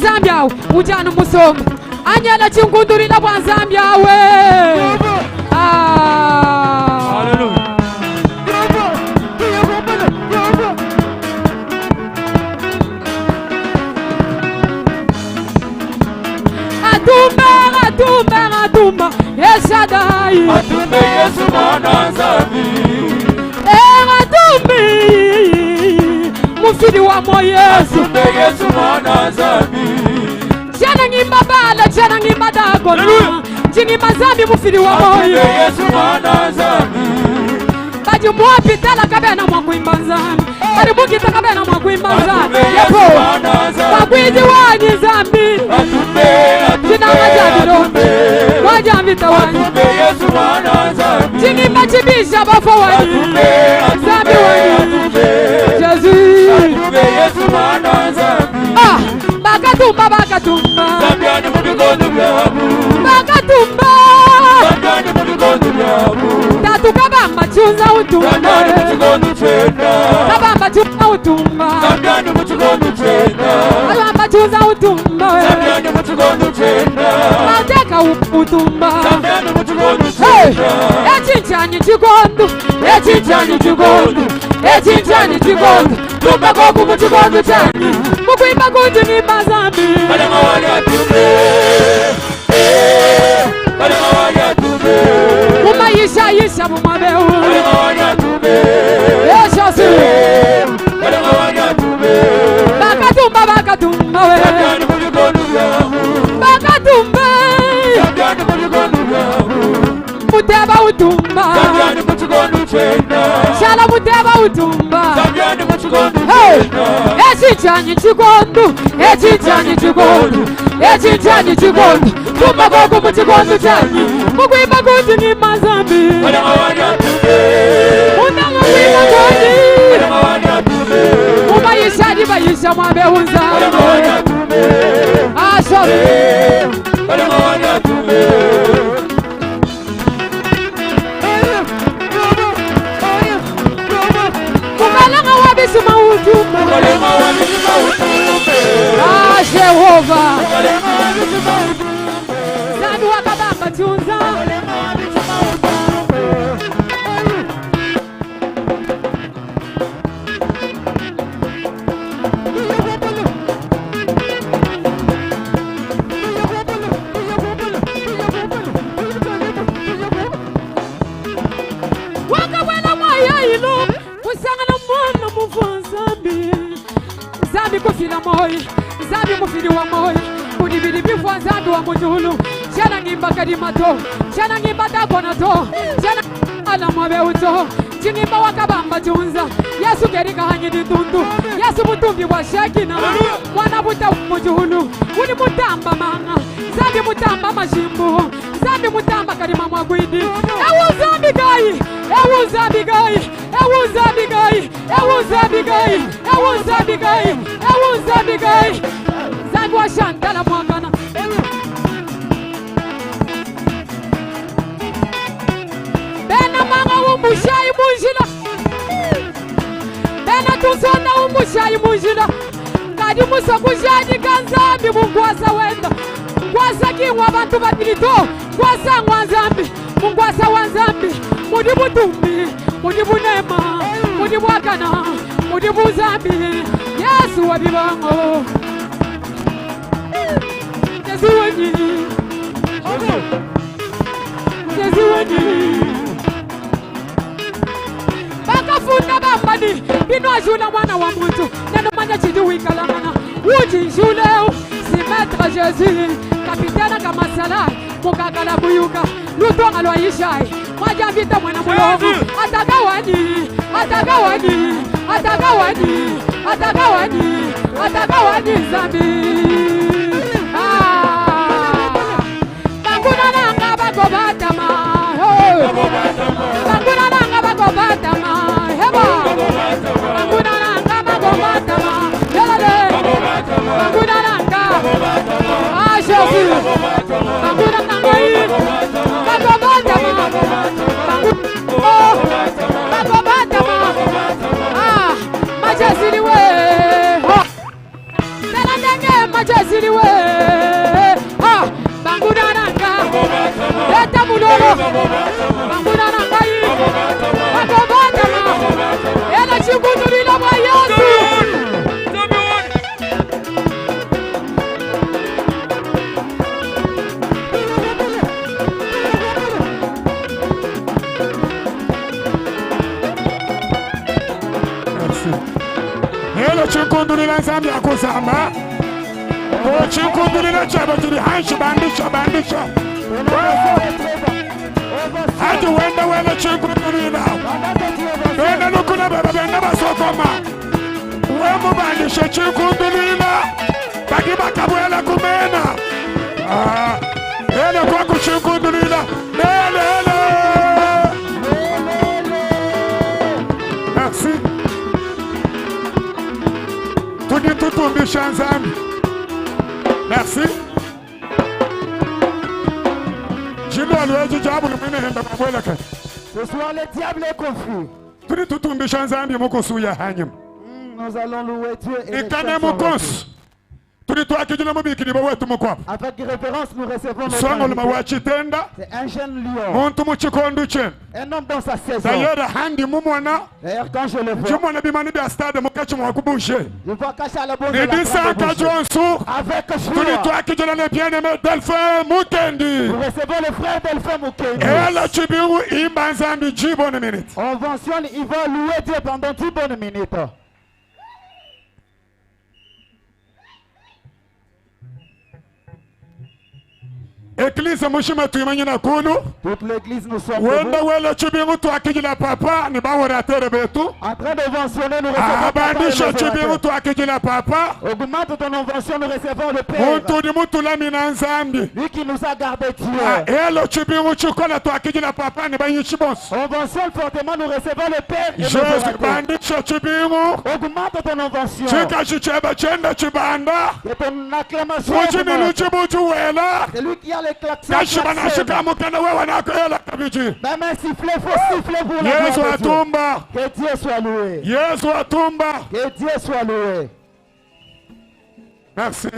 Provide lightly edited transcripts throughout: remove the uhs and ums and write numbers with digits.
bwanzambia ujana musoma anyala chingundurira bwanzambia we haleluya atumba Eshadai atumbe Yesu mwana nzambi atumbi mufiri wa mo Yesu atumbe Yesu mwana nzambi jana ngimba bala jana ngimba dagona jingi mazambi mufiri wa mo Yesu mwana nzambi baji muapitala kabena mwa kuimba nzambi karibu kita kabena mwa kuimba nzambi yepo wakwiji wani nzambi jina wajabiro wajambita wani Yesu mwana nzambi jingi machibisha bafo wani nzambi wani Jesu Yesu mwana nzambi bakatumba nzambi ani mubigondo byabu bakatumba nzambi ani mubigondo byabu tatu kabamba chunza utumba nzambi ani mukigondo chenda kabamba chunza utumba nzambi ani mukigondo chenda kabamba chunza utumba nzambi ani mukigondo chenda mateka utumba nzambi ani mukigondo chenda echinchani chikondo echinchani chikondo echinchani chikondo tumba koku muchikondo chani mukuimba kuti ni mazambi kale mawali atumbe kale mawali atumbe mumayisha mumabeu kale mawali atumbe yeshasi kale mawali atumbe bakatumba we nzambi ani mukigondo byabu bakatumba nzambi ani mukigondo byabu muteba utumba nzambi ani mukigondo chenda shala muteba utumba nzambi ani mukigondo chenda echinchani chikondo echinchani chikondo echinchani chikondo tumba koko muchikondo chani mukuimba kuti ni mazambi kale mawali atumbe mundanga kuimba kuti kale mawali atumbe mumayishadi bayisha mwabeunza kale mawali atumbe ashosi kale mawali atumbe kumalanga wabisuma utumba kale mawali atumbe Jehova kale mawali atumbe zanu wakabamba chunza wakabwela moyo ilo kusangana mwana mufu nzambi kufila moyo nzambi mufili wa moyo kudibidi bifwa nzambi wa mujulu jana ngimba kadimato jana ngimba dakonato jana ala mwabeuto jingimba wakabamba chunza Yesu kerika hanyidi tundu Yesu mutumbi wa shekina mwana buta mujulu uni mutamba manga nzambi mutamba mashimbu nzambi mutamba kadima mwagwidi ewu nzambi gai ewu nzambi gai ewu nzambi gai ewu nzambi gai ewu nzambi gai ewu nzambi gai nzambi wa shantala mwagana bena manga umushai munjila bena tuzona umushai munjila ngadi musa kujani kanzambi mungwasa wenda ngwasa kingwa abantu badilito ngwasa ngwanzambi mungwasa wanzambi mudi butumbi mudi bunema mudi bwakana mudi buzambi Yesu wabibango Yesu wani Yesu wani bakafunda bambani bino ajula mwana wa muntu nano manya chidu wikalamana uji njuleu si maître Jésus kapitana kamasala mukakala kuyuka lutonga lwa yishai mwajambita mwana mulongo atakawani atakawani atakawani atakawani atakawani zambi banguna nanga bagobatama banguna nanga bagobatama heba banguna nanga bagobatama yelale banguna nanga ashofi banguna nanga bagobatama bagobatama majaziliwe tena ndenge majaziliwe Chinkundulila Nzambi akusamba. Chinkundulila chaba tuli hanshi bandisha. Hadi wenda chinkundulila. Benda nukuna benda basokoma. Wemu bandisha chinkundulila. Bagiba kabwela kumena. Ele kwa kuchinkundulila. Lele. Merci. Tutumbisha Nzambi. Merci. Jilo alweji jabu lumine henda kabwela kati. Ce soir, le diable est confus. Tutumbisha Nzambi mukusuya hanyum. Nous allons louer Dieu et Ikane mukos. avec révérence, nous recevons notre c'est un jeune lion, un homme dans sa saison. D'ailleurs, quand je le vois, je vois caché à la bonne avec joie. Nous recevons le frère Delphin Mukendi. On mentionne, il va louer Dieu pendant 10 bonnes minutes. Église mushima tuyimanyina kunu toute l'église nous sommes wenda wela chibingu tuakijila papa ni baworatere betu en train de mentionner nous recevons abandisha chibingu tuakijila papa augmente ton invention nous recevons le Père muntu di mutu lamina Nzambi lui qui nous a gardé Dieu elo chibingu chikola tuakijila papa ni banyichibos on mentionne fortement nous recevons le Père et Jésus bandisha chibingu augmente ton invention chika chicheba chenda chibanda et ton acclamation uchini luchibutu wela c'est lui qui a les klaxons. Même un sifflet, faut siffler pour la gloire de Dieu. Que Dieu soit loué. Que Dieu soit loué. Merci.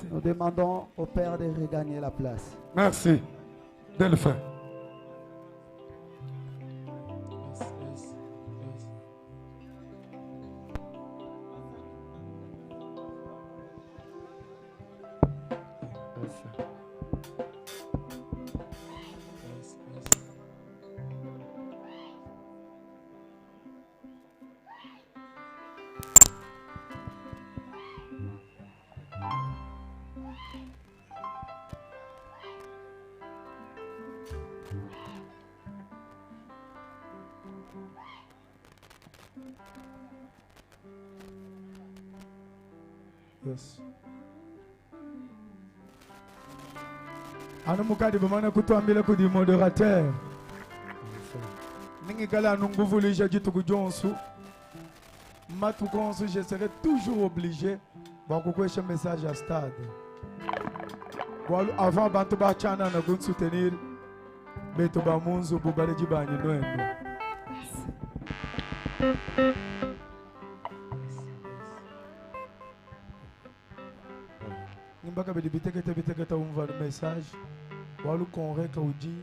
Nous demandons au Père de regagner la place. Merci. Delphin. Yes. Anumukadi bamana kutuambile kudi moderateur. Ningikala nunguvu lija jitu kujonsu. Matu konsu je serai toujours obligé de kukwesha message à stade. Avant bantu ba chana na gun soutenir beto ba munzu bubale jibani noendo. Nimbaka bedi biteketa umva le message. Walu konreka uji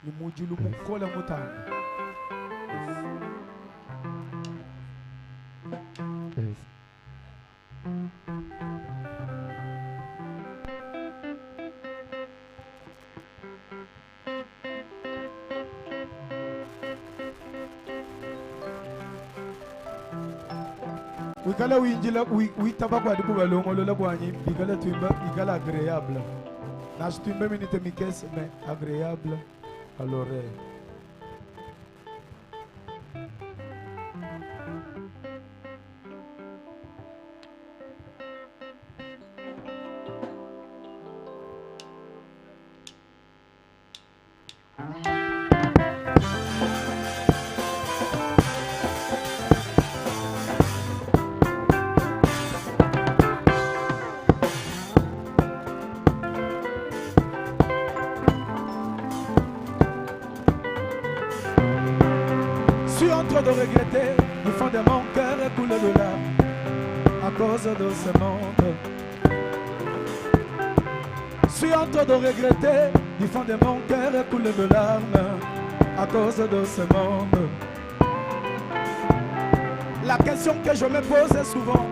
ni mujulu mukola mutanga. Wikala winjila witabakwa dibu balongo lola bwanyi bigala tuimba igala agréable. Nas tuimba minute mikes mais agréable à l'oreille. De regretter, du fond de mon cœur coule de larmes à cause de ce monde. Je suis en train de regretter, du fond de mon cœur coule de larmes à cause de ce monde. La question que je me pose est souvent,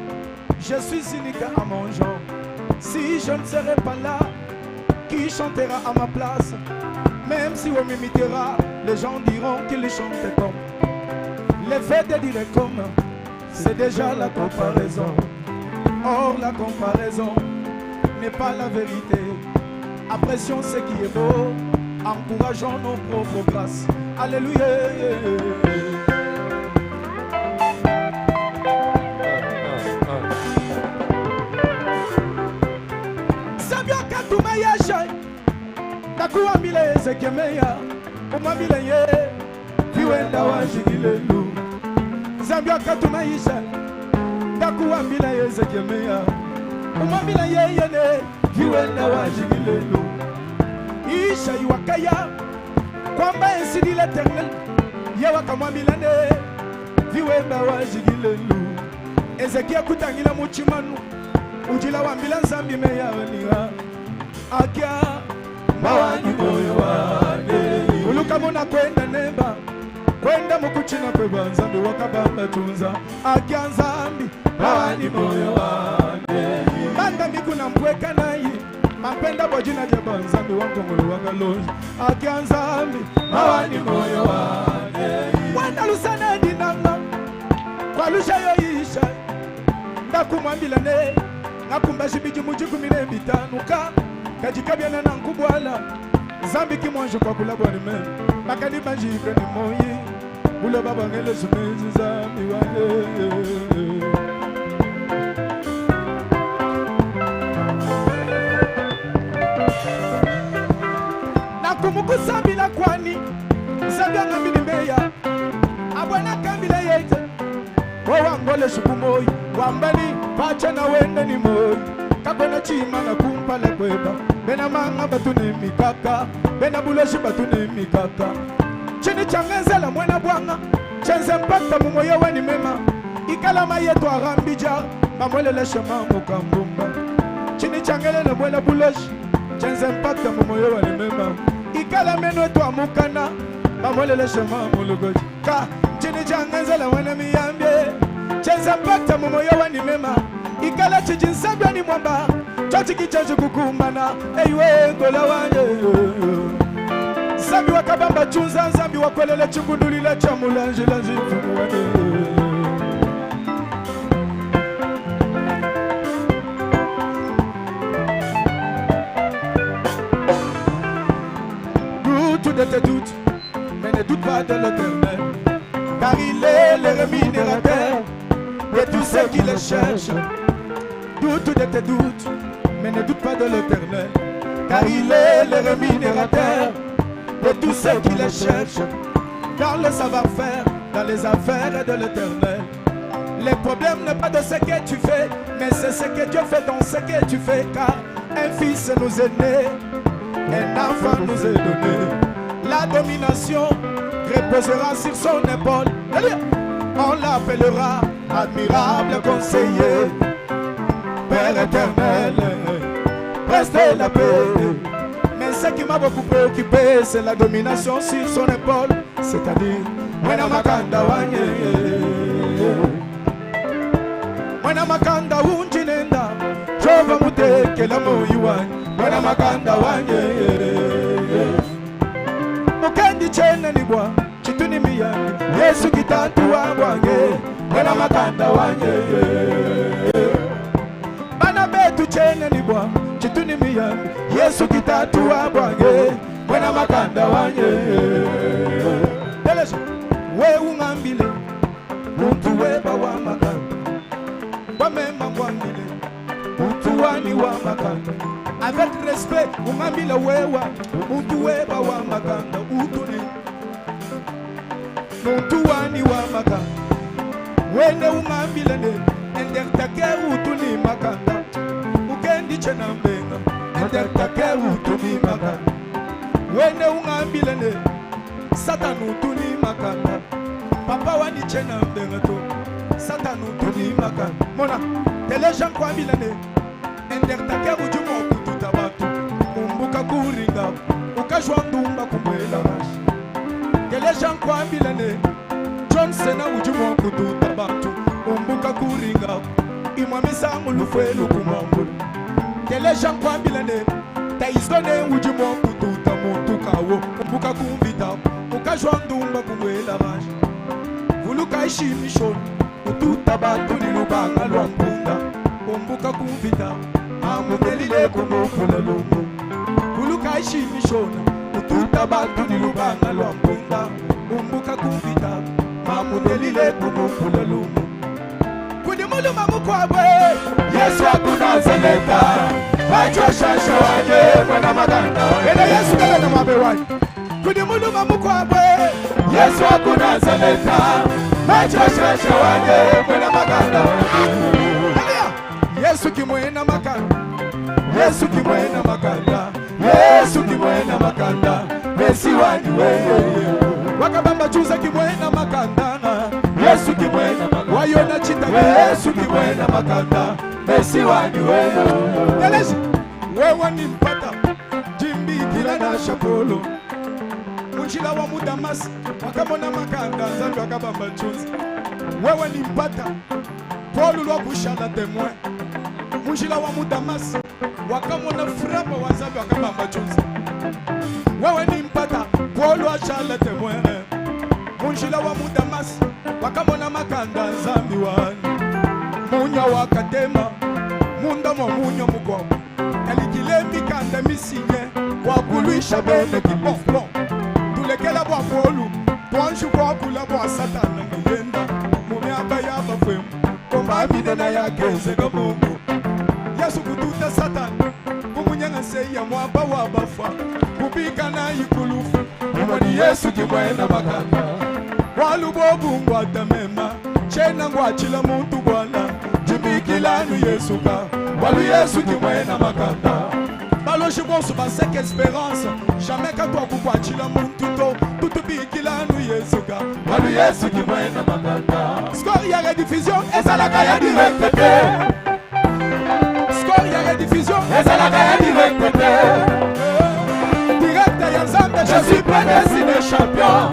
je suis unique à mon genre. Si je ne serai pas là, qui chantera à ma place? Même si on m'imitera, les gens diront qu'il chante comme. Les faits te diraient comme c'est déjà la comparaison. Or la comparaison n'est pas la vérité. Apprécions ce qui est beau, encourageons nos propres grâces. Alléluia. Sabio katumayasha nakuambile ezekemeya umambile ye viwenda wajigilelu. Sabio katumayisha nakuambile ezekemeya umambile ye yene viwenda wajigilelu. Isha iwakaya kwamba ainsi dit l'Éternel yawakamwambila ne viwenda wajigilelu. Ezekia kutangila muchimanu ujila wambila nzambi meyaniha akia mawani moyo wane uluka muna kwenda nemba kwenda mukuchina kweba nzambi wakabamba tunza akia nzambi mawani moyo wane banda mikuna mpweka nayi mapenda bojina jeba nzambi wankongolo wakaloji akia nzambi mawani moyo wane wanda lusana dinamba kwa lusha yoyisha ndakumwambila ne nakumba shibiji mujiku mine bitanuka kajikabyana na nkubwala zambi kimwanjo kwa kulabwa ni meme makani majika ni moyi bulo baba ngele sumezi zambi wale nakumuku zambi la kwani zambi angambi ni meya abwana kambile yete wawangole shuku moyi wambani pacha na wende ni moyi kabona chima na kumpala kweba bena manga batune mikaka bena buloshi batune mikaka chini changenzela mwena bwanga chenze mpata mumoyo weni mema ikala mayeto arambija mamwelele shema mukambumba chini changelele mwena buloshi chenze mpata mumoyo weni mema ikala meno eto amukana mamwelele shema mulugoji ka chini changenzela wene miyambye chenza mpata mumoyo wani mema ikala chijinsabya ni mwamba chochi kichaji kukumbana eiwe ngola wanye zambi wakabamba chunza zambi wakwelele chukundulila cha mulanje lanji mfumu wane doute de tes doutes mais ne doute pas de l'Éternel car il est le rémunérateur de tous ceux qui le cherchent. Doute de tes doutes, mais ne doute pas de l'Éternel, car il est le rémunérateur de tous ceux qui le cherchent. Car le savoir-faire dans les affaires de l'Éternel. Le problème n'est pas de ce que tu fais, mais c'est ce que Dieu fait dans ce que tu fais, car un fils nous est né, un enfant nous est donné. La domination reposera sur son épaule. On l'appellera admirable conseiller, Père éternel, reste la paix. Mais ce qui m'a beaucoup préoccupé, c'est la domination sur son épaule, c'est-à-dire Mwana makanda wanye, Mwana makanda unjinenda, Jova muteke la moyiwanye, Mwana makanda wanye, Mukendi chene nibwa, chituni miyani, Yesu kitatu wangwange, Mwana makanda wanye. Bana betu chene nibwa, chituni miyani, Yesu kitatu wangwange, Mwana makanda wanye. Delesha, we ungambile, muntu weba wa makanda, wamema wangile, muntu wani wa makanda. Avec respect, ungambile wewa, muntu weba wa makanda, utuni. Muntu wani wa makanda, wende ungambile ne, endertake utuni makanda. Ukendi chena mbenga, endertake utuni makanda. Wende ungambile ne, Satan utuni makanda. Papa wani chena mbenga to, Satan utuni makanda. Mona, telejan kwa milane, endertake ujumo kututa batu. Umbuka kuringa, ukajwa ndumba kumwela rashi. Telejan kwa milane, John Sena ujumo kututa batu. Umbuka kuringa, imwamisa mulufwelu kumambulu. Telejan kwa milane, taizone ujumo kututa mutukawo. Umbuka kumvita, ukajwa ndumba kumwela rashi. Vuluka ishi mission, kututa batu ni lubanga lwa mpunda umbuka kumvita amungelile kumufula lumu kuluka ishimishona kututa batu ni lubanga lwa mpunda umbuka kumvita amungelile kumufula lumu kudi muluma mukwabwe Yesu akunazaleta wachosha wanye mwana maganda ena Yesu kala mabe wanye kudi muluma mukwabwe Yesu akunazaleta wachosha wanye mwana maganda Yesu kimwena makanda Yesu kimwena makanda Yesu kimwena makanda Mesi wani wewe wakabamba chuza kimwena makanda Yesu kimwena makanda wayona chita Yesu kimwena makanda Mesi wani wewe Yelezi wewe ni mpata jimbi kila na shakolo Munjila wa Mudamasi wakamona makanda Zambi wakabamba chuza wewe ni mpata Paulu lwa bushala temwe Munjila wa Mudamasi wakamona frapa wa Zambi wakabamba chuza wewe ni mpata Paulu wa shala temwe Munjila wa Mudamasi wakamona makanda Zambi wani Munya wakatema munda mwa munya mugwa Kalikile mikanda misinye wakuluisha bene kipoflo tulekela bwa Paulu twanshu kwa kula bwa Satana ngenda mumeaba yaba fwemu komba midena yake zega Mungu Yesu kututa Satana kumunyanga seya mwaba wabafa kubika na ikulufu mwani Yesu kimwena makanda walubobu ngwata mema chena ngwachila muntu bwana jimikilanu Yesu ka walu Yesu kimwena makanda baloshi bonso basek espérance jamais ka toi kukwachila muntu to tutubikilanu Yesu ka walu Yesu kimwena makanda score ya rediffusion ezalaka ya direct te score ya rediffusion ezalaka ya direct te direct ya Nzambe je suis prédestiné champion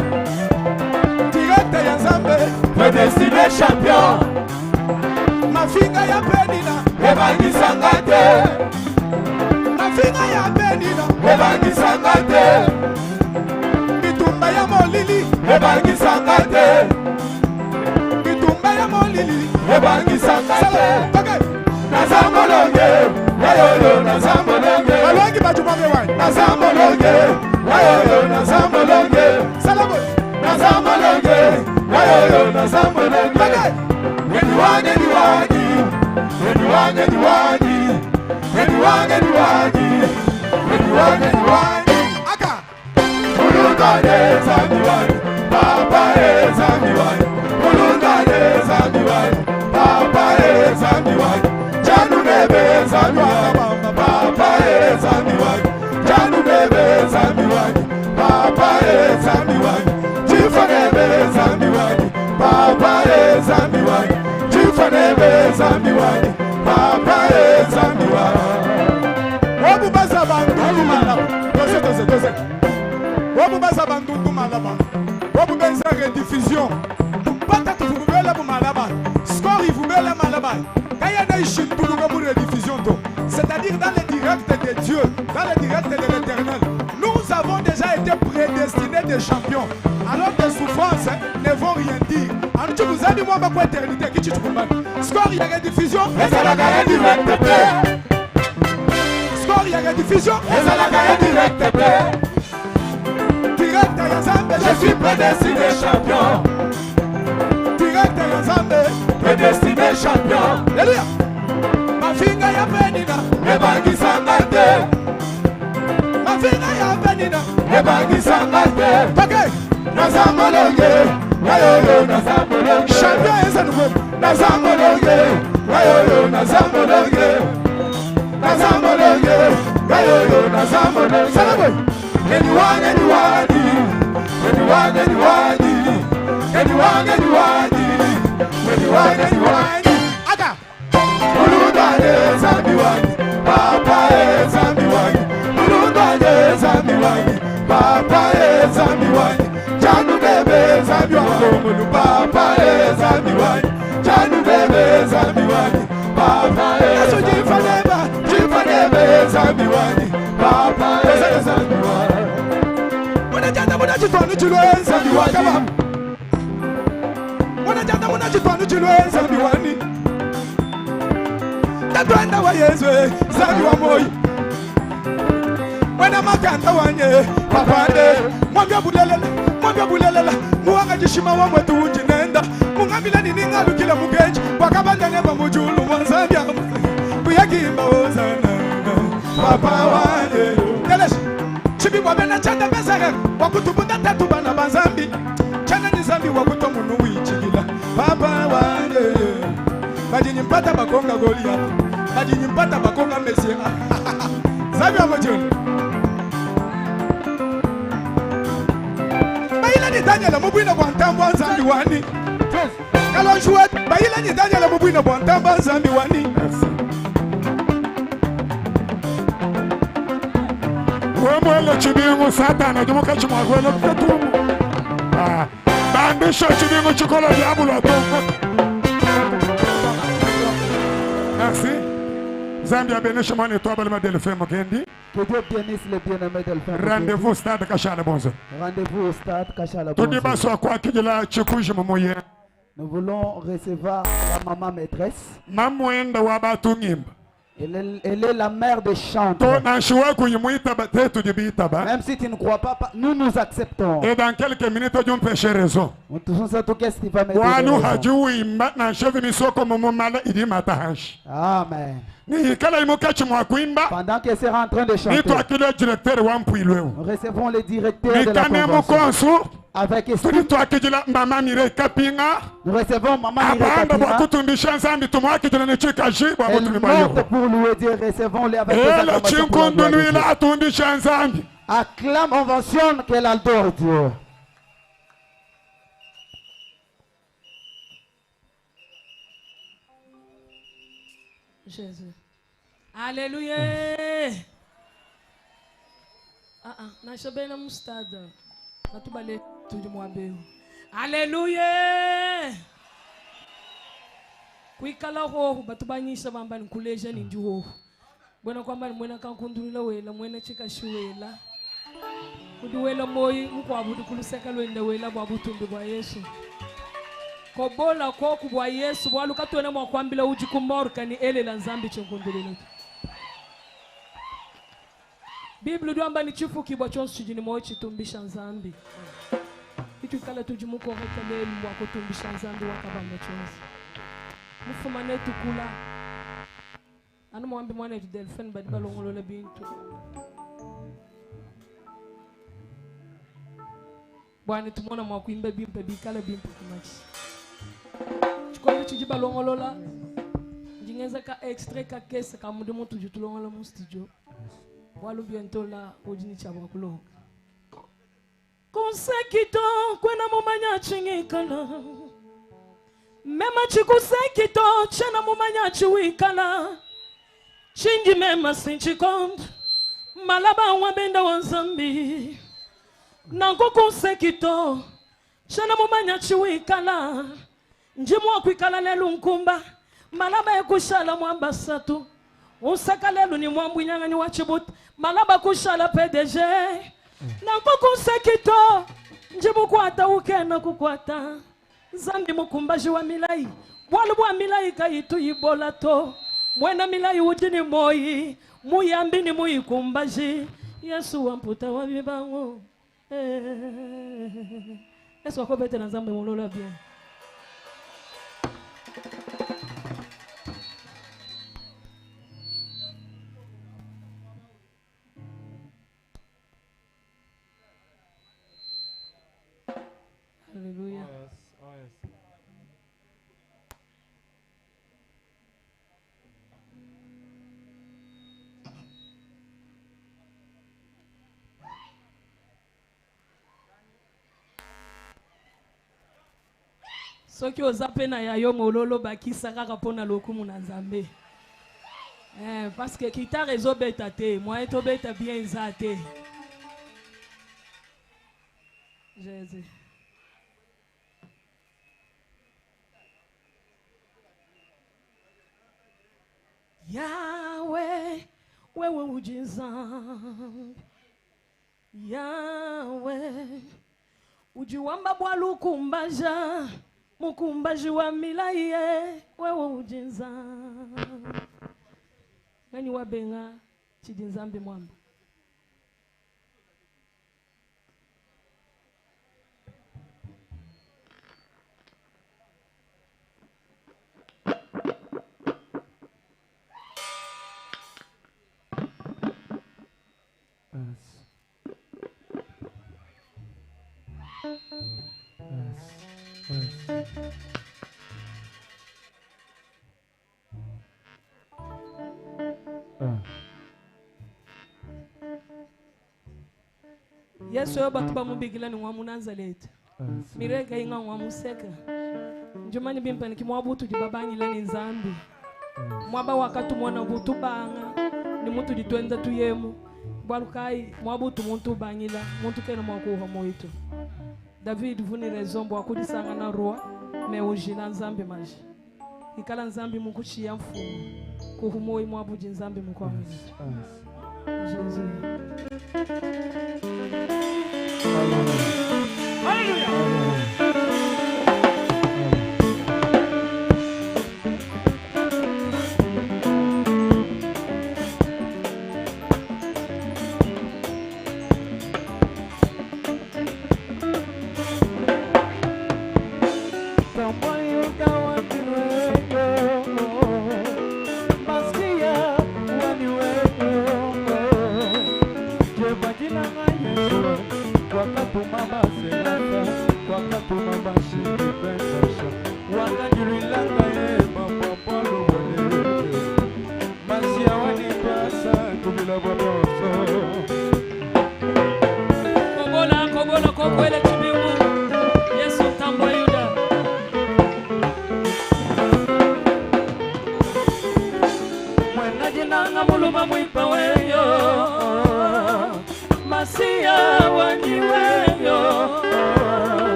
direct ya Nzambe prédestiné champion mafinga ya penina ebangisanga te mafinga ya penina ebangisanga te bitumba ya molili ebangisanga te bitumba ya molili ebangisanga te nazamolonge wayoyo nazamolonge alwangi bajuma bewani nazamolonge wayoyo nazamolonge salabo nazamolonge wayoyo nazamolonge Anyone, Aka Ulundane Zamiwani Papa Zamiwani Ulundane Zamiwani Papa Zamiwani Janu Nebe Zamiwani Papa Zamiwani Janu Nebe Zamiwani Papa Zamiwani Jifa Nebe Zamiwani Papa Zamiwani Jifa Nebe Zamiwani Papa Zamiwani Wabu baza bandu malaba Dose Wabu baza bandu malaba Wabu benza rediffusion Pata tufubela bu malaba Score ifubela malaba Kaya na ishintuluga mu rediffusion to c'est-à-dire dans les directs de Dieu dans les directs de l'Éternel nous avons déjà été prédestinés des champions alors que les souffrances ne vont rien dire en tout vous avez moi ma éternité qui tu comprends score il y a rediffusion et ça la gagne direct score il y a rediffusion et ça la gagne direct direct à Nzambe je suis prédestiné champion direct à Nzambe prédestiné champion alléluia mafinga ya penina ebangisanga te mafinga ya penina ebangisanga te okay nazamolonge wayoyo nazamolonge champion eza nouveau nazamolonge wayoyo nazamolonge nazamolonge wayoyo nazamolonge salabo anyone aga Ulundane Zamiwani Papa Zamiwani Ulundane Zamiwani Papa Zamiwani Janu Bebe Zamiwani Papa Zamiwani Janu Bebe Zamiwani Papa Jifanebe Zamiwani Papa Zamiwani Mwana janda mwana chitwani chulo Zamiwani Mwana janda mwana Mwana chipanu chilwe zambi wani Tatuenda wa Yezwe zambi wa moi Wena makanda wanye papande Mwambia bulelela Mwanga jishima wa mwetu unjinenda Mungamila nini ngalu kila mugeji Wakabanda neba mujulu mwanzambia Kuyakimba ozana Papa wanye Teleshi Chibi wabena chanda besere Wakutubunda tatu bana banzambi Chana nizambi wakutomunu wichigila Papa wanye Bajini mpata bakonga Golia Bajini mpata bakonga Mesia Zambi wa mujulu Baila ni Daniel mubwina kwa ntamba zambi wani Kalonjuwa baila ni Daniel mubwina kwa ntamba zambi wani Wemwele chibingu satana jumuka chumagwele kutumu Bandisha chibingu chukolo diabolo atongo Merci Zambia bénisse mon étoile ma Delphin Mokendi. Que Dieu bénisse les bien-aimés Delphin. Rendez-vous au stade Kachala Bonzo. Rendez-vous au stade Kachala Bonzo. Tout débat sur quoi qu'il y a chikuji momoye. Nous voulons recevoir la maman maîtresse. Mamouenda wabatu ngimba. Elle est la mère des chantres. Même si tu ne crois pas, nous nous acceptons. Et dans quelques minutes, on peut chercher raison. Amen. Pendant qu'elle sera en train de chanter, nous recevons le directeur de la convention. Avec esprit. Nous recevons Maman Mireille Elle monte pour louer Dieu. Recevons-les avec des acclamations. Acclame, conventionne qu'elle adore Dieu. Jésus. Alléluia. Alléluia. Kuikala ho batubanyisha bamba nkuleje ninju ho. Bwana kwamba mwena kankundulila wela mwena chikashuwela. Kudiwela moyi mukwabudu kuluseka lwenda wela bwabutumbi bwa Yesu. Kobola koku bwa Yesu bwaluka tuene mwakwambila uji kumorka ni elela nzambi chenkundulila. Biblia duamba ni chifu kibwa chonsu chijini moyo chitumbisha nzambi. Itu kala tujimuko rekalelu wako tumbisha nzambi wakabamba chonsu. Mufumane tukula. Anu mwambi mwane tu Delphin badi balongolola bintu. Bwani tumona mwakuimba bimpe bikala bimpe kumachi. Chikondi chijiba longolola. Njingeza ka extrait ka kese ka mudu mutu jutulongola mu studio. Walu bientôt la ojini chabwa kulo. Konsekito kwena mumanya chingikala. Mema chikusekito chena mumanya chiwikala. Chingi mema sinchikond. Malaba wabenda wanzambi. Nango konsekito chena mumanya chiwikala. Njimu wakwikala lelu nkumba. Malaba ekushala mwambasatu. Usaka lelu ni mwambu nyanga ni wachibuti. Malaba kushala PDG. Nango konsekito. Njimu kwata ukena kukwata. Zambi mukumbaji wa milai. Walu wa milai kaitu ibola to. Mwena milai ujini moi. Muyambi ni mui kumbaji. Yesu wamputa wa bibango. Yesu wakobete na zambi mulola bien. Hallelujah. Soki ozapena ya yo mololo bakisa kaka pona lokumu na Nzambe. Parce que guitare ezobeta te, moi tobeta bien ezate. Jésus. Yahweh, wewe ujizambi. Yahweh, ujiwamba bwalukumbaja. mukumbaji wa milaye wewe ujinza ngani wabenga chidinzambe mwamba Yesu yo batu bamubigila ni mwamu Nazareti mireka inga mwamu seka njumani bimpa ni kimwabutu jibabanyila ni nzambi mwaba wakatu mwana butu banga ni mutu ditwenza tuyemu balukai mwabutu muntu banyila muntu kena mwakuha moito David vuni rezombo akudisanga na roa me ujila nzambi maji ikala nzambi mukuchi ya mfumu kuhumoi mwabuji nzambi mkwamizi Jesus.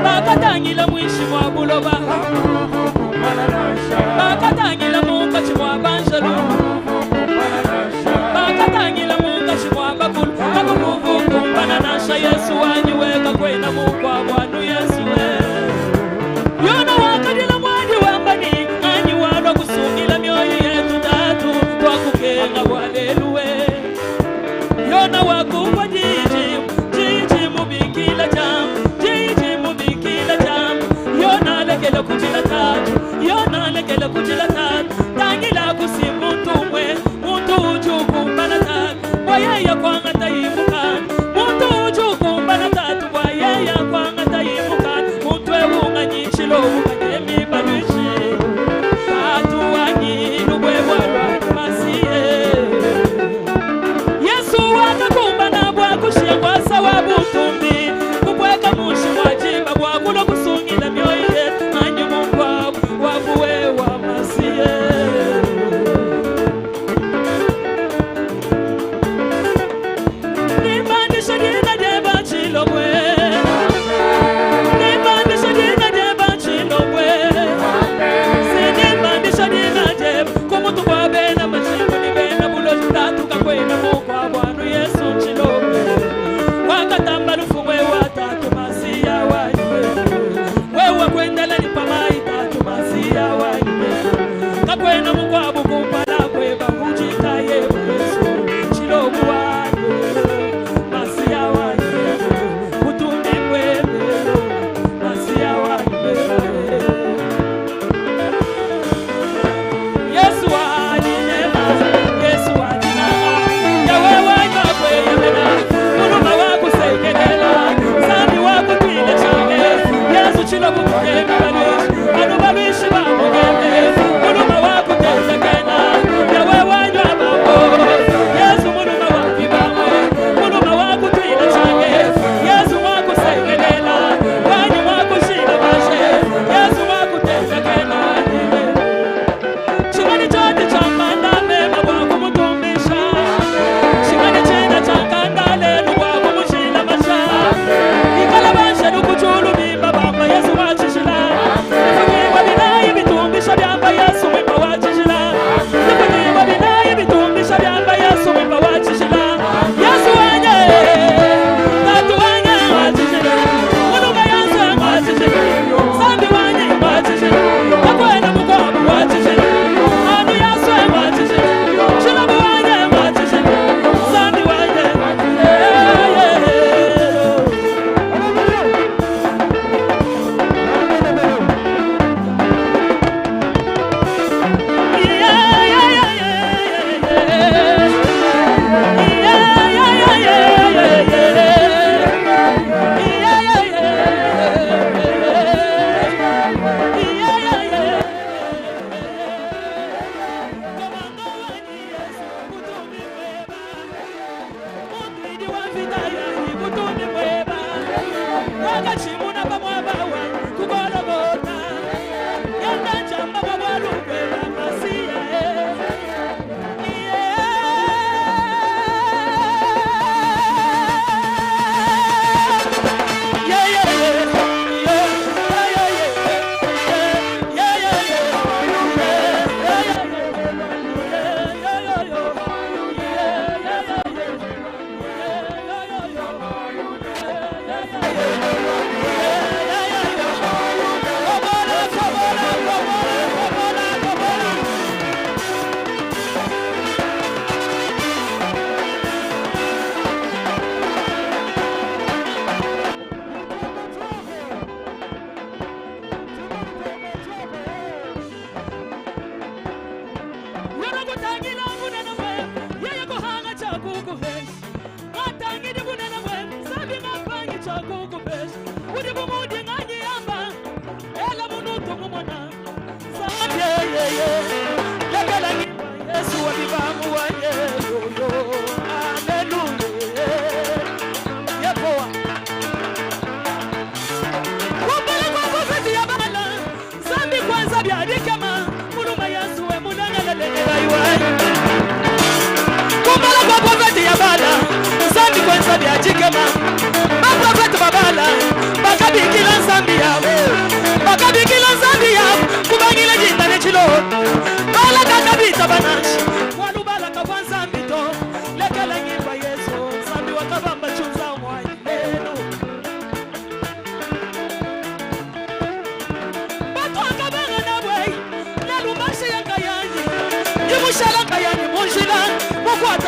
Bakatangila mwishi mwa buloba Bakatangila munga chimwa banjalu Bakatangila munga chimwa bakulu Kakukufu kumbana nasha Yesu wanyuweka kwena mukwa wanu Yesu Yona wakadila mwadi wambani Anyi wano kusungila mioyo yetu tatu Twakukenga waleluwe Yona wakuwa jiji legela kujila tatu yona legela kujila tatu tangila kusimuntu mwe muntu ujukumbana tatu wayeya kwanga tayimukan muntu ujukumbana tatu wayeya kwanga tayimukan muntu ewunga nyinshilo ukanyemi balushi tatu wanyi nubwebwa masiye Yesu wakakumbana bwakushia kwa sababu tumbi kubweka mushi mwajimba bwakulo kusungila myoye anyumu kwabu wabuwe wa masiye Nimandisha dina deba chilobwe Nimandisha dina deba chilobwe Sinimandisha dina deba kumutu kwa bena machimu ni bena buloji tatu kakwena mukwa bwanu Yesu chilobwe Wakatamba lufumwe watatu masiya wanywe Wewe kwendela nipamai tatu masiya wanywe Kakwena mukwabu kumpala kweba kujika yebu Yesu chilobwe wanywe Masiya wanywe Kutumbi mwebe Masiya wanywe Yesu walinema Yesu walinama Yawe wanywa kwe yamena Muluma waku sekenela Sami waku twile chane Yesu chilo kukugemi balishi Anu balishi ba mugeme Muluma waku tesekena Yawe wanywa mambo Yesu muluma waku ibamo Muluma waku twile chane Yesu waku sekenela Wanyu waku shila bashe Yesu waku tesekena Shimani chote chambanda mema waku mutumisha Shimani china chankandale waku mushila masha Ikalabasha nukuchulu mimba bamba Yesu wachishila Nifukiwa binayi bitumbisha byamba Yesu mimba wachishila Nifukiwa binayi bitumbisha byamba Yesu mimba wachishila Yesu wanye Tatu wanye wachishila Muluma Yesu wachishila Sambi wanye wachishila Kakwena mukwabu wachishila Anu Yesu wachishila Shilabu wanye wachishila Sambi wanye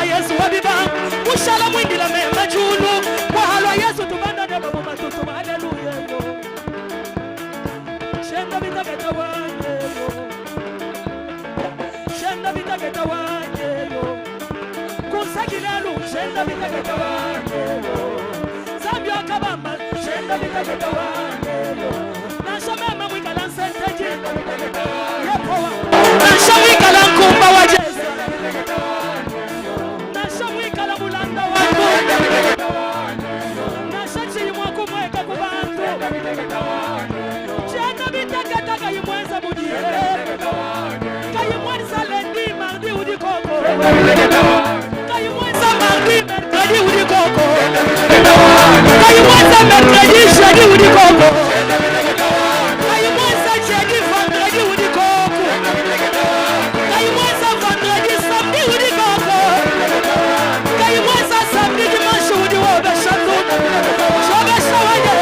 Yesu wabiba mushala mwingi la mema julu kwa halwa Yesu tubanda deba mumatutu haleluya Shenda bitageta wanyeyo. Shenda bitageta wanyeyo. Kusakilelu shenda bitageta wanyeyo. Zambia kabamba shenda bitageta wanyeyo. Nashamema mwikala senteji. Yepowa. Nashamikala nkumba wa Jesu. Nashamikala mulanda wangu. Nashachi mwako mweka kubantu. Shenda bitageta kayimwenza mujie. Kayimwenza lendi mardi udikoko. Kayimwenza mardi mercredi udikoko. Kayimwenza mercredi jeudi udikoko. Kayimwenza jeudi vendredi udikoko. Kayimwenza vendredi samedi udikoko. Kayimwenza samedi dimanche udiwobe shatu. Shobe shawanye.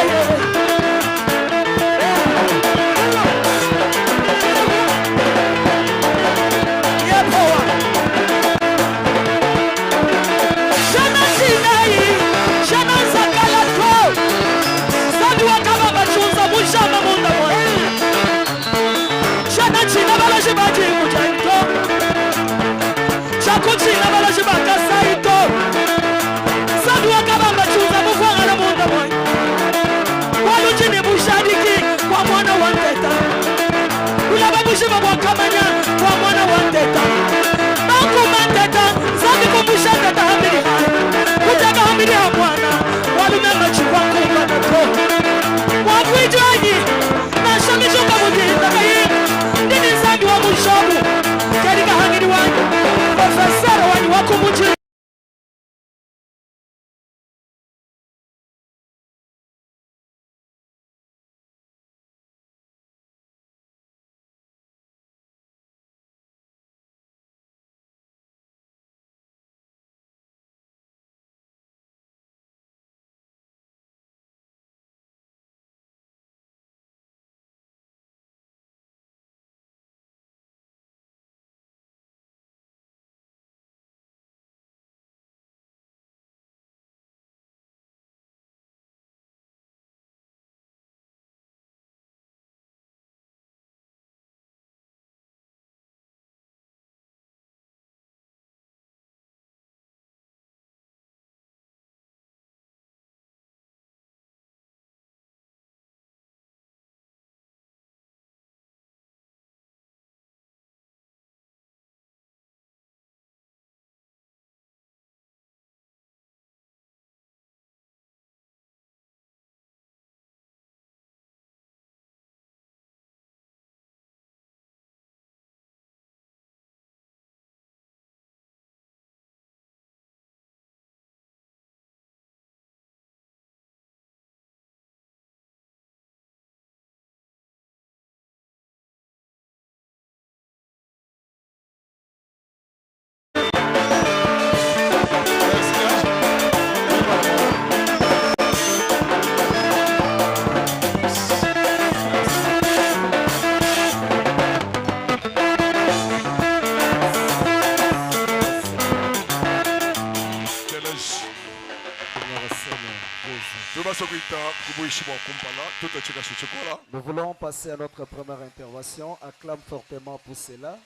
Nous voulons passer à notre première intervention. Acclame fortement pour cela.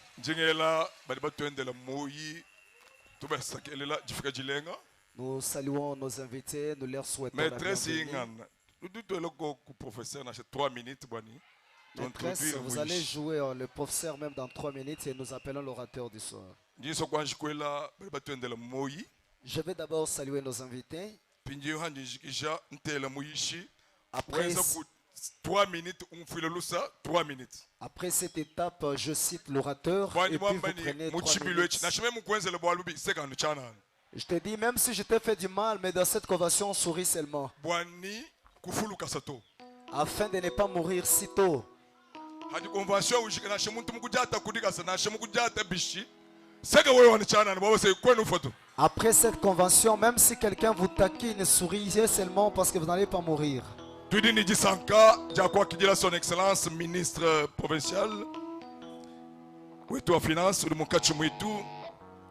Nous saluons nos invités, nous leur souhaitons la bienvenue. Maîtresse, vous allez jouer le professeur même dans 3 minutes et nous appelons l'orateur du soir. Je vais d'abord saluer nos invités. Après 3 minutes, 3 minutes. Après cette étape, je cite l'orateur et puis vous prenez 3 minutes. Je te dis, même si je t'ai fait du mal, mais dans cette convention, on sourit seulement. Afin de ne pas mourir si tôt. Après cette convention, même si quelqu'un vous taquine, souriez seulement parce que vous n'allez pas mourir. Son Excellence, ministre provincial, wetu wa finance, ulimukachi mwitu,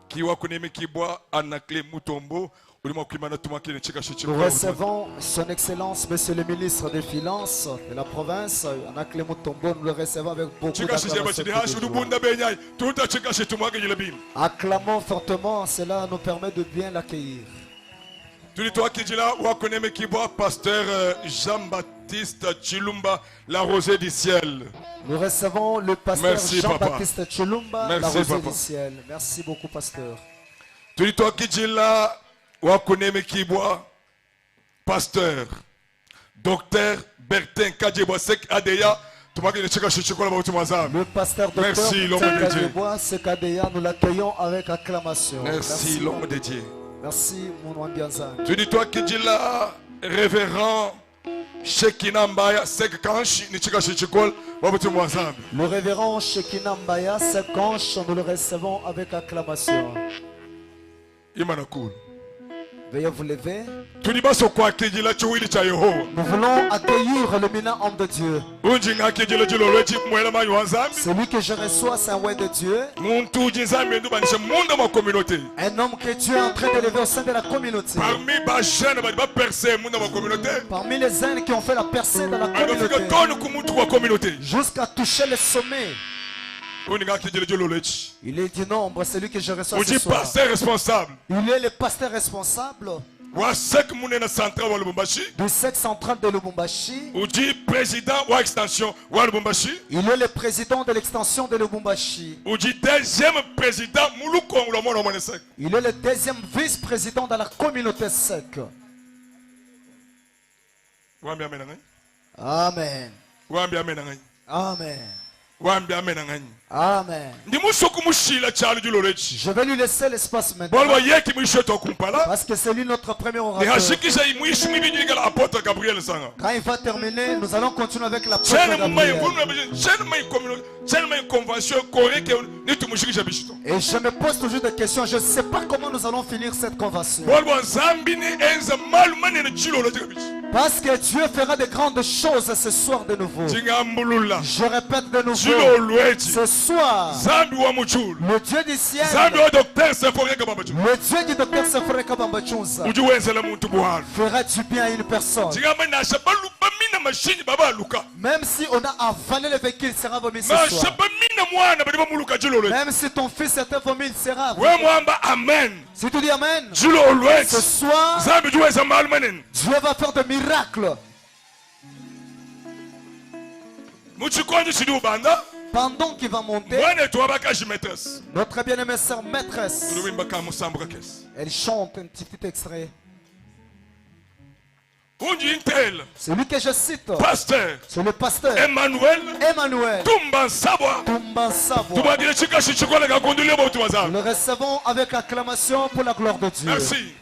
kiwa kuneme kibwa anakle mutombo, Nous recevons son excellence, monsieur le ministre des Finances de la province, Anakle Mutombo, nous le recevons avec beaucoup d'acclamation. Acclamons fortement, cela nous permet de bien l'accueillir. Pasteur Jean-Baptiste Chilumba, la rosée du ciel. Nous recevons le pasteur Jean-Baptiste Chilumba, la Merci, rosée papa. du ciel. Merci beaucoup, pasteur. Pasteur Docteur Bertin Kadjebosek Adeya. Le pasteur docteur Merci, l'homme de Dieu. Sekadeya, nous l'accueillons avec acclamation. Merci, l'homme de Dieu. Merci, mon Wanbianza. Tu dis toi qui dis là, révérend Shekina Mbaya Sekkanch, Nichika Shichikol, Wabutu ensemble. Le révérend Shekina Mbaya Sekkanch, nous le recevons avec acclamation. Imanakul. Veuillez vous lever. Tu dis pas ce quoi qui dit là, tu dis là, Nous voulons accueillir le minant homme de Dieu. Celui que je reçois, c'est un ouais de Dieu. Un homme que Dieu est en train d'élever au sein de la communauté. Parmi les jeunes qui ont fait la percée dans la communauté. Jusqu'à toucher le sommet. Il est du nombre, celui que je reçois ce soir. Responsable. Il est le pasteur responsable du sexe central de Lubumbashi. Président ou extension ou Lubumbashi. Il est le président de l'extension de Lubumbashi. Deuxième président Il est le deuxième vice-président de la communauté sec. Amen. Amen. Amen. Je vais lui laisser l'espace maintenant. Parce que c'est lui notre premier orateur. Quand il va terminer, nous allons continuer avec la Gabriel. Et je me pose toujours des questions. Je ne sais pas comment nous allons finir cette convention. Parce que Dieu fera de grandes choses ce soir de nouveau. Je répète de nouveau. Ce soir, le Dieu du ciel, le Dieu du docteur Sephore Kabambachunza fera du bien à une personne. Même si on a avalé le véhicule, il sera vomi ce soir. Même si ton fils est vomi, il sera vomi. Si tu dis Amen, ce soir, Dieu va faire des miracles. Pendant qu'il va monter, notre bien-aimée sœur maîtresse, elle chante un petit extrait. Celui que je cite, c'est le pasteur Emmanuel Tumba Sabwa. Nous le recevons avec acclamation pour la gloire de Dieu. Merci.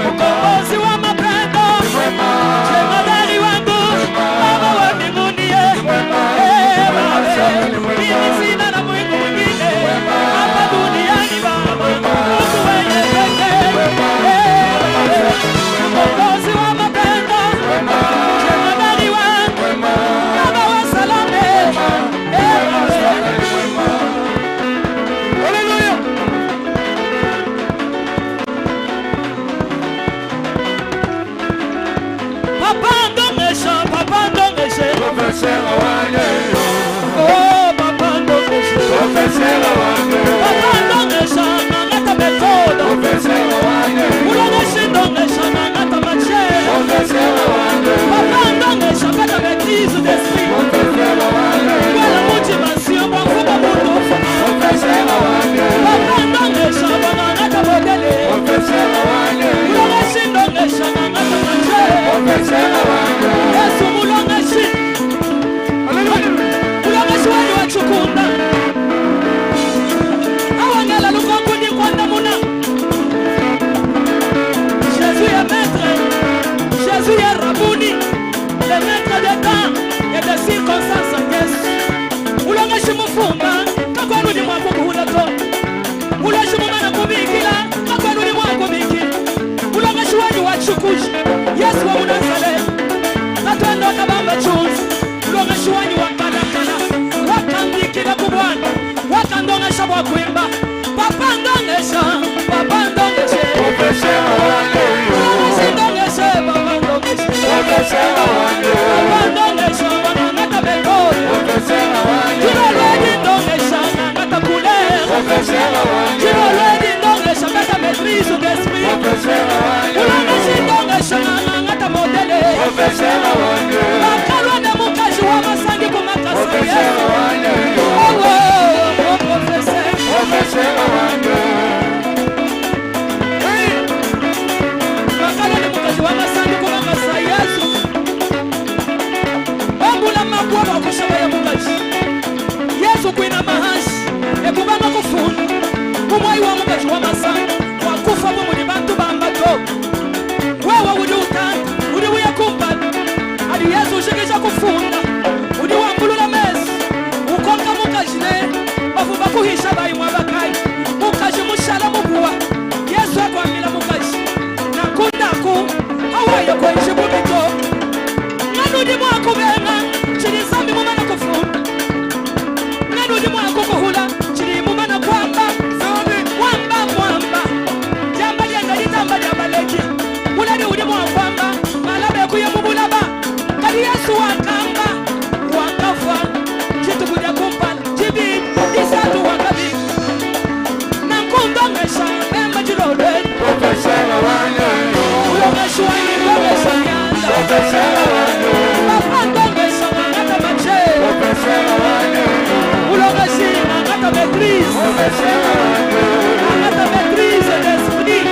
Ukombozi wa mapendo, jemadari wangu, Baba wa mbinguni. Oh, papa ndongesha. Papa ndongesha ngata metodo. Ulongesha ndongesha ngata mache. Papa ndongesha ngata maîtrise d'esprit. Wala motivation kwa mfumo mundo. Papa ndongesha ngata modele. Ulongesha ndongesha ngata mache. Yesu mulongesha. Ulongesha wani wachukunda. Awangela lukakundi kwanda muna. Jésus est maître. Jésus est Rabouni, le maître des temps et des circonstances. Yes. Ulongesha mufumba kakwanu ni mwako kuhulato. Ulongesha mumana kumikila kakwanu ni mwako miki. Ulongesha wani wachukushi. Yesu wa Nazareth. Katwendo na bamba chunzi. Ulongesha wani wakalakala. Wakambikila kubwana. Wakandongesha wakwimba. Papa ndongesha. Papa ndongesha. Ulongesha ndongesha. Papa ndongesha. Papa ndongesha. Wanangata bekori. Jiroledi ndongesha. Ngata couleur. Jiroledi ndongesha. Ngata maîtrise d'esprit. Ulongesha ndongesha. Ngata modele. Bakalwa na mukaji wa masangi kumakasa yesu. Oh, mon professeur. Bakalwa na mukaji wa masangi kumakasa yesu. Bambula makuwa wakushaba ya mukaji. Yesu kuina mahashi. Ekubama kufuni. Kumwai wa mukaji wa masangi. Wakufa mu muli bantu bambato. Wewe uli utanda. Uli uya kumbali. Ali Yesu ushikisha kufunda. Uli wambulula mesi. Ukonga mukajine. Bavuba kuhisha bayi mwabakai. Mukaji mushala mubuwa. Yesu akwamila mukaji. Nakundaku. Hawaye kwenye bubito. Nganudi mwako benga. Chini zambi mumana kufunda. Nganudi mwako kuhula. Chini mumana kwamba. Mwamba. Jamba lienda litamba liabaleki. Ulani uli mwakwamba. Malabe kuya mubulaba. Kali Yesu wakamba. Wakafa. Kitu kuja kumpala. Jibi. Isatu wakabi. Nakundongesha. Emba jirode. Ulongesha wani ndongesha nyanda. Papa ndongesha ngata mache. Ulongesha ngata maîtrise. Ngata maîtrise d'esprit.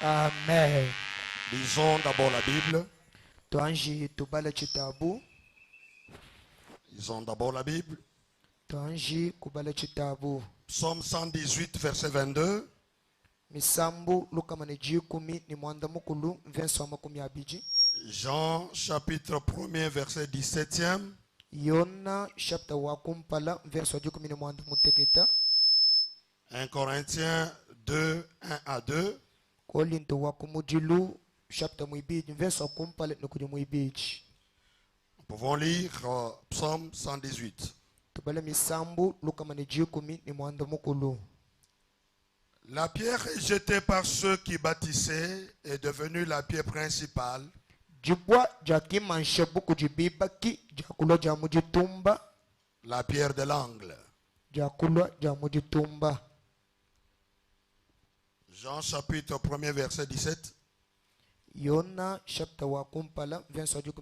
Amen. Lisons d'abord la Bible. Twanji tubale chitabu. Lisons d'abord la Bible. Twanji kubale chitabu. Psaume 118, verset 22. Misambu lukamane kumi ni mwanda mukulu verset makumi abiji. Jean chapitre 1er verset 17e. Yona chapter wakumpala verset 10 ni mwanda muteketa. 1 Corinthiens 2, 1 à 2. Kolinto wakumujilu chapter muibiji verset wakumpala nukudi muibiji. Nous pouvons lire Psaume 118. Tubale misambu lukamane kumi ni mwanda mukulu. La pierre jetée par ceux qui bâtissaient est devenue la pierre principale. La pierre de l'angle. Jean chapitre 1er verset 17. Yona chapter wa kumpala verset 10.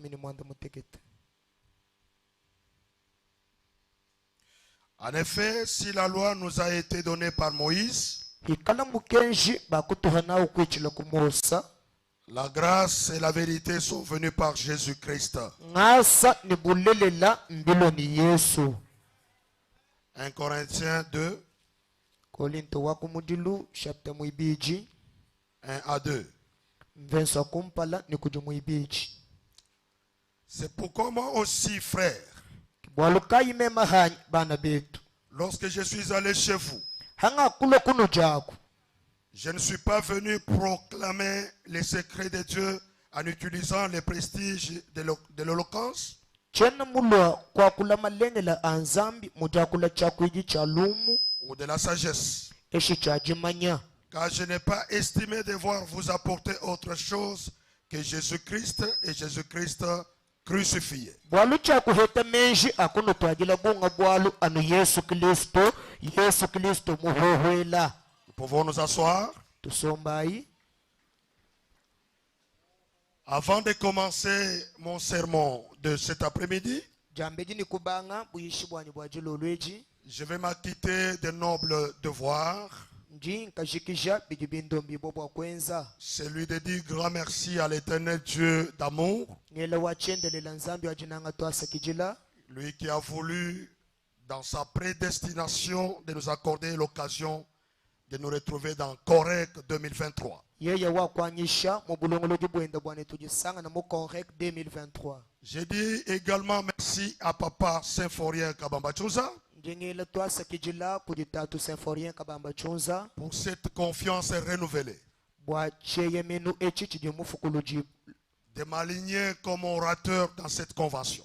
En effet, si la loi nous a été donnée par Moïse, la grâce et la vérité sont venues par Jésus-Christ. 1 Corinthiens 2, 1 à 2. C'est pourquoi moi aussi, frère, Lorsque je suis allé chez vous, je ne suis pas venu proclamer les secrets de Dieu en utilisant les prestiges de l'éloquence, ou de la sagesse, car je n'ai pas estimé devoir vous apporter autre chose que Jésus-Christ et Jésus-Christ crucifié. Vous pouvons nous asseoir. Avant de commencer mon sermon de cet après-midi, je vais m'acquitter de nobles devoirs. Celui de dire grand merci à l'Éternel Dieu d'amour, lui qui a voulu, dans sa prédestination, de nous accorder l'occasion de nous retrouver dans Correct 2023. J'ai dit également merci à Papa Symphorien Kabambachouza pour cette confiance renouvelée de m'aligner comme orateur dans cette convention.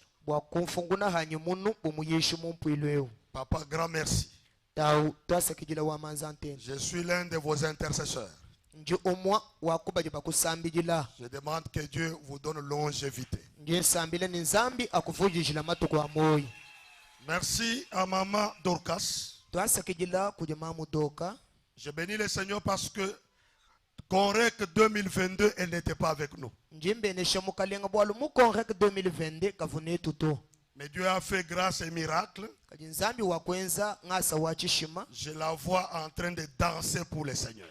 Papa, grand merci. Je suis l'un de vos intercesseurs. Je demande que Dieu vous donne longévité. Merci à Maman Dorcas. Je bénis le Seigneur parce que Correct 2022, elle n'était pas avec nous. Mais Dieu a fait grâce et miracle. Je la vois en train de danser pour le Seigneur.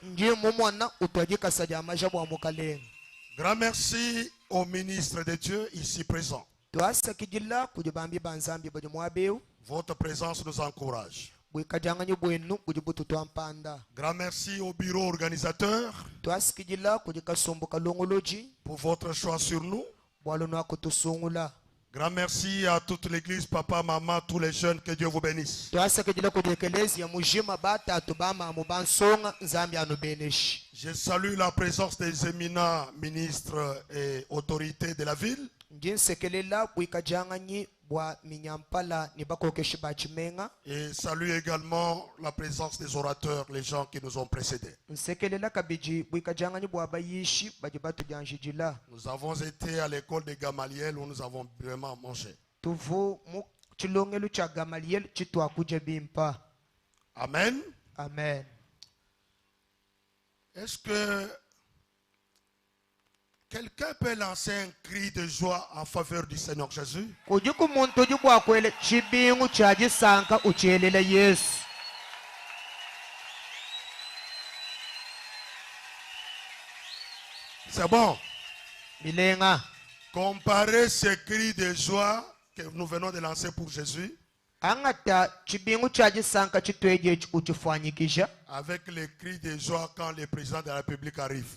Grand merci au ministre de Dieu ici présent. Votre présence nous encourage. Grand merci au bureau organisateur pour votre choix sur nous. Grand merci à toute l'église, papa, maman, tous les jeunes, que Dieu vous bénisse. Je salue la présence des éminents ministres et autorités de la ville. Et salue également la présence des orateurs, les gens qui nous ont précédés. Nous avons été à l'école de Gamaliel où nous avons vraiment mangé. Amen. Amen. Est-ce que quelqu'un peut lancer un cri de joie en faveur du Seigneur Jésus? C'est bon. Comparez ce cri de joie que nous venons de lancer pour Jésus avec les cris de joie quand le président de la République arrive.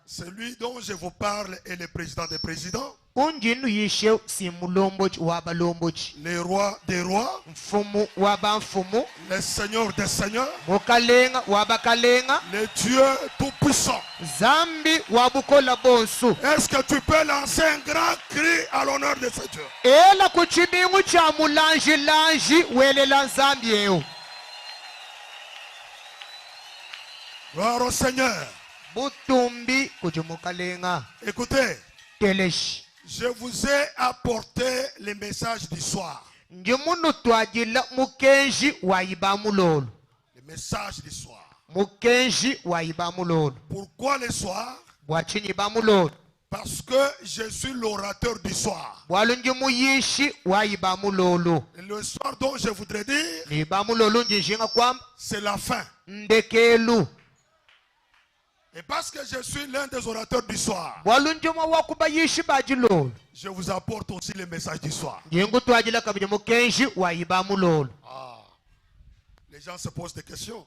Celui dont je vous parle est le président des présidents, le roi des rois, le seigneur des seigneurs, le Dieu tout-puissant. Est-ce que tu peux lancer un grand cri à l'honneur de ce Dieu? Gloire au Seigneur. Écoutez, je vous ai apporté les messages du soir. Les messages du soir. Pourquoi le soir? Parce que je suis l'orateur du soir. Le soir dont je voudrais dire, c'est la fin. Et parce que je suis l'un des orateurs du soir, je vous apporte aussi les messages du soir. Les gens se posent des questions.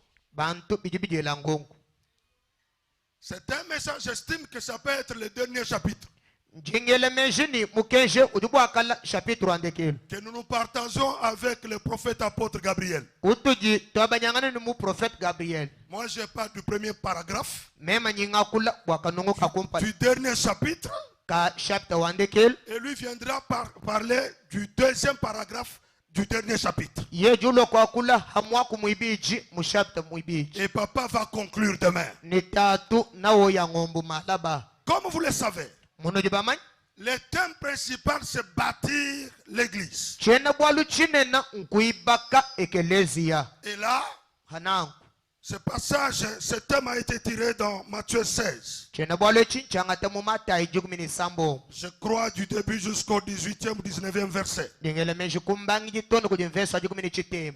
C'est un message, j'estime que ça peut être le dernier chapitre. Que nous nous partageons avec le prophète apôtre Gabriel. Moi, je parle du premier paragraphe, du dernier chapitre, et lui viendra parler du deuxième paragraphe du dernier chapitre. Et papa va conclure demain. Comme vous le savez, le thème principal, c'est bâtir l'église. Et là, ce passage, ce thème a été tiré dans Matthieu 16. Je crois du début jusqu'au 18e ou 19e verset.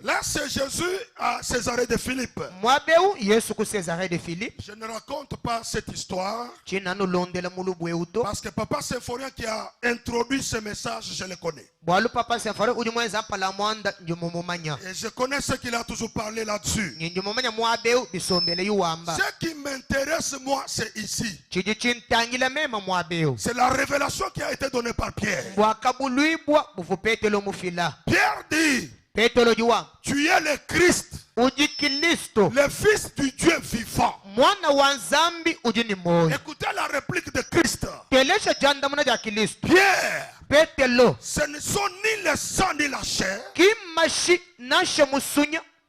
Là, c'est Jésus à Césarée de Philippe. Je ne raconte pas cette histoire parce que Papa Symphorien qui a introduit ce message, je le connais. Et je connais ce qu'il a toujours parlé là-dessus. Ce qui m'intéresse, moi, c'est ici. C'est la révélation qui a été donnée par Pierre. Pierre dit, tu es le Christ, le Fils du Dieu vivant. Écoutez la réplique de Christ. Pierre, ce ne sont ni le sang ni la chair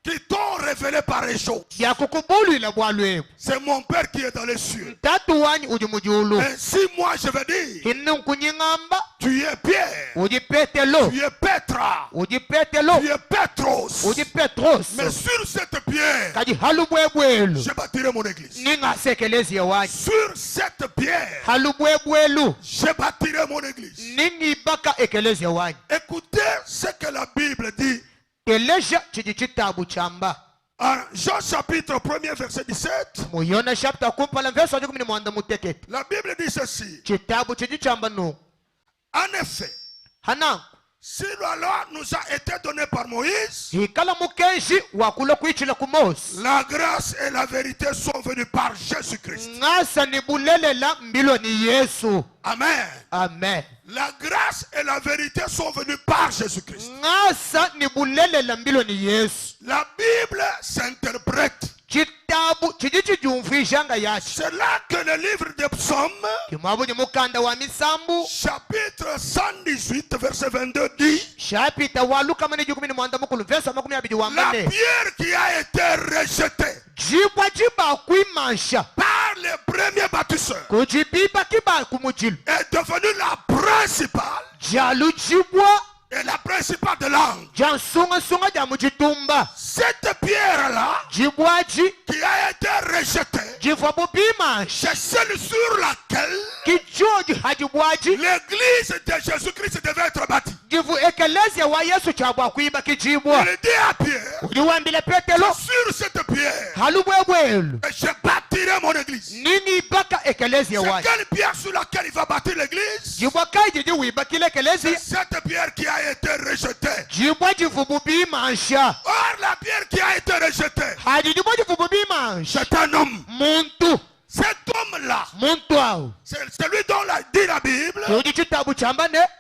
qui t'ont révélé par les choses. C'est mon Père qui est dans les cieux. Ainsi moi je vais dire, tu es Pierre, tu es Petra, tu es Petros. Mais sur cette pierre, je bâtirai mon église. Sur cette pierre, je bâtirai mon église. Écoutez ce que la Bible dit. En Jean chapitre 1er verset 17, la Bible dit ceci. En effet, si la loi nous a été donnée par Moïse, la grâce et la vérité sont venues par Jésus-Christ. Amen. Amen. La grâce et la vérité sont venues par Jésus-Christ. La Bible s'interprète. C'est là que le livre des Psaumes, chapitre 118, verset 22 dit, la pierre qui a été rejetée par les premiers bâtisseurs est devenue la principale et la principale de l'angle. Cette pierre-là qui a été rejetée, c'est celle sur laquelle l'église de Jésus-Christ devait être bâtie. Il dit à Pierre, sur cette pierre, et je bâtirai mon église. C'est quelle pierre sur laquelle il va bâtir l'église? C'est cette pierre qui a été rejetée. Or la pierre qui a été rejetée, c'est un homme. Cet homme-là, c'est celui dont dit la Bible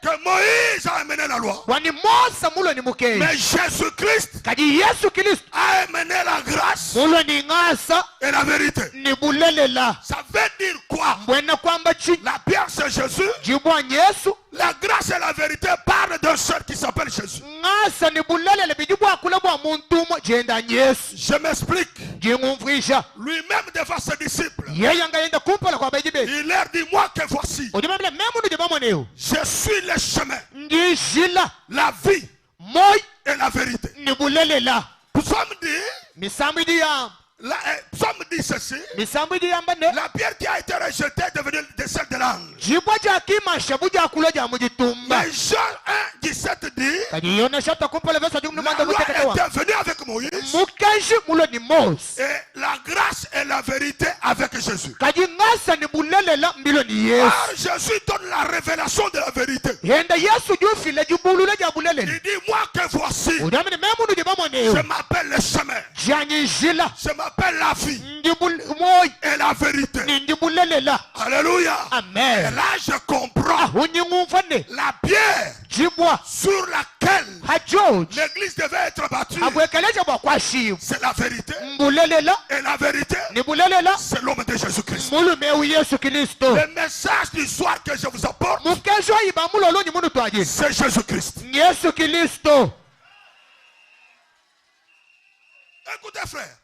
que Moïse a amené la loi. Mais Jésus-Christ a amené la grâce et la vérité. Ça veut dire quoi? La pierre c'est Jésus. La grâce et la vérité parlent d'un seul qui s'appelle Jésus. Je m'explique. Lui-même devant ses disciples, il leur dit, moi que voici, je suis le chemin, la vie et la vérité. Psaume dit ceci, la pierre qui a été rejetée est devenue celle de l'angle. Mais Jean 1, 17 dit, la loi était venue avec Moïse et la grâce et la vérité avec Jésus. Or Jésus donne la révélation de la vérité. Il dit, moi que voici, je m'appelle le chemin, Je m'appelle la vie et la vérité. Alléluia. Amen. Et là, je comprends la pierre sur laquelle l'église devait être battue. C'est la vérité. Et la vérité, c'est l'homme de Jésus-Christ. Le message du soir que je vous apporte, c'est Jésus-Christ. Écoutez, frère.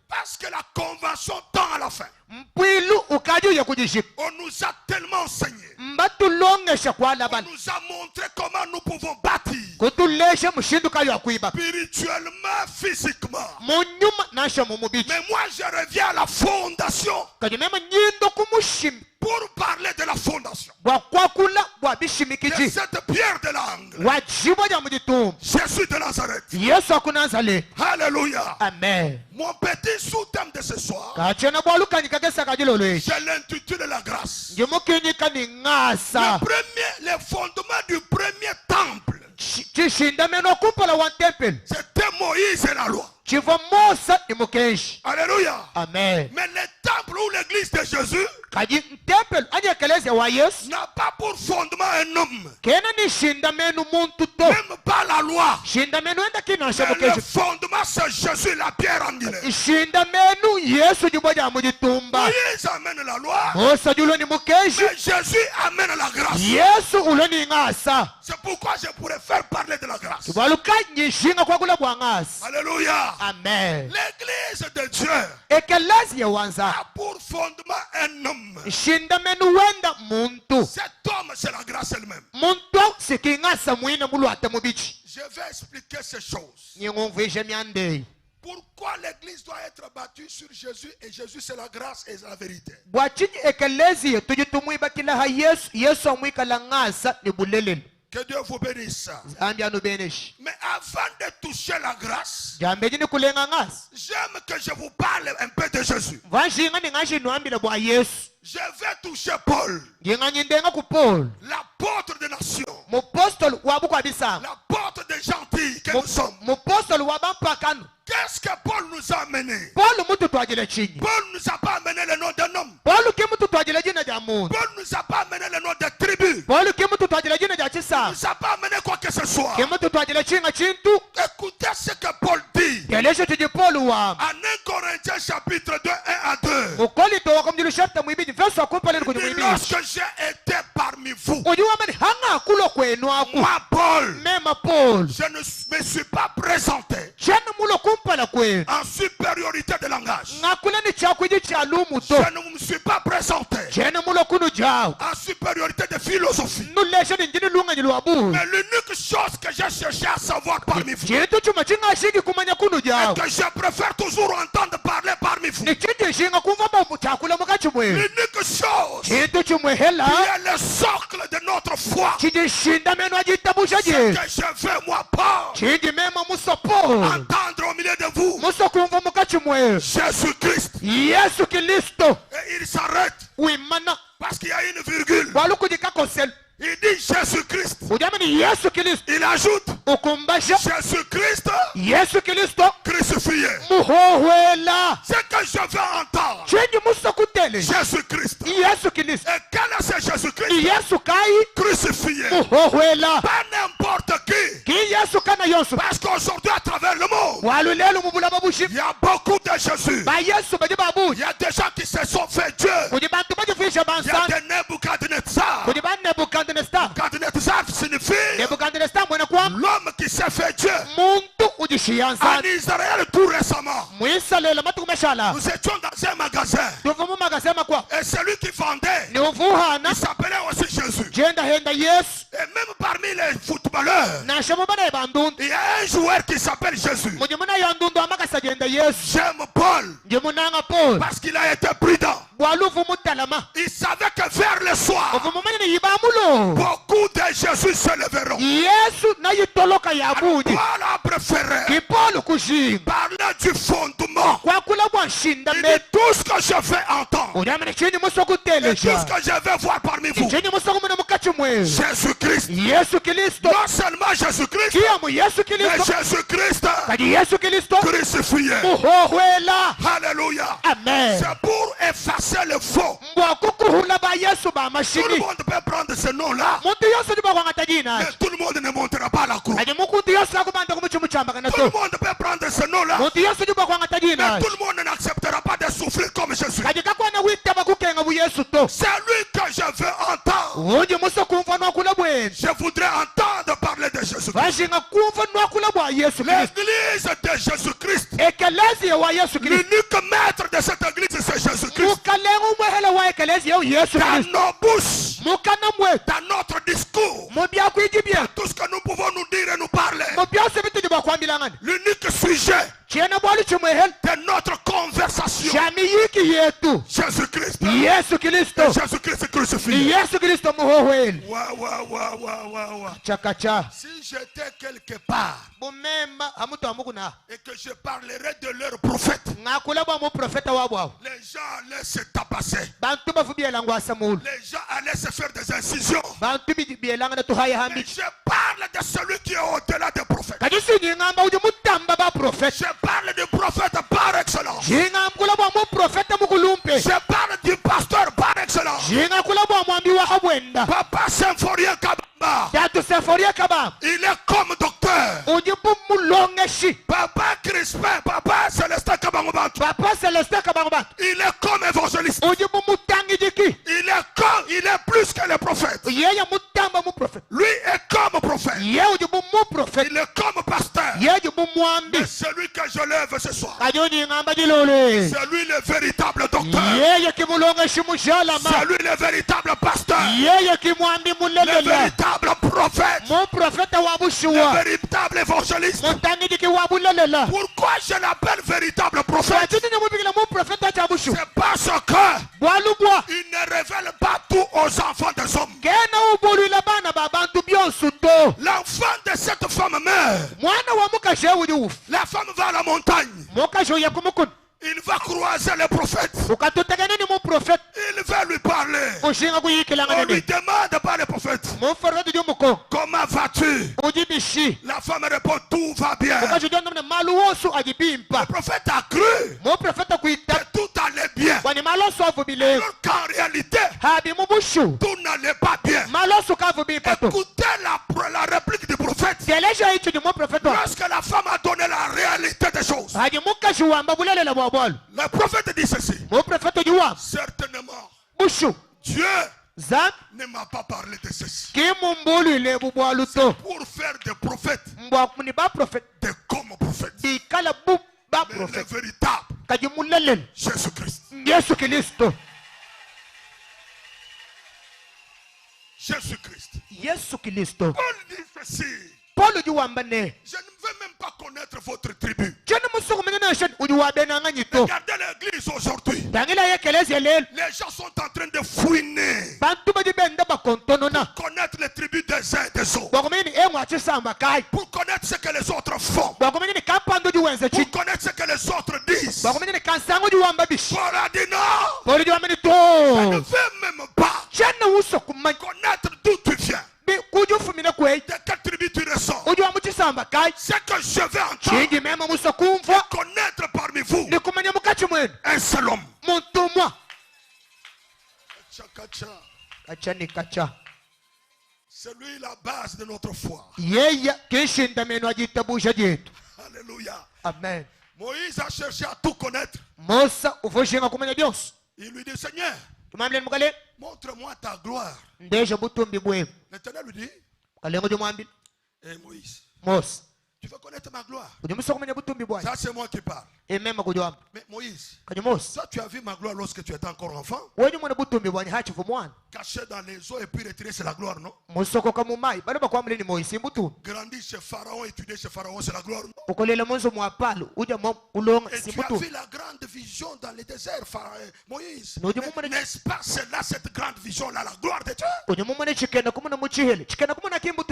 Parce que la convention tend à la fin. On nous a tellement enseigné. On nous a montré comment nous pouvons bâtir. Spirituellement, physiquement. Mais moi je reviens à la fondation. Pour parler de la fondation. De cette pierre de l'angle. Jésus de Nazareth. Alléluia. Amen. Mon petit sous-thème de ce soir, je l'intitule la grâce. Les fondements du premier temple, c'était Moïse et la loi. Alléluia. Amen. Mais le temple ou l'église de Jésus n'a pas pour fondement un homme. Même pas la loi. Mais le fondement c'est Jésus, la pierre angulaire. Moïse amène la loi. Mais Jésus amène la grâce. C'est pourquoi je pourrais faire parler de la grâce. Alléluia. Amen. L'église de Dieu a pour fondement un homme. Cet homme, c'est la grâce elle-même. Je vais expliquer ces choses. Pourquoi l'église doit être battue sur Jésus et Jésus c'est la grâce et la vérité. Que Dieu vous bénisse. Mais avant de toucher la grâce, j'aime que je vous parle un peu de Jésus. Je vais toucher Paul, l'apôtre des nations, l'apôtre des gentils que nous sommes. Qu'est-ce que Paul nous a amené? Paul ne nous a pas amené le nom d'un homme. Paul ne nous a pas amené le nom de tribu. Paul ne nous a pas amené quoi que ce soit. Écoutez ce que Paul dit. En 1 Corinthiens chapitre 2, 1 à 2. Lorsque j'ai été parmi vous, moi Paul, je ne me suis pas présenté en supériorité de langage. Je ne me suis pas présenté en supériorité de philosophie. Mais l'unique chose que j'ai cherché à savoir parmi vous, et que je préfère toujours entendre parler parmi vous, l'unique chose qui est le socle de notre foi, c'est que je veux moi Paul entendre au milieu de vous Jésus-Christ. Et il s'arrête parce qu'il y a une virgule. Il dit Jésus-Christ. Il ajoute Jésus-Christ crucifié. C'est que je veux entendre Jésus-Christ. Et quel est ce Jésus-Christ crucifié? Pas n'importe qui. Parce qu'aujourd'hui à travers le monde, il y a beaucoup de Jésus. Il y a des gens qui se sont fait Dieu. Il y a des Nebuchadnezzar. Nebuchadnezzar signifie l'homme qui s'est fait Dieu. En Israël tout récemment, nous étions dans un magasin. Et celui qui vendait, il s'appelait aussi Jésus. Et même parmi les footballeurs, il y a un joueur qui s'appelle Jésus. J'aime Paul parce qu'il a été prudent. Il savait que vers le soir, beaucoup de Jésus se leveront. Paul a préféré parler du fondement. Il dit tout ce que je vais entendre et tout ce que je vais voir parmi vous, c'est Jésus-Christ. Non seulement Jésus-Christ, mais Jésus-Christ crucifié. Alléluia. Amen. C'est pour effacer le faux. Tout le monde peut prendre ce nom-là, mais tout le monde ne montera pas la croix. Tout le monde peut prendre ce nom-là, mais tout le monde n'acceptera pas de souffrir comme Jésus. C'est lui que je veux entendre. Je voudrais entendre parler de Jésus-Christ. L'église de Jésus-Christ. L'unique maître de cette église, c'est Jésus-Christ. Dans nos bouches, dans notre discours, tout ce que nous pouvons nous dire et nous parler, l'unique sujet de notre conversation, Jésus-Christ. Jésus-Christ crucifié. Si j'étais quelque part et que je parlerais de leur prophète, les gens allaient se tabasser. Les gens allaient se faire des incisions. Mais je parle de celui qui est au-delà des prophètes. Je parle du prophète par excellence. Je parle du pasteur par excellence. Papa Symphorien Kabamba. Il est comme docteur. Papa Crispin, Papa Célestin Kabangobantu. Il est comme évangéliste. Il est plus que le prophète. Lui est comme prophète. Il est comme pasteur. Mais celui que je lève ce soir, c'est lui le véritable docteur. C'est lui le véritable pasteur. Le véritable prophète. Le véritable évangéliste. Pourquoi je l'appelle véritable prophète? C'est parce que il ne révèle pas tout aux enfants des hommes. L'enfant de cette femme meurt. La femme va à la montagne. Il va croiser le prophète. Il va lui parler. On lui demande par le prophète, comment vas-tu? La femme répond, tout va bien. Le prophète a cru que tout allait bien. Alors qu'en réalité, tout n'allait pas bien. Écoutez la réplique du prophète. Lorsque la femme a donné la réalité des choses, le prophète dit ceci. Certainement, Dieu ne m'a pas parlé de ceci. C'est pour faire des prophètes des comme prophètes. Mais le véritable Jésus-Christ. Jésus-Christ. Paul dit ceci. Je ne veux même pas connaître votre tribu. Regardez l'église aujourd'hui. Les gens sont en train de fouiner pour connaître les tribus des uns et des autres. Pour connaître ce que les autres font. Pour connaître ce que les autres disent. Paul a dit non. Je ne veux même pas connaître d'où tu viens. De quelle tribu tu ressors? Ce que je vais entendre, connaître parmi vous un seul homme. C'est lui la base de notre foi. Alléluia. Amen. Moïse a cherché à tout connaître. Il lui dit, Seigneur, montre-moi ta gloire. L'Éternel lui dit, Moïse, tu veux connaître ma gloire? Ça c'est moi qui parle. Mais Moïse, toi tu as vu ma gloire lorsque tu étais encore enfant? Caché dans les eaux et puis retiré, c'est la gloire, non? Grandi chez Pharaon, étudié chez Pharaon, c'est la gloire, non? Et tu as vu la grande vision dans le désert, Moïse. N'est-ce pas celle-là, cette grande vision-là, la gloire de Dieu?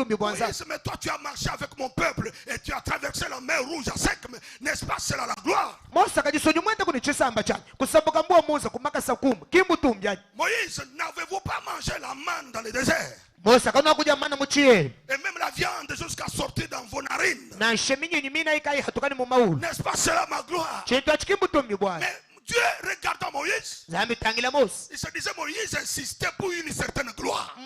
Moïse, mais toi tu as marché avec mon peuple et tu as traversé la mer rouge à sec, n'est-ce pas cela la gloire? Moïse, n'avez-vous pas mangé la manne dans le désert? Et même la viande jusqu'à sortir dans vos narines. N'est-ce pas cela ma gloire? Mais Dieu regardant Moïse, il se disait Moïse insistait pour une certaine gloire.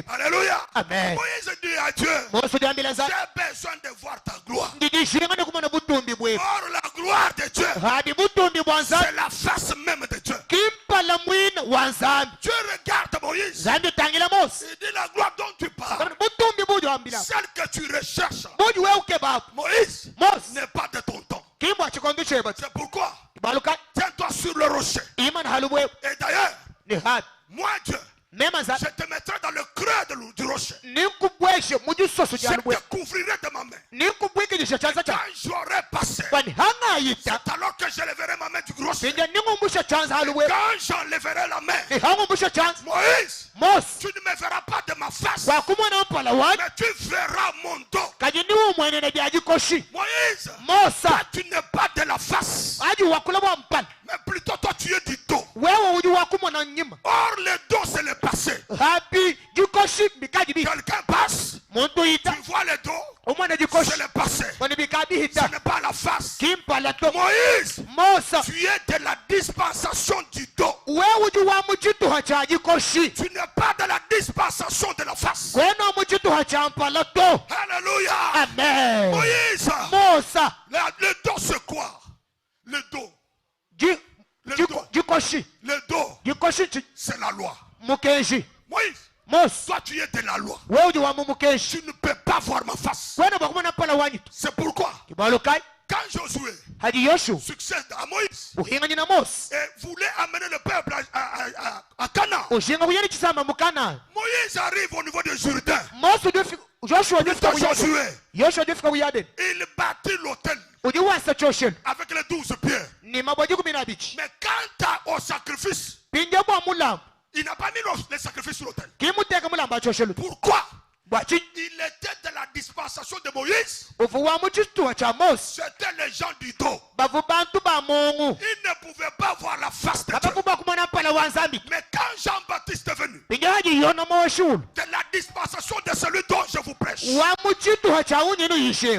Alléluia. Amen. Moïse dit à Dieu, j'ai besoin de voir ta gloire. Or la gloire de Dieu, c'est la face même de Dieu. Dieu regarde Moïse. Il dit la gloire dont tu parles, celle que tu recherches, Moïse, n'est pas de ton temps. C'est pourquoi tiens-toi sur le rocher. Et d'ailleurs, moi Dieu, je te mettrai dans le creux du rocher. Je te couvrirai de ma main. Quand j'aurai passé, c'est alors que j'élèverai ma main du rocher. Quand j'enlèverai la main, Moïse, tu ne me verras pas de ma face, mais tu verras mon dos. Moïse, toi tu n'es pas de la face, mais plutôt toi tu es du dos. Or le dos c'est le passé. Quelqu'un passe, tu vois le dos, c'est le passé, ce n'est pas la face. Moïse, tu es de la dispensation du dos. Tu n'es pas de la dispensation de la face. Alléluia. Amen. Moïse, le dos c'est quoi? Le dos. Le dos, c'est la loi. Moïse, toi tu es de la loi. Tu ne peux pas voir ma face. C'est pourquoi quand Josué succède à Moïse et voulait amener le peuple à Canaan, Moïse arrive au niveau de Jourdain. Josué, il bâtit l'autel avec les 12 pierres. Mais quant au sacrifice, il n'a pas mis les sacrifices sur l'autel. Pourquoi? Il était de la dispensation de Moïse. C'était les gens du dos. Ils ne pouvaient pas voir la face de Dieu. Mais quand Jean-Baptiste est venu, de la dispensation de celui dont je vous prêche,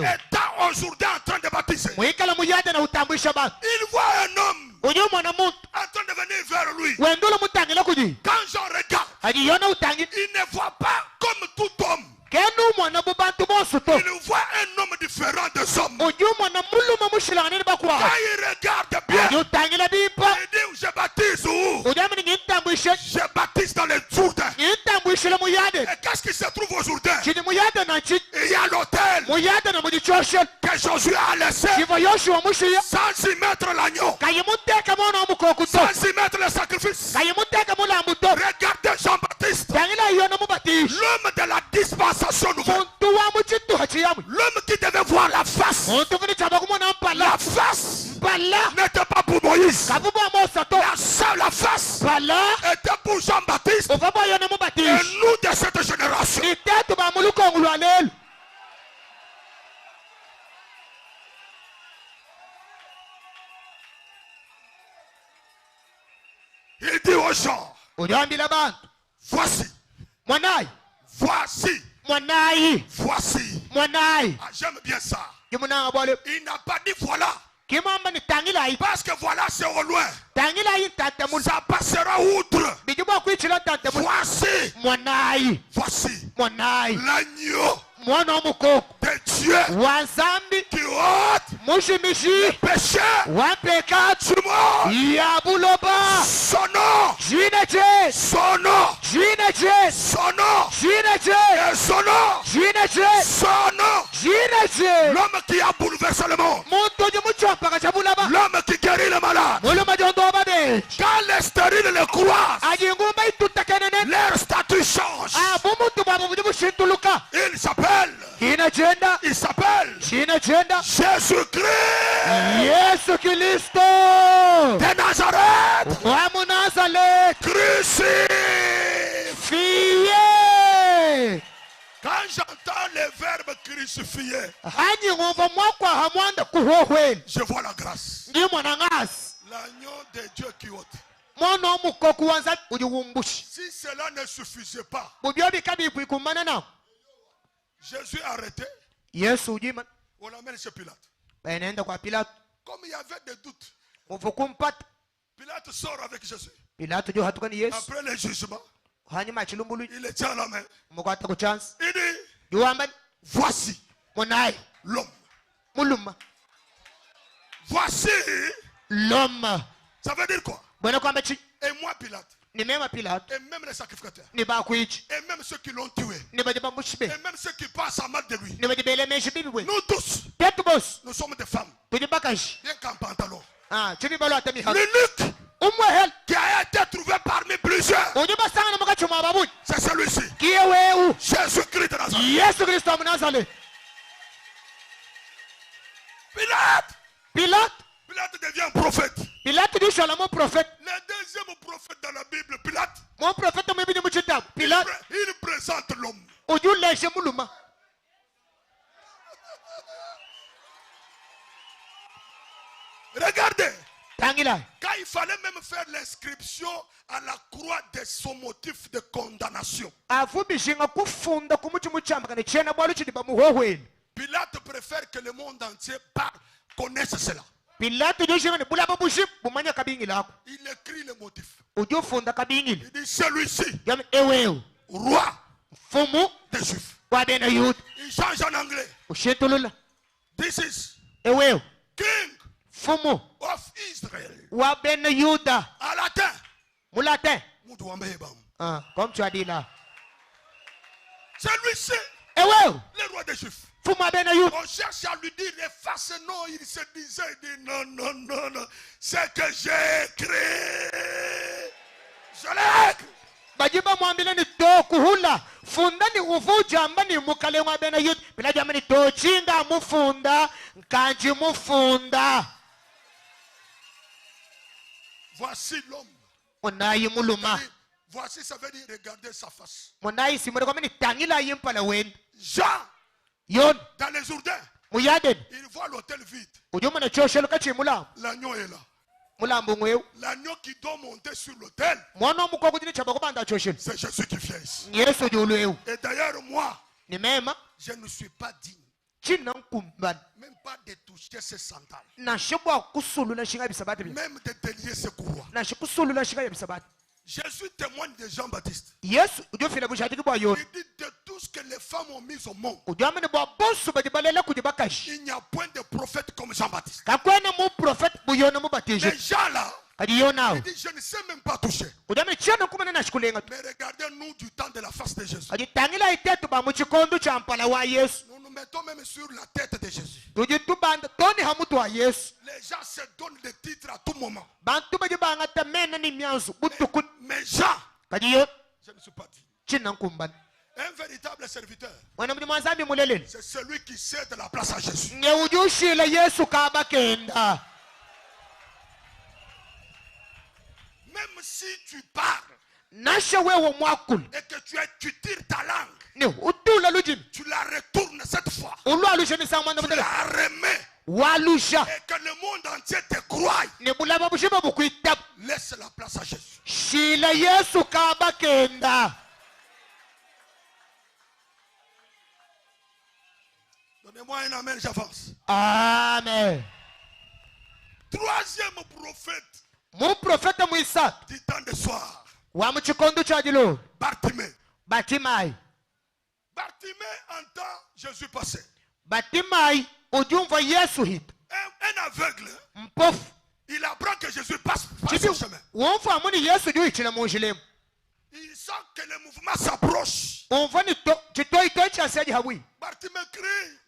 étant aujourd'hui en train de baptiser, il voit un homme en train de venir vers lui. Quand j'en regarde, il ne voit pas comme tout homme. Il voit un homme différent des hommes. Quand il regarde bien, il dit je baptise où? Je baptise dans les Jourdains. Et qu'est-ce qui se trouve au Jourdain? Il y a l'autel que Josué a laissé sans y mettre l'agneau, sans y mettre le sacrifice. Regardez Jean-Baptiste, l'homme de la dispensation nouvelle, l'homme qui devait voir la face. La face n'était pas pour Moïse. La face était pour Jean-Baptiste et nous de cette génération. Il dit aux gens, voici, voici, voici. Ah, j'aime bien ça. Il n'a pas dit voilà, parce que voilà c'est au loin, ça passera outre. Voici, voici l'agneau de Dieu qui ôte le péché du monde. Son nom, son nom, son nom, et son nom, son nom. L'homme qui a bouleversé le monde, l'homme qui guérit le malade. Quand les stériles le croient, leur statut change. Il s'appelle Jésus-Christ de Nazareth, crucifié. Quand j'entends le verbe crucifié, je vois la grâce. L'agneau de Dieu qui ôte. Si cela ne suffisait pas, Jésus a arrêté. On l'amène chez Pilate. Comme il y avait des doutes, Pilate sort avec Jésus. Après le jugement, il le tient à la main. Il dit, voici l'homme. Voici l'homme. Ça veut dire quoi? Et moi, Pilate. Et même les sacrificateurs. Et même ceux qui l'ont tué. Et même ceux qui passent à mal de lui. Nous tous. Nous sommes des femmes. Bien qu'en pantalon. L'unique qui a été trouvé parmi plusieurs, c'est celui-ci. Jésus-Christ de Nazareth. Pilate devient prophète. Le deuxième prophète dans la Bible, Pilate. Il présente l'homme. Regardez. Quand il fallait même faire l'inscription à la croix de son motif de condamnation, Pilate préfère que le monde entier connaisse cela. Il écrit le motif. Il dit celui-ci, roi des Juifs. Il change en anglais. This is King of Israel. En latin. Comme tu as dit là. Celui-ci, le roi des Juifs. On cherche à lui dire efface, non, il se disait, il dit non, c'est que j'ai écrit. Je l'ai écrit. Bajiba mwambile ni tokuhula funda ni uvuja mbani mukale wa bena yut bila jamani tochinga mufunda kanji mufunda. Voici l'homme. Onayi muluma. Voici, ça veut dire regarder sa face. Onayi simone kwa mini tangila yimpala wen. Jean. Yon. Dans les Jourdains. Muyaden. Il voit l'hôtel vide. Ujumana choshelo kachi mula. L'agneau est là. L'agneau qui doit monter sur l'autel, c'est Jésus qui vient ici. Et d'ailleurs, moi, je ne suis pas digne même pas de toucher ses sandales, même de délier ses courroies. Jésus témoigne de Jean-Baptiste. Il dit de tout ce que les femmes ont mis au monde, il n'y a point de prophète comme Jean-Baptiste. Les gens là, il dit je ne sais même pas toucher. Mais regardez-nous du temps de la face de Jésus. Nous nous mettons même sur la tête de Jésus. Les gens se donnent des titres à tout moment. Mais Jean, je ne suis pas dit. Un véritable serviteur, c'est celui qui cède la place à Jésus. Même si tu parles et que tu tires ta langue, tu la retournes cette fois, tu la remets, et que le monde entier te croie, laisse la place à Jésus. Donnez-moi un amen, j'avance. Amen. Troisième prophète du temps de soir, Bartimée. Bartimée entend Jésus passer. Un aveugle, il apprend que Jésus passe son chemin. Il sent que le mouvement s'approche. Bartimée crie,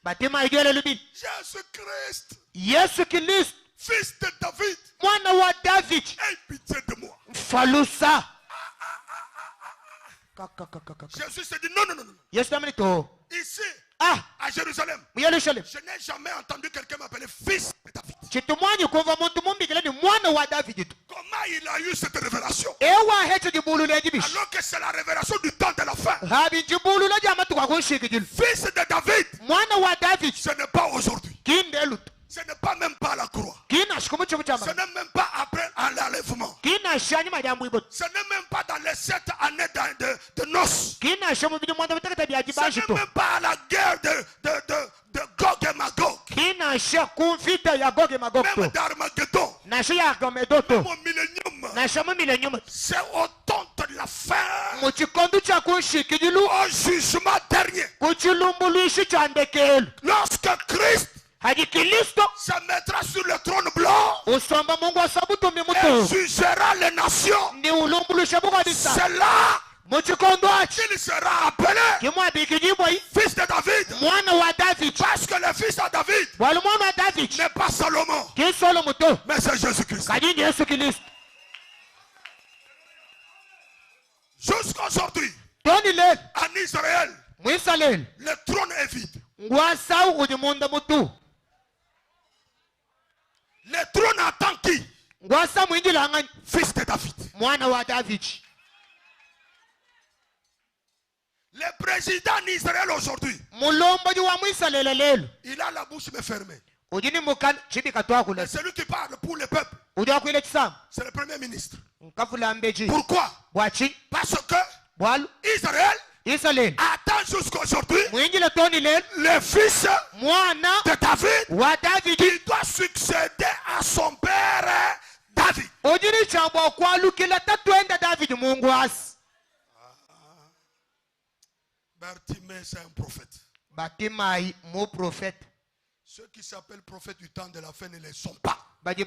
Jésus-Christ, fils de David, aie pitié de moi. Jésus se dit non. Ici, à Jérusalem, je n'ai jamais entendu quelqu'un m'appeler fils de David. Comment il a eu cette révélation? Alors que c'est la révélation du temps de la fin. Fils de David, ce n'est pas aujourd'hui. Ce n'est pas même pas la croix. Ce n'est même pas après l'enlèvement. Ce n'est même pas dans les 7 années de noces. Ce n'est même pas à la guerre de Gog et Magog. Même d'Armageddon. Même au millénium. C'est au temps de la fin. Au jugement dernier. Lorsque Christ se mettra sur le trône blanc et jugera les nations. C'est là qu'il sera appelé fils de David. Parce que le fils de David n'est pas Salomon, mais c'est Jésus-Christ. Jusqu'aujourd'hui, en Israël, le trône est vide. Le trône attend qui? Fils de David. Le président d'Israël aujourd'hui, il a la bouche fermée. Et celui qui parle pour le peuple, c'est le premier ministre. Pourquoi? Parce que Israël attend jusqu'aujourd'hui le fils de David qui doit succéder à son père David. Bartimée, c'est un prophète. Ceux qui s'appellent prophètes du temps de la fin ne le sont pas. Celui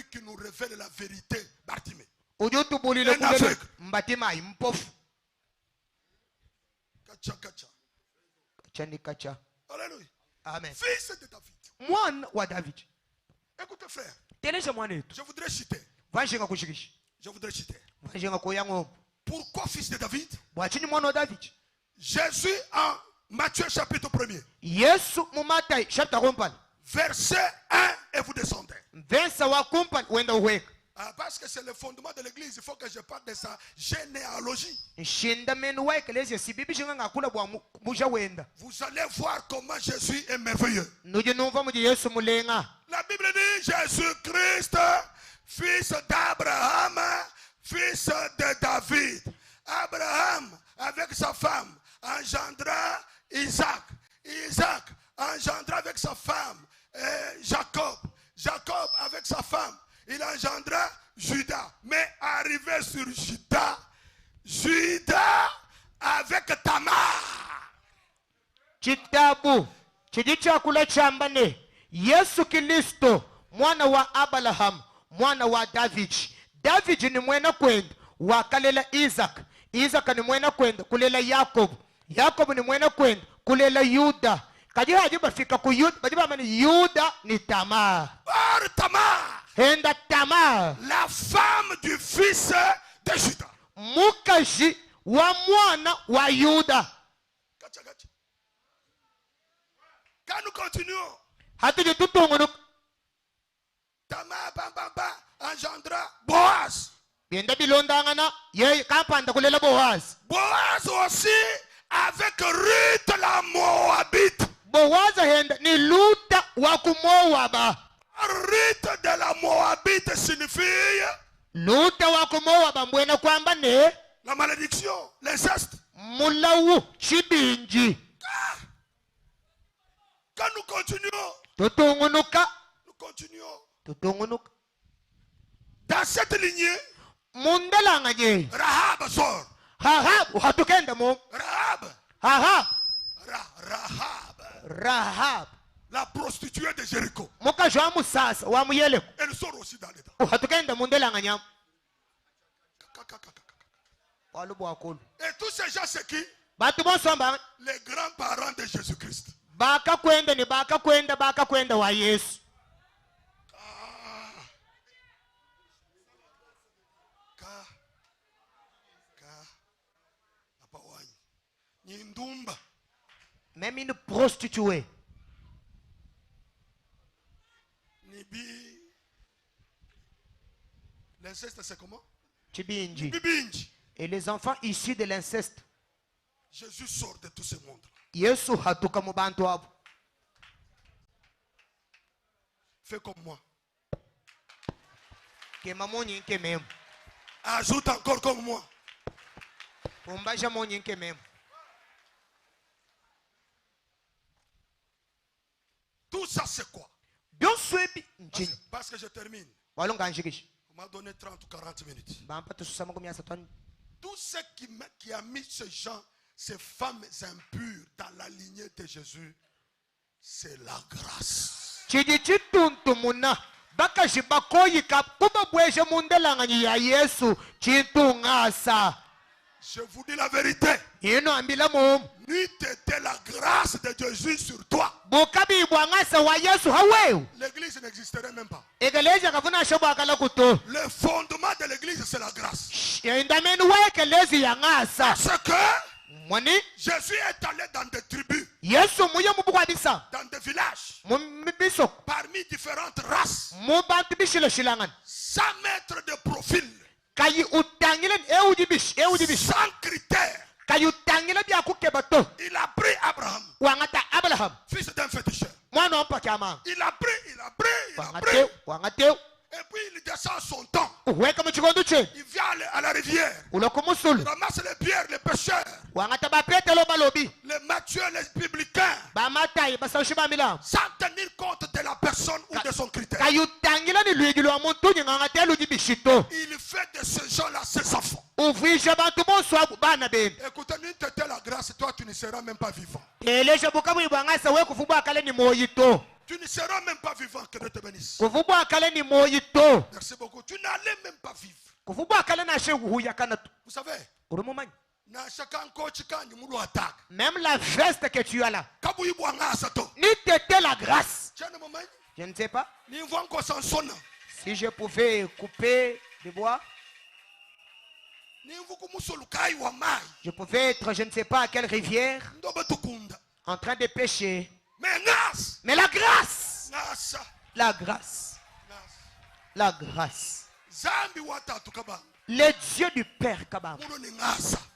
qui nous révèle la vérité, Bartimée. Alléluia. Amen. Fils de David. Écoutez frère, je voudrais citer. Pourquoi fils de David? Jésus en Matthieu chapitre 1er. Verset 1 et vous descendez. Parce que c'est le fondement de l'église, il faut que je parle de sa généalogie. Vous allez voir comment Jésus est merveilleux. La Bible dit Jésus-Christ, fils d'Abraham, fils de David. Abraham, avec sa femme, engendra Isaac. Isaac engendra avec sa femme Jacob. Jacob, avec sa femme, il engendra Judas. Mais arrivé sur Judas avec Tamar. Chitabu chidichakula chambane Yesu Kristo mwana wa Abraham mwana wa David. David ni mwena kwenda wakalela Isaac. Isaac ni mwena kwenda kulela Yakob. Yakob ni mwena kwenda kulela Yuda. Kaji haji bafika ku Yuda, bajiba mani Yuda ni Tamar. Tamar. Henda Tamar, la femme du fils de Juda. Mukaji wa mwana wa Yuda. Quand nous continuons, Tamar engendra Boaz. Boaz aussi avec Ruth la Moabite. Boaz ni luta wa kumoaba. Ruth de la Moabite signifie luta wa kumoaba mbwena kwamba ne la malédiction, l'inceste. Mulawu chibinji. Quand nous continuons, nous continuons. Dans cette lignée, Rahab sort. Rahab, la prostituée de Jéricho. Elle sort aussi dans les temps. Et tous ces gens, c'est qui? Les grands-parents de Jésus-Christ. Wa Yesu. Même une prostituée. Nibi. L'inceste, c'est comment? Chibinji. Bibinji. Et les enfants issus de l'inceste. Jésus sort de tout ce monde. Yesu hatuka mubantu abo. Fais comme moi. Ajoute encore comme moi. Tout ça c'est quoi? Parce que je termine. On m'a donné 30 ou 40 minutes. Tout ce qui a mis ces gens, ces femmes impures dans la lignée de Jésus, c'est la grâce. Je vous dis la vérité. N'eût été la grâce de Jésus sur toi, l'église n'existerait même pas. Le fondement de l'église, c'est la grâce. Parce que Jésus est allé dans des tribus, dans des villages, parmi différentes races, sans mettre de profil, sans critères. Il a pris Abraham, fils d'un féticheur. Il a pris. Et puis il descend son temps. Il vient à la rivière. Il ramasse les pierres, les pêcheurs, les mafieux, les publicains, sans tenir compte de la personne ou de son critère. Il fait de ces gens-là ses enfants. Écoutez, n'eût été la grâce, toi tu ne seras même pas vivant. Tu ne seras même pas vivant, que Dieu te bénisse. Merci beaucoup. Tu n'allais même pas vivre. Vous savez, même la veste que tu as là, n'eût été la grâce. Je ne sais pas. Si je pouvais couper du bois, je pouvais être, je ne sais pas à quelle rivière, en train de pêcher. Mais la grâce, le Dieu du Père Kabam,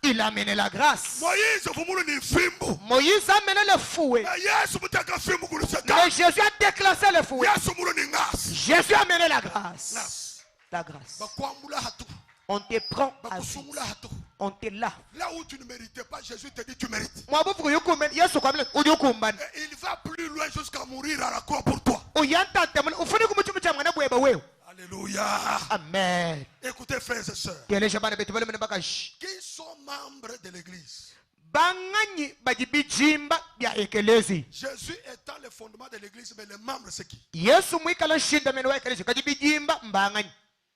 il a amené la grâce. Moïse a amené le fouet, mais Jésus a déclassé le fouet. Jésus a amené la grâce. La grâce. On te prend à vie. On te lave. Là où tu ne méritais pas, Jésus te dit tu mérites. Il va plus loin jusqu'à mourir à la croix pour toi. Alléluia. Amen. Écoutez frères et sœurs, qui sont membres de l'église. Jésus étant le fondement de l'église, mais les membres c'est qui?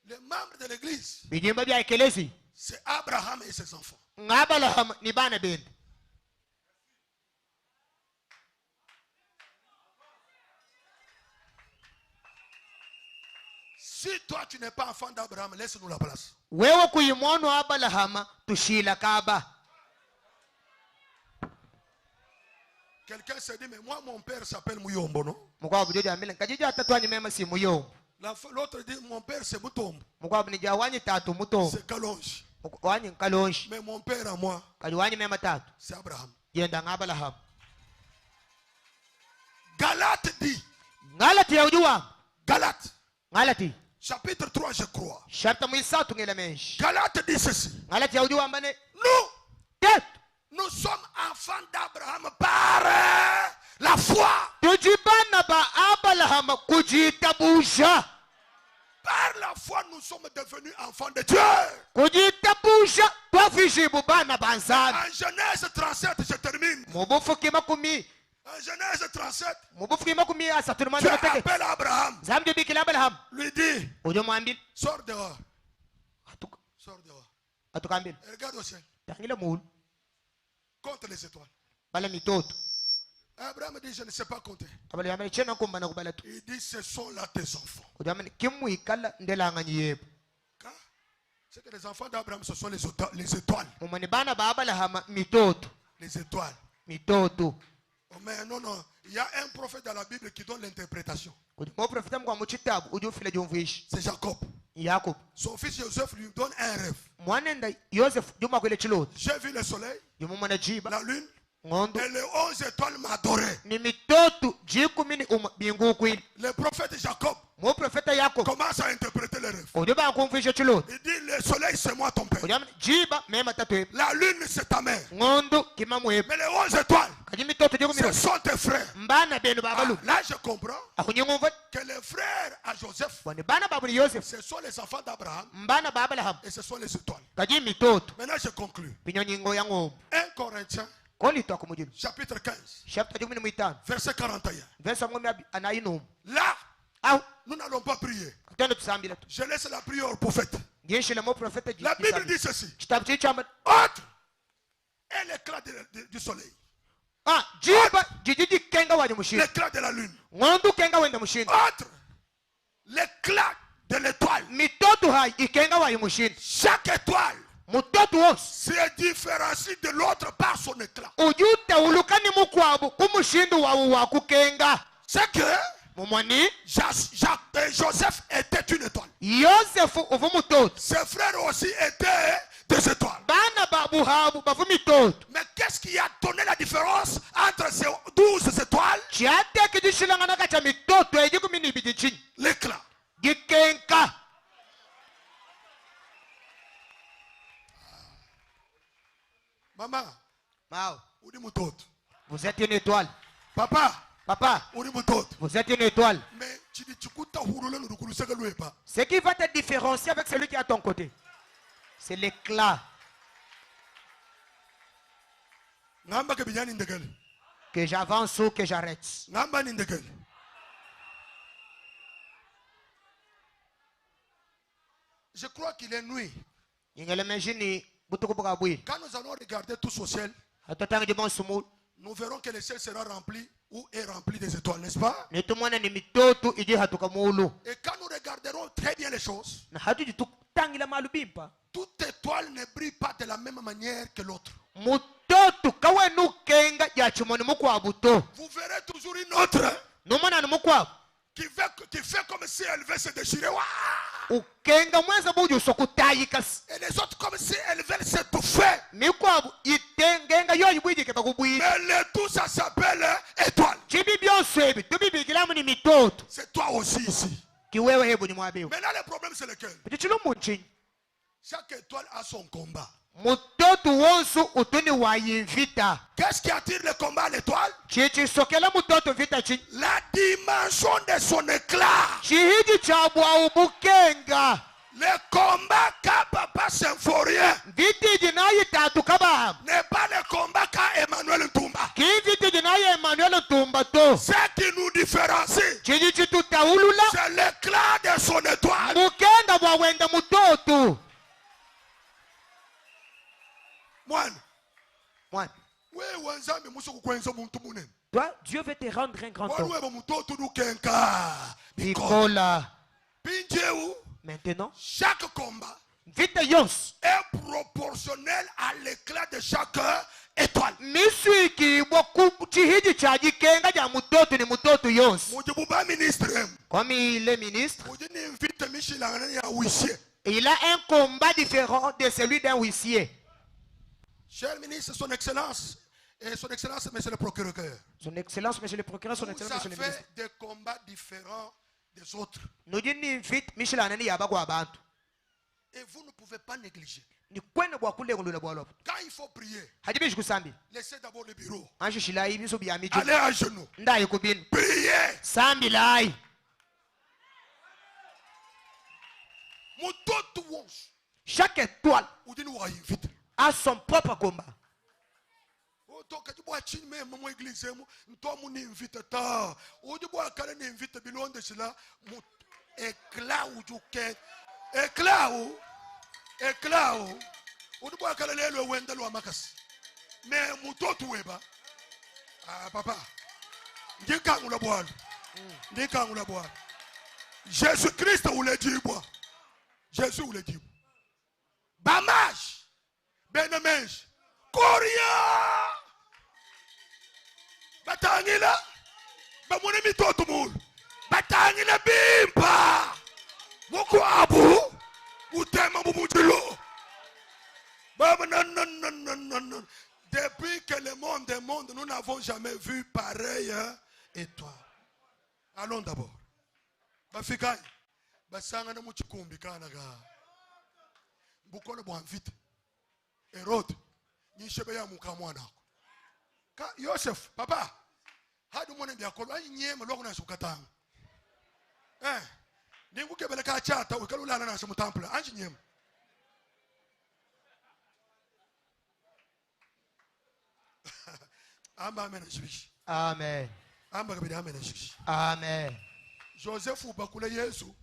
Les membres de l'église, c'est Abraham et ses enfants. Si toi tu n'es pas enfant d'Abraham, laisse-nous la place. Quelqu'un s'est dit, mais moi mon père s'appelle Muyombo, non? L'autre dit, mon père c'est Mutombo. C'est Kalonji. Mais mon père à moi, c'est Abraham. Galate dit. Galate. Chapitre 3, je crois. Galate dit ceci. Nous sommes enfants d'Abraham par la foi. Par la foi, nous sommes devenus enfants de Dieu. En Genèse 37, je termine. En Genèse 37, Dieu appelle Abraham. Lui dit, sors dehors. Sors dehors. Regarde au ciel. Compte les étoiles. Abraham dit, je ne sais pas compter. Il dit, ce sont là tes enfants. C'est que les enfants d'Abraham, ce sont les étoiles. Les étoiles. Oh, mais non, il y a un prophète dans la Bible qui donne l'interprétation. C'est Jacob. Son fils Joseph lui donne un rêve. J'ai vu le soleil, la lune, et les 11 étoiles m'adoraient. Le prophète Jacob commence à interpréter le rêve. Il dit le soleil c'est moi ton père. La lune c'est ta mère. Mais les 11 étoiles, ce sont tes frères. Là je comprends que les frères à Joseph, ce sont les enfants d'Abraham et ce sont les étoiles. Maintenant je conclue. 1 Corinthiens chapitre 15 verset 41. Là, nous n'allons pas prier. Je laisse la prière au prophète. La Bible dit ceci. Autre est l'éclat du soleil. L'éclat de la lune. Autre, l'éclat de l'étoile. Chaque étoile se différencie de l'autre par son éclat. C'est que Joseph était une étoile. Ses frères aussi étaient des étoiles. Mais qu'est-ce qui a donné la différence entre ces 12 étoiles? L'éclat. Maman, vous êtes une étoile. Papa, vous êtes une étoile. mais Ce qui va te différencier avec celui qui est à ton côté, c'est l'éclat. Que j'avance ou que j'arrête. Je crois qu'il est nuit. Quand nous allons regarder tout au ciel, nous verrons que le ciel sera rempli ou est rempli des étoiles, n'est-ce pas? Et quand nous regarderons très bien les choses, toute étoile ne brille pas de la même manière que l'autre. Vous verrez toujours une autre qui fait comme si elle veut se déchirer. Et les autres comme si elles veulent s'étouffer. Mais le tout ça s'appelle étoile. C'est toi aussi ici. Maintenant le problème c'est lequel? Chaque étoile a son combat. Qu'est-ce qui attire le combat à l'étoile? La dimension de son éclat. Le combat qu'a Papa Symphorien n'est pas le combat qu'a Emmanuel Ntumba. Ce qui nous différencie, c'est l'éclat de son étoile. Toi, Dieu veut te rendre un grand homme. Maintenant, chaque combat est proportionnel à l'éclat de chaque étoile. Comme il est ministre, il a un combat différent de celui d'un huissier. Cher ministre, son excellence, monsieur le procureur. Son excellence, monsieur le procureur, son excellence, monsieur le ministre. Fait des combats différents des autres. Et vous ne pouvez pas négliger. Quand il faut prier, laissez d'abord le bureau. Allez à genoux. Priez. Chaque étoile a son propre combat. Papa, Jésus-Christ ou le dit. Jésus ou le dit. Bamage, Benemenge, Korea, Batangila, Bamunemi Totumul, Batangila Bimpa, Mokwabu, Utema Mumutilo. Non. Depuis que le monde est monde, nous n'avons jamais vu pareille étoile. Allons d'abord. Bafikai. basanga na muchikumbi kana ga bukole bwa mfite Herode nyishebe ya mukamwana ka Joseph papa hadi mwana ndia kolwa nyema lokho na sukatanga ningukebele ka chata ukalulana na mu temple anji nyema amba amen shishi Amen. amba kabidi amen shishi Amen. Joseph bakule Yesu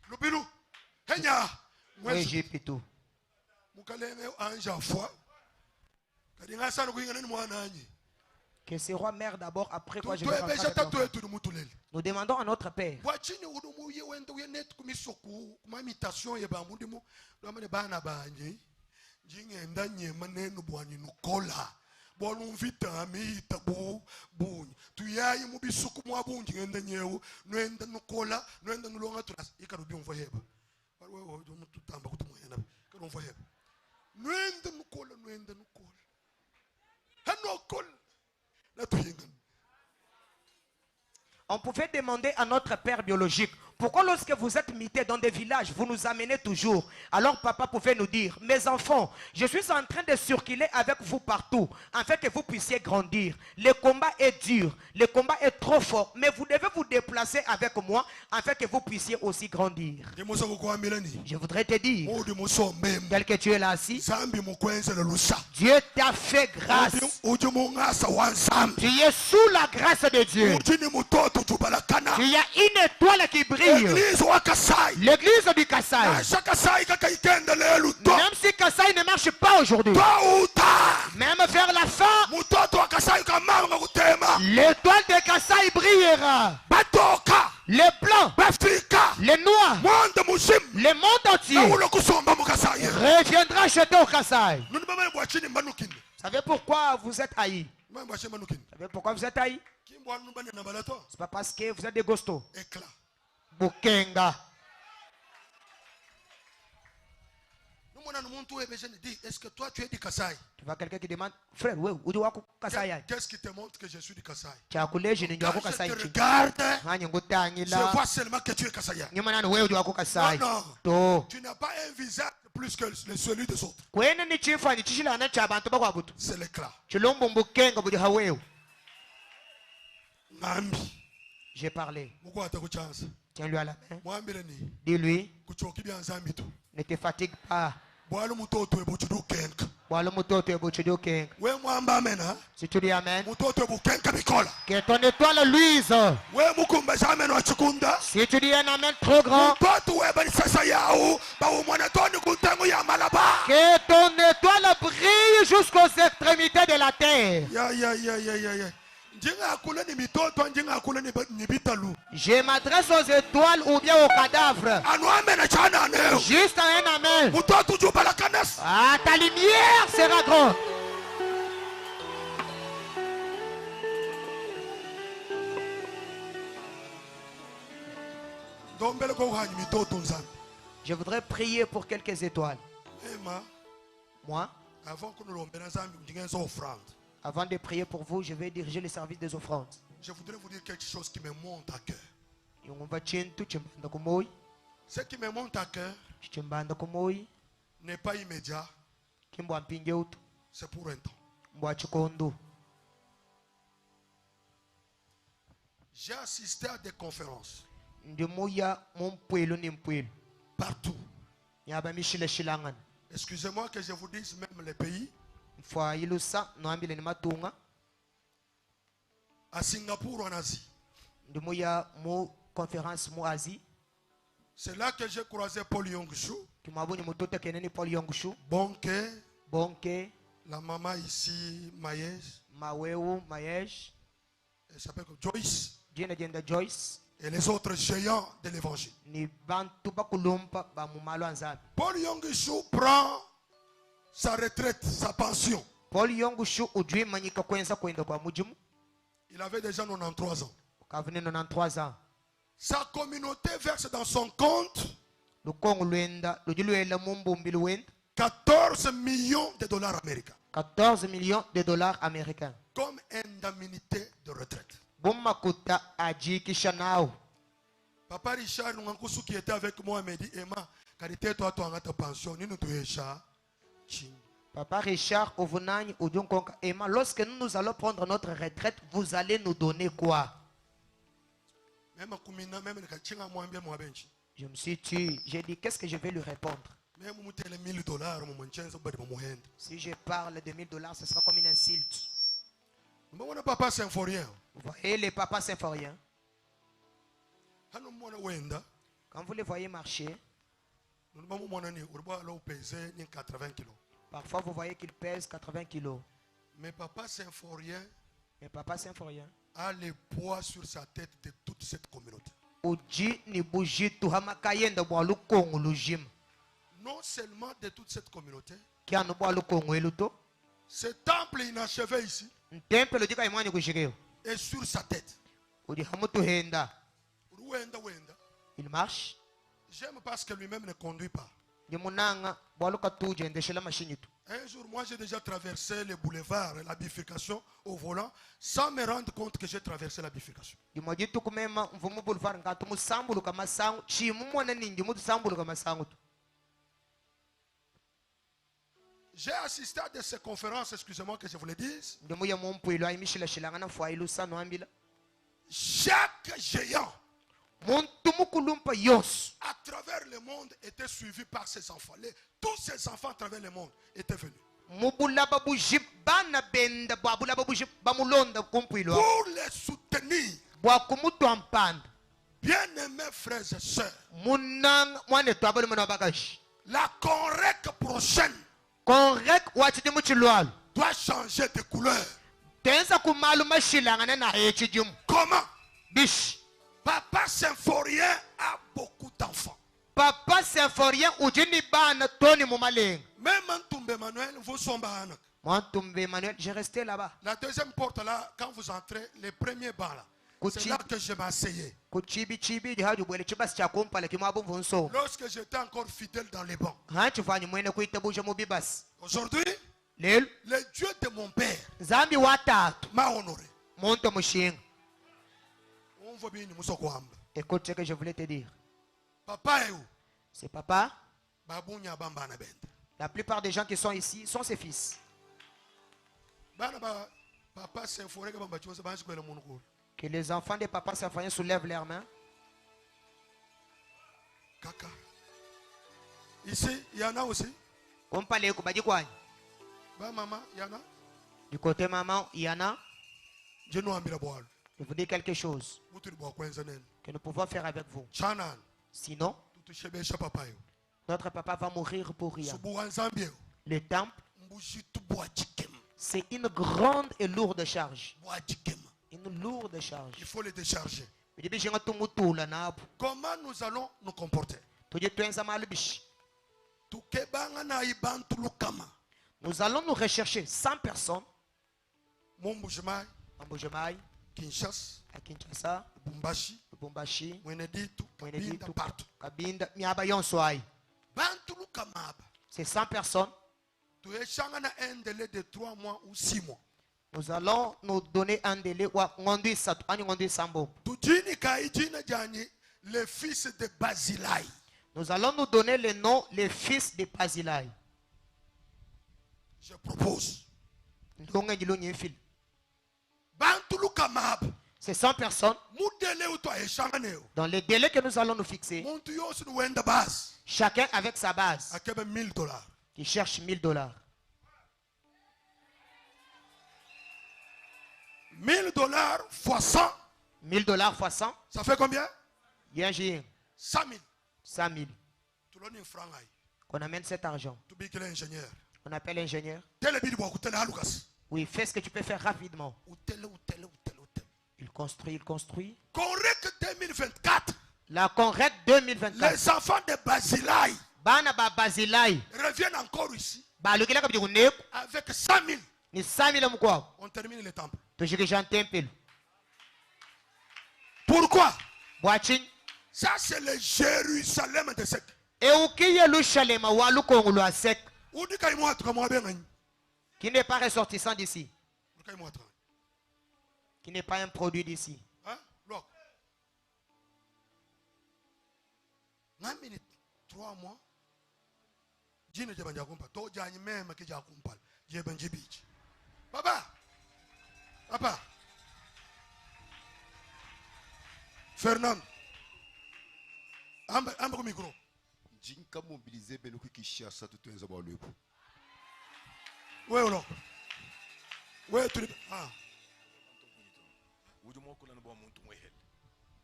lubilu henya Égypte. mukalenge anja foi kadinga sana kuingana ni mwana anyi. Que ce roi meurt d'abord, après quoi je vais rentrer. Nous demandons à notre Père. On pouvait demander à notre père biologique, pourquoi lorsque vous êtes mutés dans des villages, vous nous amenez toujours? Alors papa pouvait nous dire, mes enfants, je suis en train de circuler avec vous partout, afin que vous puissiez grandir. Le combat est dur, le combat est trop fort, mais vous devez vous déplacer avec moi, afin que vous puissiez aussi grandir. Je voudrais te dire, tel que tu es là assis, Dieu t'a fait grâce. Tu es sous la grâce de Dieu. Il y a une étoile qui brille. L'église du Kassai. Même si Kassai ne marche pas aujourd'hui, même vers la fin, l'étoile de Kassai brillera. Les blancs, les noirs, le monde entier reviendra chez toi au Kassai. Vous savez pourquoi vous êtes haïs? Vous savez pourquoi vous êtes haïs? C'est pas parce que vous êtes des gostos. Bukenga. Est-ce que toi tu es du Kassai? Tu vois quelqu'un qui demande, frère, qu'est-ce qui te montre que je suis du Kassai? Quand je te regarde, je vois seulement que tu es Kassai. Non, tu n'as pas un visage plus que celui des autres. C'est l'éclat. J'ai parlé. Tiens-lui à la main. Dis-lui, ne te fatigue pas. Si tu dis amen, que ton étoile luise. Si tu dis un amen trop grand, que ton étoile brille jusqu'aux extrémités de la terre. Je m'adresse aux étoiles ou bien aux cadavres. Juste un amen. Ah, ta lumière sera grande. Je voudrais prier pour quelques étoiles. Moi, avant de prier pour vous, je vais diriger le service des offrandes. Je voudrais vous dire quelque chose qui me monte à cœur. Ce qui me monte à cœur n'est pas immédiat. C'est pour un temps. J'ai assisté à des conférences. Partout. Excusez-moi que je vous dise même les pays. À Singapour en Asie. C'est là que j'ai croisé Paul Yong-Shu. Bonke. La maman ici, Mayesh. Elle s'appelle Joyce. Et les autres géants de l'évangile. Paul Yong-Shu prend sa retraite, sa pension. Il avait déjà 93 ans. Sa communauté verse dans son compte 14 millions de dollars américains. 14 millions de dollars américains. Comme indemnité de retraite. Papa Richard, qui était avec moi, m'a dit, Emma, qualité toi, tu as ta pension, nous nous Richard. Papa Richard, Emma, lorsque nous allons prendre notre retraite, vous allez nous donner quoi? Je me suis tué. J'ai dit, qu'est-ce que je vais lui répondre? Si je parle de $1000, ce sera comme une insulte. Vous voyez les papas symphoriens? Quand vous les voyez marcher, parfois vous voyez qu'ils pèsent 80 kilos. Mais papa symphorien a le poids sur sa tête de toute cette communauté. Non seulement de toute cette communauté, ce temple inachevé ici est sur sa tête. Il marche. J'aime parce que lui-même ne conduit pas. Un jour, moi j'ai déjà traversé le boulevard, la bifurcation au volant, sans me rendre compte que j'ai traversé la bifurcation. J'ai assisté à ces conférences, excusez-moi que je vous le dise. Chaque géant à travers le monde était suivi par ses enfants. Tous ces enfants à travers le monde étaient venus. Pour les soutenir. Bien-aimés frères et sœurs, la Conrec prochaine doit changer de couleur. Comment? Papa symphorien a beaucoup d'enfants. Papa symphorien Même Antoumbe Emmanuel, vous sommes à Antoumbe Emmanuel, j'ai resté là-bas. La deuxième porte là, quand vous entrez, les premiers bancs là, c'est là que je m'asseyais. Lorsque j'étais encore fidèle dans les bancs. Aujourd'hui, le Dieu de mon père m'a honoré. Écoute ce que je voulais te dire. Papa est où? C'est papa. La plupart des gens qui sont ici sont ses fils. Que les enfants des papas symphoriens soulèvent leurs mains. Kaka. Ici, il y en a aussi. Maman, il y en a. Du côté maman, il y en a. Je vous dis quelque chose que nous pouvons faire avec vous. Sinon, notre papa va mourir pour rien. Le temple, c'est une grande et lourde charge. Une lourde charge. Il faut le décharger. Comment nous allons nous comporter? Nous allons nous rechercher 100 personnes. Mbujimai, Kinshasa, Lubumbashi, Mweneditu, partout. Kabinda, c'est 100 personnes. Un délai de 3 mois ou 6 mois. Nous allons nous donner un délai. Les fils de Basilai. Nous allons nous donner le nom, les fils de Basilai. Je propose. C'est 100 personnes. Dans les délais que nous allons nous fixer, chacun avec sa base, qui cherche $1000. $1000 fois 100. $1000 fois 100. Ça fait combien? 100 000. 100 000. Qu'on amène cet argent. On appelle l'ingénieur. Oui, fais ce que tu peux faire rapidement. Il construit. Conrec 2024. La Conrec 2024. Les enfants de Basilai reviennent encore ici. Avec 100 000. On termine le temple. Pourquoi? Ça c'est le Jérusalem de sec. Qui n'est pas ressortissant d'ici. Qui n'est pas un produit d'ici. 1 minute 3 mois jine je banja kumpa to jani mema ke ja kumpal je banje beach papa Fernand amba ko micro jinka mobiliser beno ku Kinshasa tout un zabo lepo ouais non ouais tu ah wudu mo ko lan bo muntu mo hel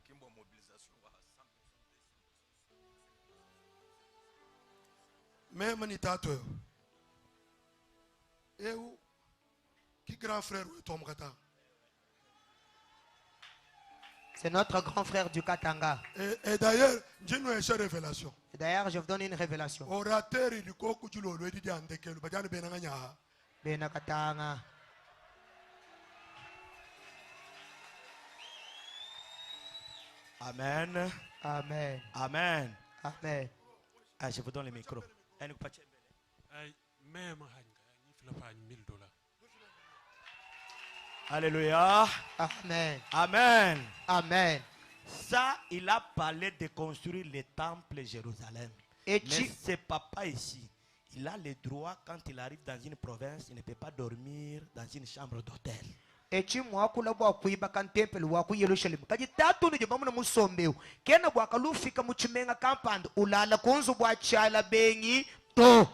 kimbo mobilisation wa 100% même ni tato eu qui grand frère ou Tom Kata. C'est notre grand frère du Katanga. Et d'ailleurs, j'ai une révélation. Et d'ailleurs, je vous donne une révélation. Orateur du Koko du Lolo dit Andeke, le Badian Benanganya. Benakatanga. Amen. Amen. Amen. Amen. Ah, je vous donne le micro. Même $1000. Alléluia. Amen. Amen. Amen. Ça, il a parlé de construire le temple de Jérusalem. Mais ce papa ici, il a le droit, quand il arrive dans une province, il ne peut pas dormir dans une chambre d'hôtel. Echi mwakula bwa kuiba kan temple wa ku Yerusalem kaji tatu ni jamu na musombeu kena bwa kalufika muchimenga kampand ulala kunzu bwa chala bengi to.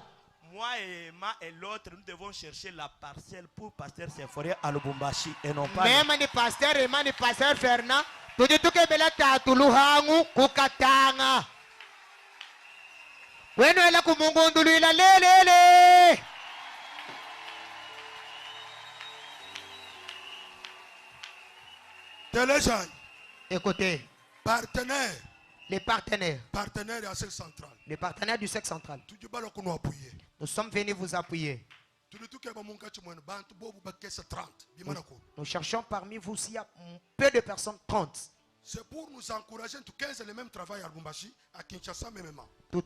Moi et Ma et l'autre, nous devons chercher la parcelle pour Pasteur Symphorien à Lubumbashi et non pas. Même ni Pasteur et ni Pasteur Fernand, tout de tout que bela tatu luhangu kukatanga. Weno ela kumungundulu ila lelele. Téléjaille. Écoutez. Partenaire. Les partenaires. Partenaires du sexe central. Les partenaires du sexe central. Nous sommes venus vous appuyer. Nous cherchons parmi vous s'il y a peu de personnes, 30. C'est pour nous encourager, tout 15 le même travail à Lubumbashi, à Kinshasa même. Quand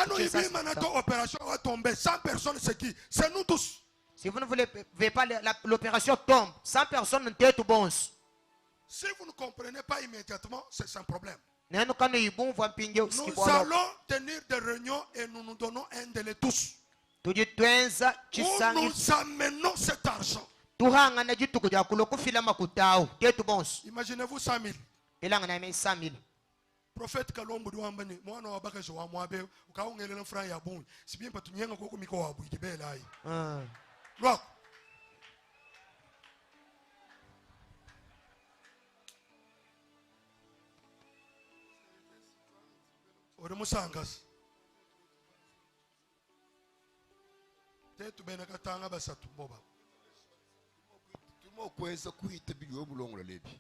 nous l'opération va tomber, 100 personnes, c'est qui? C'est nous tous. Si vous ne voulez pas l'opération tombe, 100 personnes ne tête bon. Si vous ne comprenez pas immédiatement, c'est un problème. Nous allons tenir des réunions et nous nous donnons un délai tous. Où nous amenons cet argent. Imaginez-vous 100 000. 100 000. Prophète Kalombo Douambani, moi on a bagage au Moabe, au cas où on est le frère Yabon. Si bien pas tu n'y a pas de quoi vous dites là. Look. Musangas. Tetu bena katanga basatu boba. Tumo kweza kuita bilio mulongo la lebi.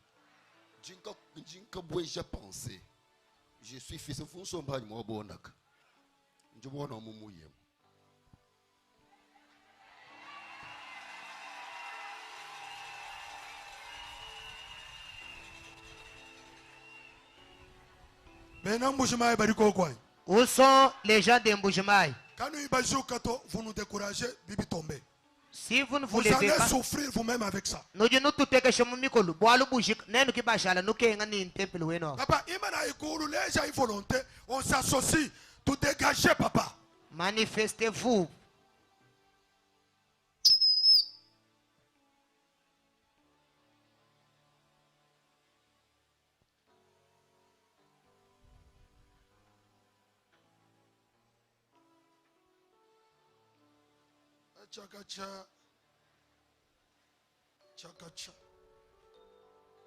Jinka bweja penser. Je suis fils de Fonso Mbani mo bonaka. Njumona mumuye. Où sont les gens de Mbujimai? Vous nous découragez, Bibi tombe. Si vous ne Vous voulez allez pas souffrir vous-même avec ça. nous nous tout que chez Mumikolo, boilu bougique, nenu qui bachala, nous qui en temple weno. Papa, imana ikuru, les gens ils volonté, on s'associe, tout dégager, papa. Manifestez-vous. Chakacha. Chakacha.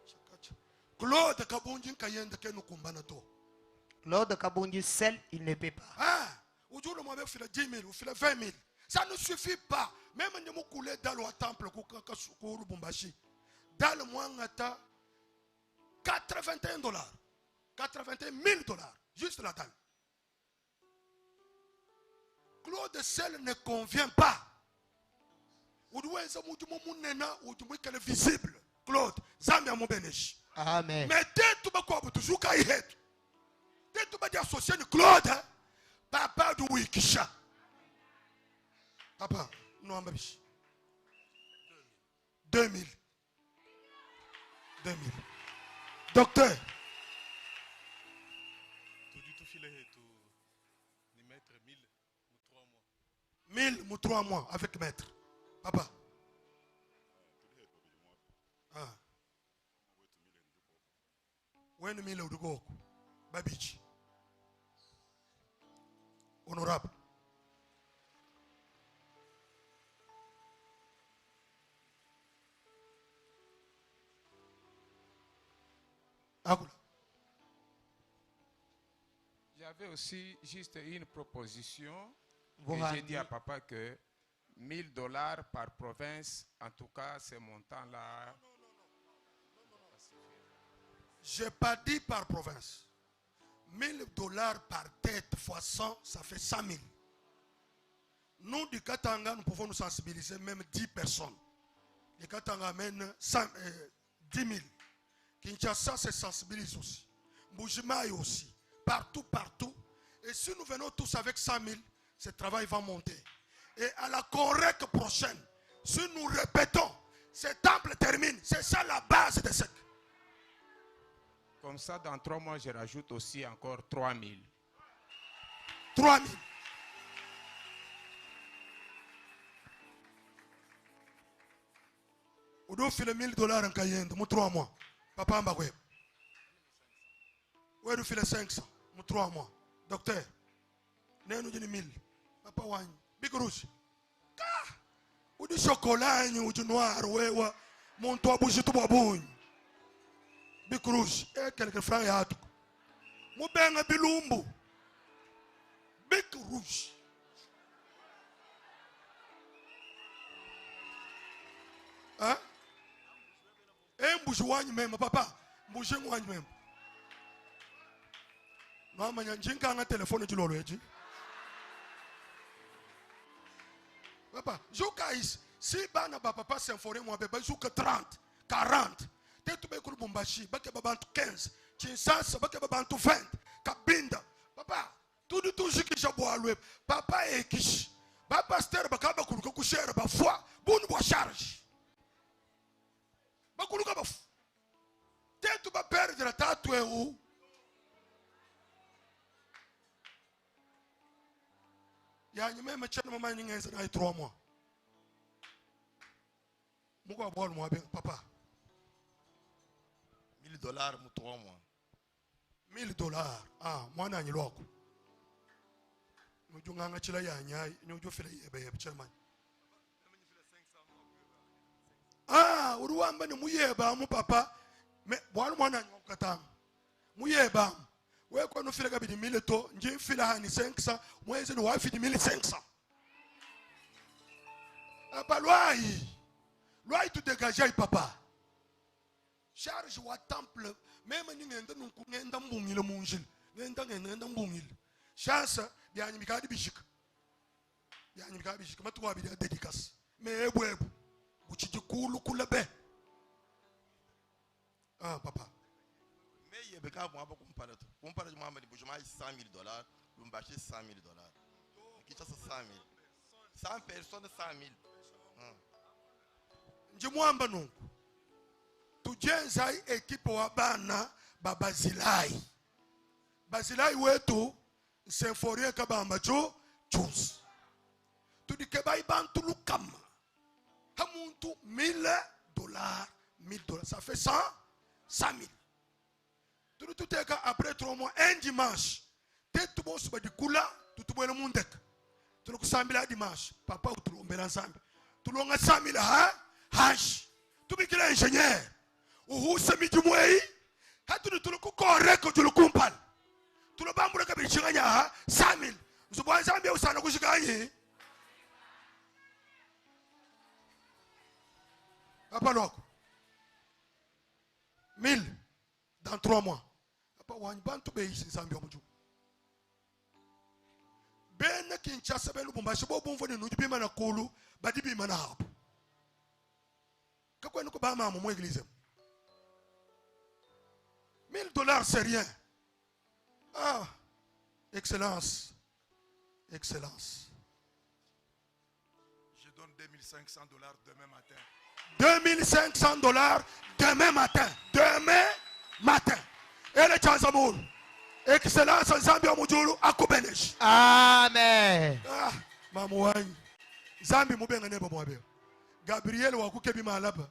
Chakacha. Claude Kabunji Kayende Kenu Kumbana to. Claude Kabunji seul, il ne peut pas. Ah, aujourd'hui, on m'a fait 10 000, on fait 20 000. Ça ne suffit pas. Même si on coulé dans le temple, au Lubumbashi, dans le mois, 81 $. 81 000 $. Juste la dalle. Claude seul ne convient pas. Visible. Claude, Zambia mon bénéch. Amen. Mais dès tout le monde, toujours qu'il est. Dès tout le monde associé Claude, papa de Wikisha. Papa, non, 2000. 2000. Docteur, 1000 ou 3 mois avec maître. Papa. Ah. When 1000 ou go. Babich. Honorable. J'avais aussi juste une proposition. J'ai dit à papa que $1000 par province, en tout cas, ces montants-là. Je n'ai pas dit par province. $1000 par tête fois 100, ça fait 100 000. Nous, du Katanga, nous pouvons nous sensibiliser même 10 personnes. Le Katanga amène 10 000. Kinshasa se sensibilise aussi. Mbujimaï aussi. Partout, partout. Et si nous venons tous avec 100 000, ce travail va monter. Et à la correcte prochaine, si nous répétons, ce temple termine. C'est ça la base de ce. Comme ça, dans 3 mois, je rajoute aussi encore 3 000. 3 000. Vous devez filer $1000 en Cayenne, pour 3 mois. Papa Mbakwe. Vous devez filer 500, pour 3 mois. Docteur, nous avons 1000. Papa Wany. Big Rouge. Ou du chocolat, ou du noir, ou mon toit bouge tout babouille. Big Rouge. Et quelques francs et à tout. Mou benga bilumbu. Big Rouge. Hein? Et mboujouagne même, papa. Mboujouagne même. Non, mais il y a un téléphone de l'oreille. Papa, Joukaïs, si bana papa s'informe moi bébé Jouka 30, 40. Tetu be kulu Bumbashi, bake babantu 15. Chinsasa bake babantu 20. Kabinda. Papa, tout jiki jaboalwe. Papa ekish. Papa ster bakaba kulu kushera ba foi, bunu bo charge. Bakulu ka ba. Tetu ba perdre tatu e ou. Ya nyime machana mama nyingenza na 3 mois. Muko abol mo abe papa. $1000 mu 3 mois. $1000. Ah, mwana anyiloko. Mujunganga chila ya nyai, nyojo fela yebe chairman. Ah, uruwamba ni muyeba mu papa. Me bwana mwana nyokatanga. Muyeba. Ouais, quand nous faisons la gabi 1000 to, j'ai fait la hani 500, moi j'ai nous fait 1500. Ah bah loi tout dégagé papa. Charge wa temple, même ni ngenda nunku ngenda mbungile munjil, ngenda mbungile. Chance bien ni mikadi bishika. Bien ni mikadi bishika, matu wa bi dédicace. Mais ebu buchiji kulu kulabe. Ah papa. Mais il y a des cas où on peut comparer. Comparer de Mohamed Boujma, $100 000, Lumbashi $100 000. Qui ça 100 000? 100 personnes, 100 000. Njimwamba nungu. Tujenza ekipo wa bana babazilai. Bazilai wetu senforie kabamba jo juice. Tudikeba ibantu lukama. Hamuntu $1000. Ça fait 100 000. Tout est après 3 mois, un dimanche. T'es tout bon sur du coula, tout bon le monde. Tu le sais bien dimanche. Papa ou tout le monde ensemble. Tout le monde 100 000 hash. Tout bien qu'il est ingénieur. Ou se mit du moyen. Tout le correct que tu le compares. Tout le bambou que tu as 100 000. Nous sommes ensemble au salon que je gagne. Papa loko. 1000 dans 3 mois. Papa wany bantu be ici Zambia muju. Ben Kinshasa be Lubumbashi bo bonfo ne nuju bi mana kolu, badi bi mana hapo. Kako nuko ba mama mo église. $1000 c'est rien. Ah, excellence. Excellence. Je donne $2500 demain matin. $2500 demain matin. Demain matin. Et le Tchanzamoul. Excellence Nzambi omujulu akubenesh. Amen. Ah, mamuwanyi. Nzambi mubenga nebo mwabe. Gabriel wakukebi malaba.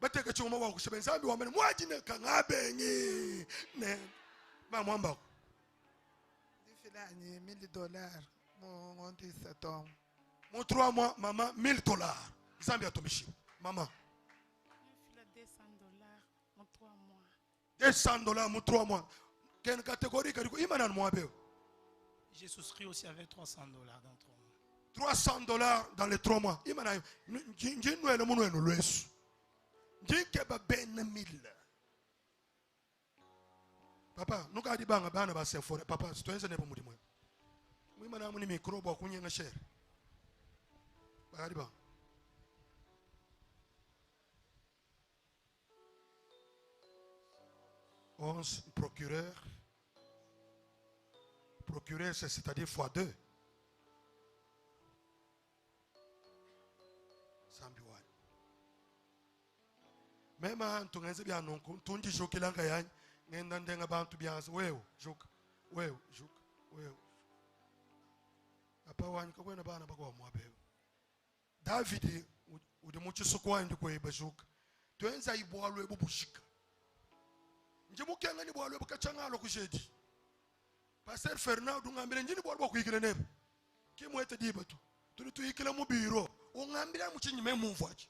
Bateka chuma wakushebe Nzambi wamene mwajine kangabengi. Ne. Mamwamba. Difilani $1000 mon 17 ans. Mon 3 mois maman $1000. Nzambi atomishi. Maman. $200 mon 3 mois. $200 mon 3 mois. Quelle catégorie que tu imagines moi bien? J'ai souscrit aussi avec $300 dans 3 mois. $300 dans les 3 mois. Imagine, j'ai nous le monde nous laisse. J'ai que ben 1000. Papa, nous quand dit banga bana ba se fore. Papa, c'est toi un ne pas mudi moi. Moi mana muni micro ba kunye na cher. Ba di ba. Procureur. Procureur, c'est-à-dire x2. Sambiwan. Même en tout cas, bien non, tout dit choqué la gagne, n'en denga bantu bien, ouais, juk, ouais, juk, ouais. Papa wan ko na bana bako mo be. David ou de mucho sokwa ndi ko e juk. Twenza ibwalo e bubushika. Njimukenga ni bwalo bukachanga lo kujedi. Pasteur Fernando ngambira njini bwalo bakuyikira nebe. Kimwete dibatu. Tuli tuyikira mu biro. Ongambira mu chinyime mu mvachi.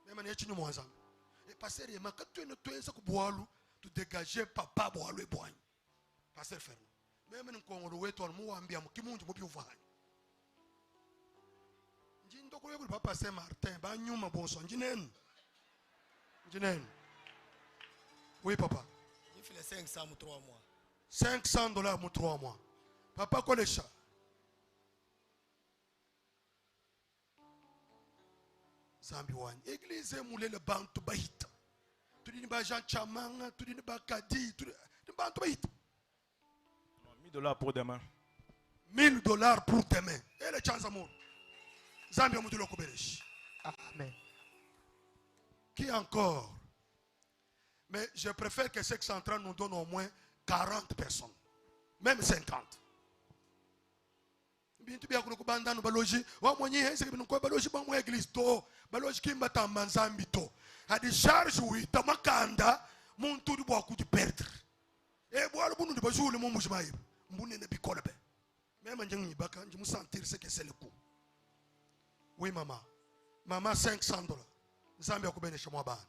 Mema ne chinyu mwanzanga. E pasteur yema katwene twenza ku bwalo tu dégager papa bwalo e bwanyi. Pasteur Fernando. Mema nkongolo wetu almuwambia mu kimunju mu byuvanye. Njindo ko yebuli papa Saint Martin ba nyuma bonso njinene. Njinene. Oui papa. Il fait les 500 pour 3 mois. $500 pour 3 mois. Papa Kolesha. Zambi wani. Église moulé le bantu bahita. Tu dis ba Jean Chamanga, tu dis ba Kadi, tu dis bantu bahita. $1000 pour demain. $1000 pour demain. Et le chance amour. Zambi amutulo kubereshi. Amen. Qui encore? Mais je préfère que 630 nous donne au moins 40 personnes. Même 50. Bintu bya kuno kubanda no baloji wa mwenye hese bino ko baloji ba mu église to baloji kimba tamba nzambi to adi charge wi tamakanda muntu du bwa ku di perdre e bwa lu bunu di bajule mu mujimayi mbune ne bikola be même njengi baka njimu sentir ce que c'est le coup. Oui maman. Maman $500. Nzambi akubenesha mwa bana.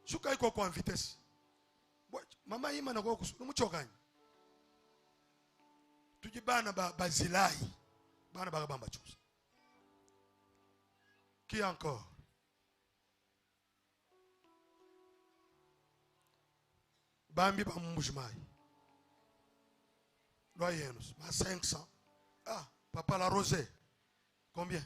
Shuka iko kwa vitesse. Mama ima na kwa kusu. Numuchokani. Tujibana bazilai. Bana bagabamba chose. Qui encore? Bambi ba mujimai. Loyenus. Ma 500. Ah, papa la rosée. Combien?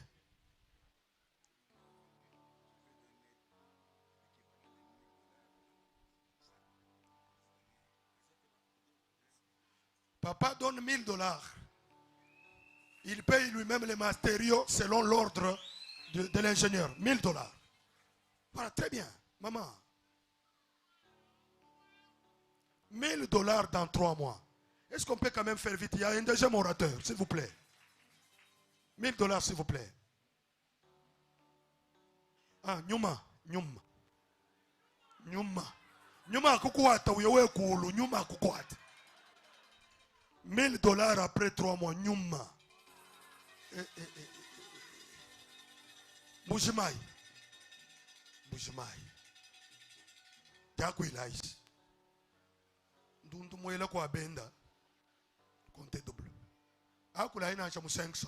Papa donne $1000. Il paye lui-même les matériaux selon l'ordre de l'ingénieur. $1000. Voilà, très bien, maman. $1000 dans 3 mois. Est-ce qu'on peut quand même faire vite? Il y a un deuxième orateur, s'il vous plaît. $1000, s'il vous plaît. Ah, Nyuma. Kukuata, uyewe kulu, Nyuma kukuata. $1000 après 3 mois. Nyuma. Bujimai. Taku ilaisi. Ndundu mwela kwa benda. Compte double. Akula ina acha mu 500.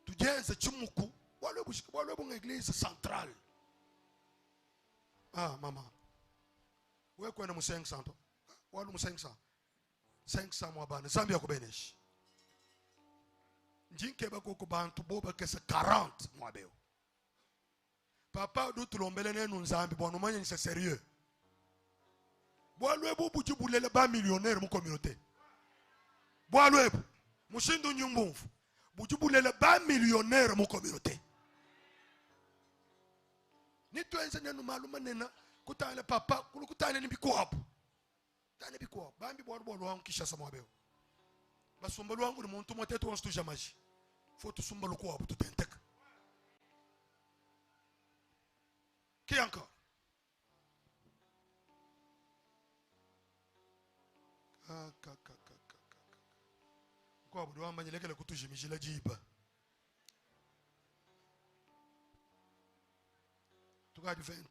Tujenze chumuku. Wale bunga église centrale. Ah, maman. Wewe kwenda mu 500. Wale mu 500. 500 mwa bana. Zambia kubeneshi. Njinke bako kubantu boba kesa 40 mwa beo. Papa do tulombele nenu nzambi bwana umanye ni sérieux. Bwalwe bubu jibulele ba millionnaire mu communauté. Bwalwe mushindu nyumbumfu. Bujibulele ba millionnaire mu communauté. Ni tuenze nenu maluma nena kutale papa kutale ni biko hapo. tani bikwa bambi bwa bwa lwangu kishasa mwabeo basumba lwangu ni muntu moteto wanstu jamaji faut tusumba lokwa butu tenteka qui encore kwa budu wamanye lekele kutujimijila jiba tu garde 20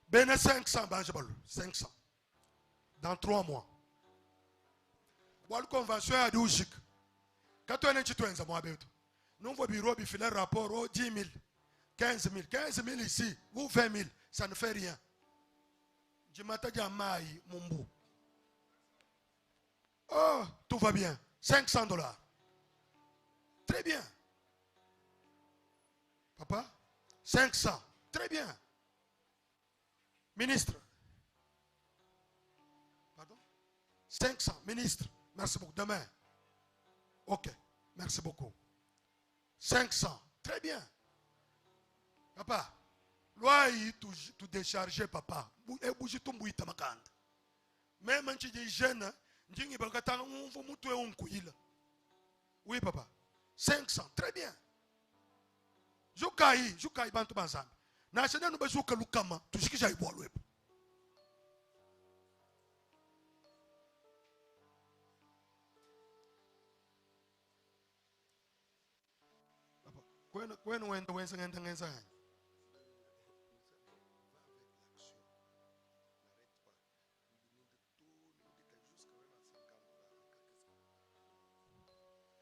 ben 500 banjabalo 500 dans 3 mois wal convention ya douchik katone chitwenza mwabeto nouveau bureau bi filer rapport au 10 000 15 000 ici ou 20 000 ça ne fait rien jimata jamai mumbu oh tout va bien $500 très bien papa 500 très bien ministre pardon 500 ministre merci beaucoup demain ok merci beaucoup 500 très bien papa loi tu décharger papa e bouger tout mbuita makanda même nchi jeune njingi bakatanga mvu mutu unkuila oui papa 500 très bien jukai bantu banzambi na shene no bajuka lukama tushikisha ibwalo epo papa kwenu wenda wenza ngenza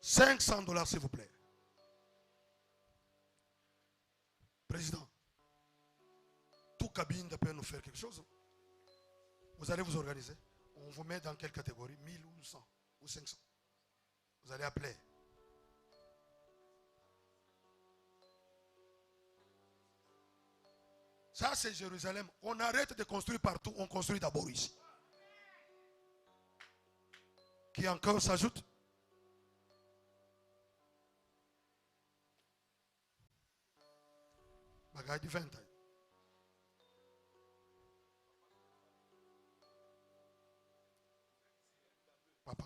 $500 s'il vous plaît. Président, tout cabine peut nous faire quelque chose. Vous allez vous organiser. On vous met dans quelle catégorie? 1000 ou 100 ou 500. Vous allez appeler. Ça c'est Jérusalem. On arrête de construire partout. On construit d'abord ici. Qui encore s'ajoute? Bagay di 20 ans. Papa.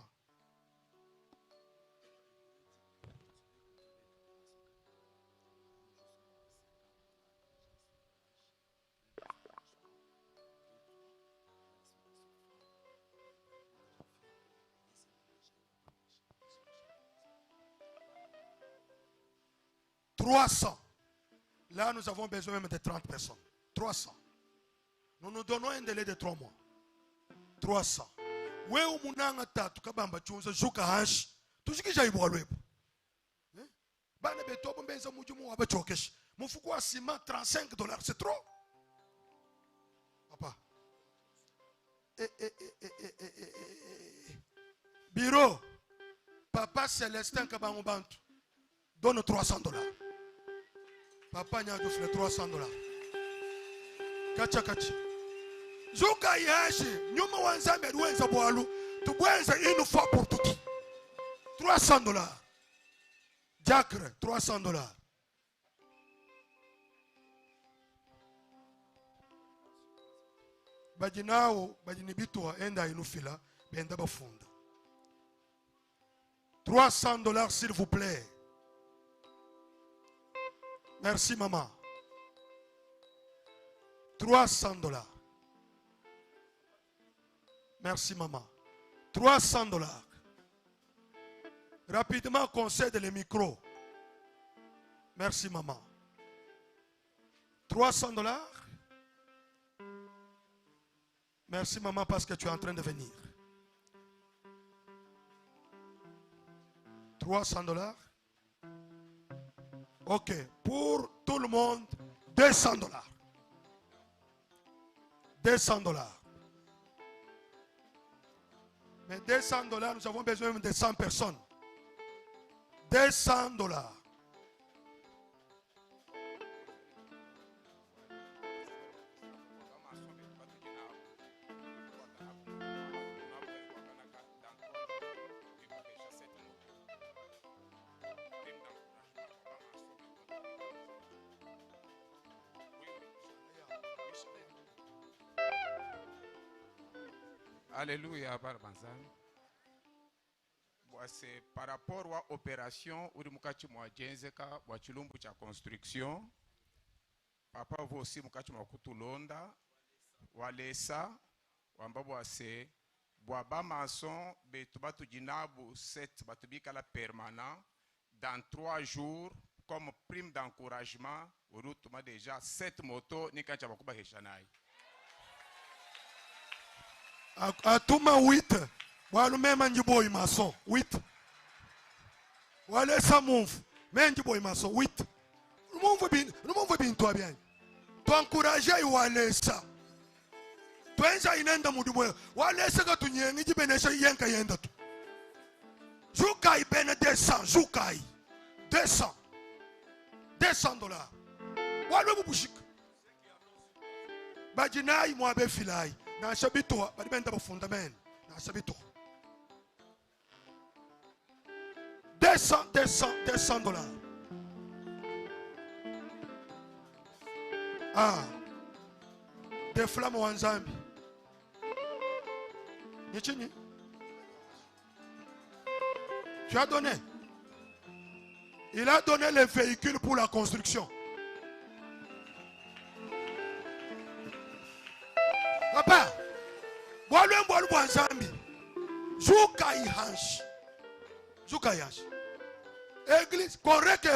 $300. Là, nous avons besoin même de 30 personnes. 300. Nous nous donnons un délai de 3 mois. 300. We umunanga tatu kabamba chunza juka hash. Tushikisha ibwa lwepo. Bana betobo mbenza mujumu wabachokesh. Mufuko wa ciment $35, c'est trop. Papa. Bureau. Papa Célestin Kabangu Bantu. Donne $300. Papa n'a offert $300. Kacha. Zuka yashi, nyuma wanzambe ruenza boalu, tubwenza une fois pour toutes. $300. Jacre, $300. Bajinao, bajinibitua enda inufila, benda bafunda. $300 s'il vous plaît. Merci maman. $300. Merci maman. $300. Rapidement concède les micros. Merci maman. $300. Merci maman parce que tu es en train de venir. $300. Ok, pour tout le monde, $200. $200. Mais $200, nous avons besoin de 100 personnes. $200. Alléluia. C'est par rapport à l'opération où nous avons la construction. Papa vous aussi nous kutulonda walesa wambabo se boaba maçon betubatu jinabu set batubika la permanent dans 3 jours comme prime d'encouragement nous avons déjà 7 motos ni kancha bakuba heshanai atuma 8 walumema njiboy maçon 8 walesa move menji boy maçon 8 Nous bien toi bien. Tu encourager walesa. Tu enja inenda mudumo. Walesa ka tunyengi jibenesha yenka yenda tu. Jukai bene 200, jukai. 200. $200. Walwe bubushik. Bajinai mo abe filai. Na shabito bali benda ba fundament. Na shabito. $200. Ah, des flammes en Zambie. Tu as donné. Il a donné les véhicules pour la construction. Papa, Boalou en Zambie. Joukai Hansh. Joukai Hansh. Église, correct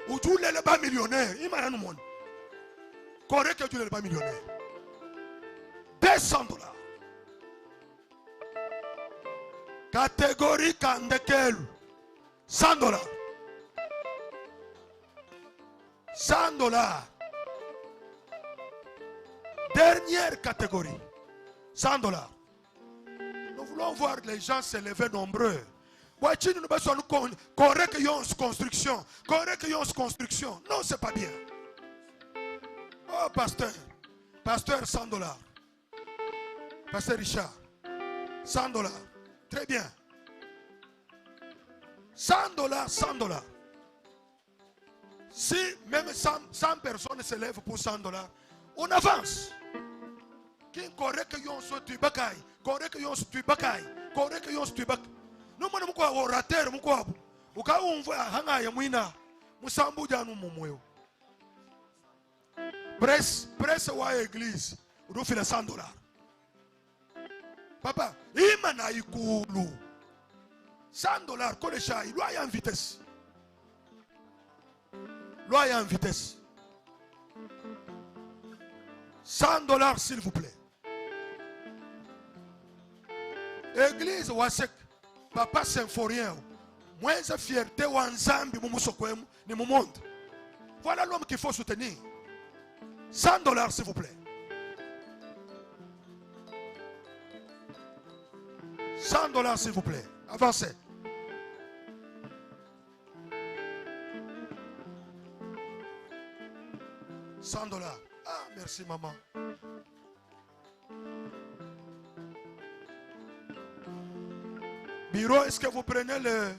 ou tu l'es pas millionnaire. Il m'a monde. Correct que tu n'es pas millionnaire. $200. Catégorie Kandekel. $100. $100. Dernière catégorie. $100. Nous voulons voir les gens se lever nombreux. Correct que construction. Correct que construction. Non, c'est pas bien. Oh, pasteur, $100. Pasteur Richard, $100. Très bien. $100. Si même 100 personnes se lèvent pour $100, on avance. Qui correct que yon soit tu bakay, correct que yon soit tu bakay, correct que yon soit tu bak. Nous m'en quoi orateur, mon quoi. Ou quand on voit hanga ya muina, musambu janu mumweo. Presse wa église, ou file $100. Papa, imana ikulu. $100, kolecha, il doit y en vitesse. Loyer en vitesse. $100 s'il vous plaît. Église Wasek, papa symphorien. Moins de fierté ou Nzambi mumusokwemu ni mu monde. Voilà l'homme qu'il faut soutenir. $100 s'il vous plaît. $100 s'il vous plaît. Avancez. $100. Ah, merci maman. Bureau, est-ce que vous prenez le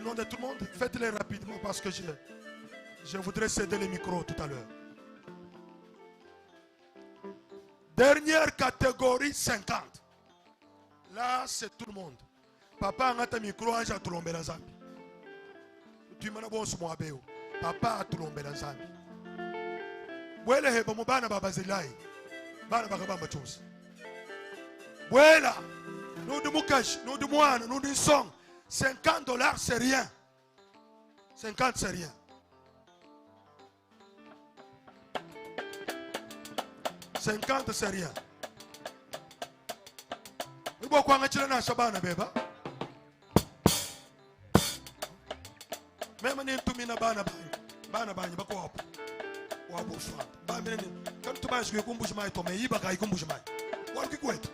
nom de tout le monde? Faites-le rapidement parce que je voudrais céder le micro tout à l'heure. Dernière catégorie 50. Là, c'est tout le monde. Papa a un micro, a tout l'homme dans Zambie. Tu m'as bon sur mon abéo. Papa a tout l'homme dans Zambie. Voilà, he bomo bana baba zelai. Bana baba bamba chose. Voilà. Nous de moukash, nous de moine, nous de son. $50 c'est rien. 50 c'est rien. $50 c'est rien. Vous pouvez quoi ngachila na shabana beba. Même ni tumina bana bana bako wapo. Wapo fa. Ba mene quand tu vas jouer kumbush mai to me iba kai kumbush mai. Wa ki kwet.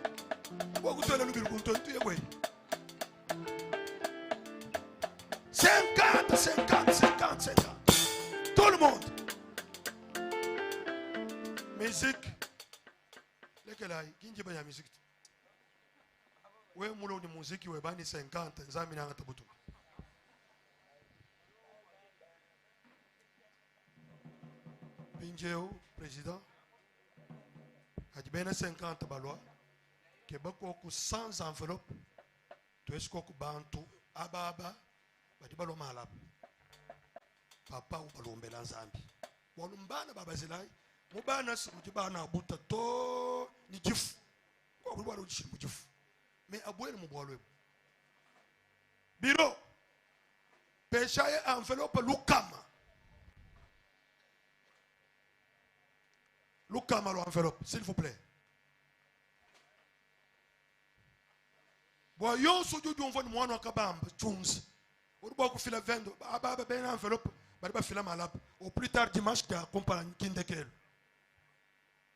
Wa kutela lubiru kunto tu yegwe. 50. Tout le monde. Musique. Lekelai, kinje ba ya musique. We mulo ni muziki we bani 50 nzami na ngatabutu. Pinjeo président. Adibena 50 balwa. que beaucoup sans enveloppe, tu es quoi bantu, ababa, badibalo malab, papa ou balombela nzambi. Walumbana baba zilai, mubana mujibana buta to ni jif, kwa walo jif, mais abouel mubwalwe. Biro, péchaye enveloppe lukama. Lukama l'enveloppe, s'il vous plaît. Voyons ce que nous avons dit, nous avons dit, nous avons fait la vente, nous avons fait l'enveloppe, nous avons fait la malade. Au plus tard dimanche, tu as accompagné Kindekel.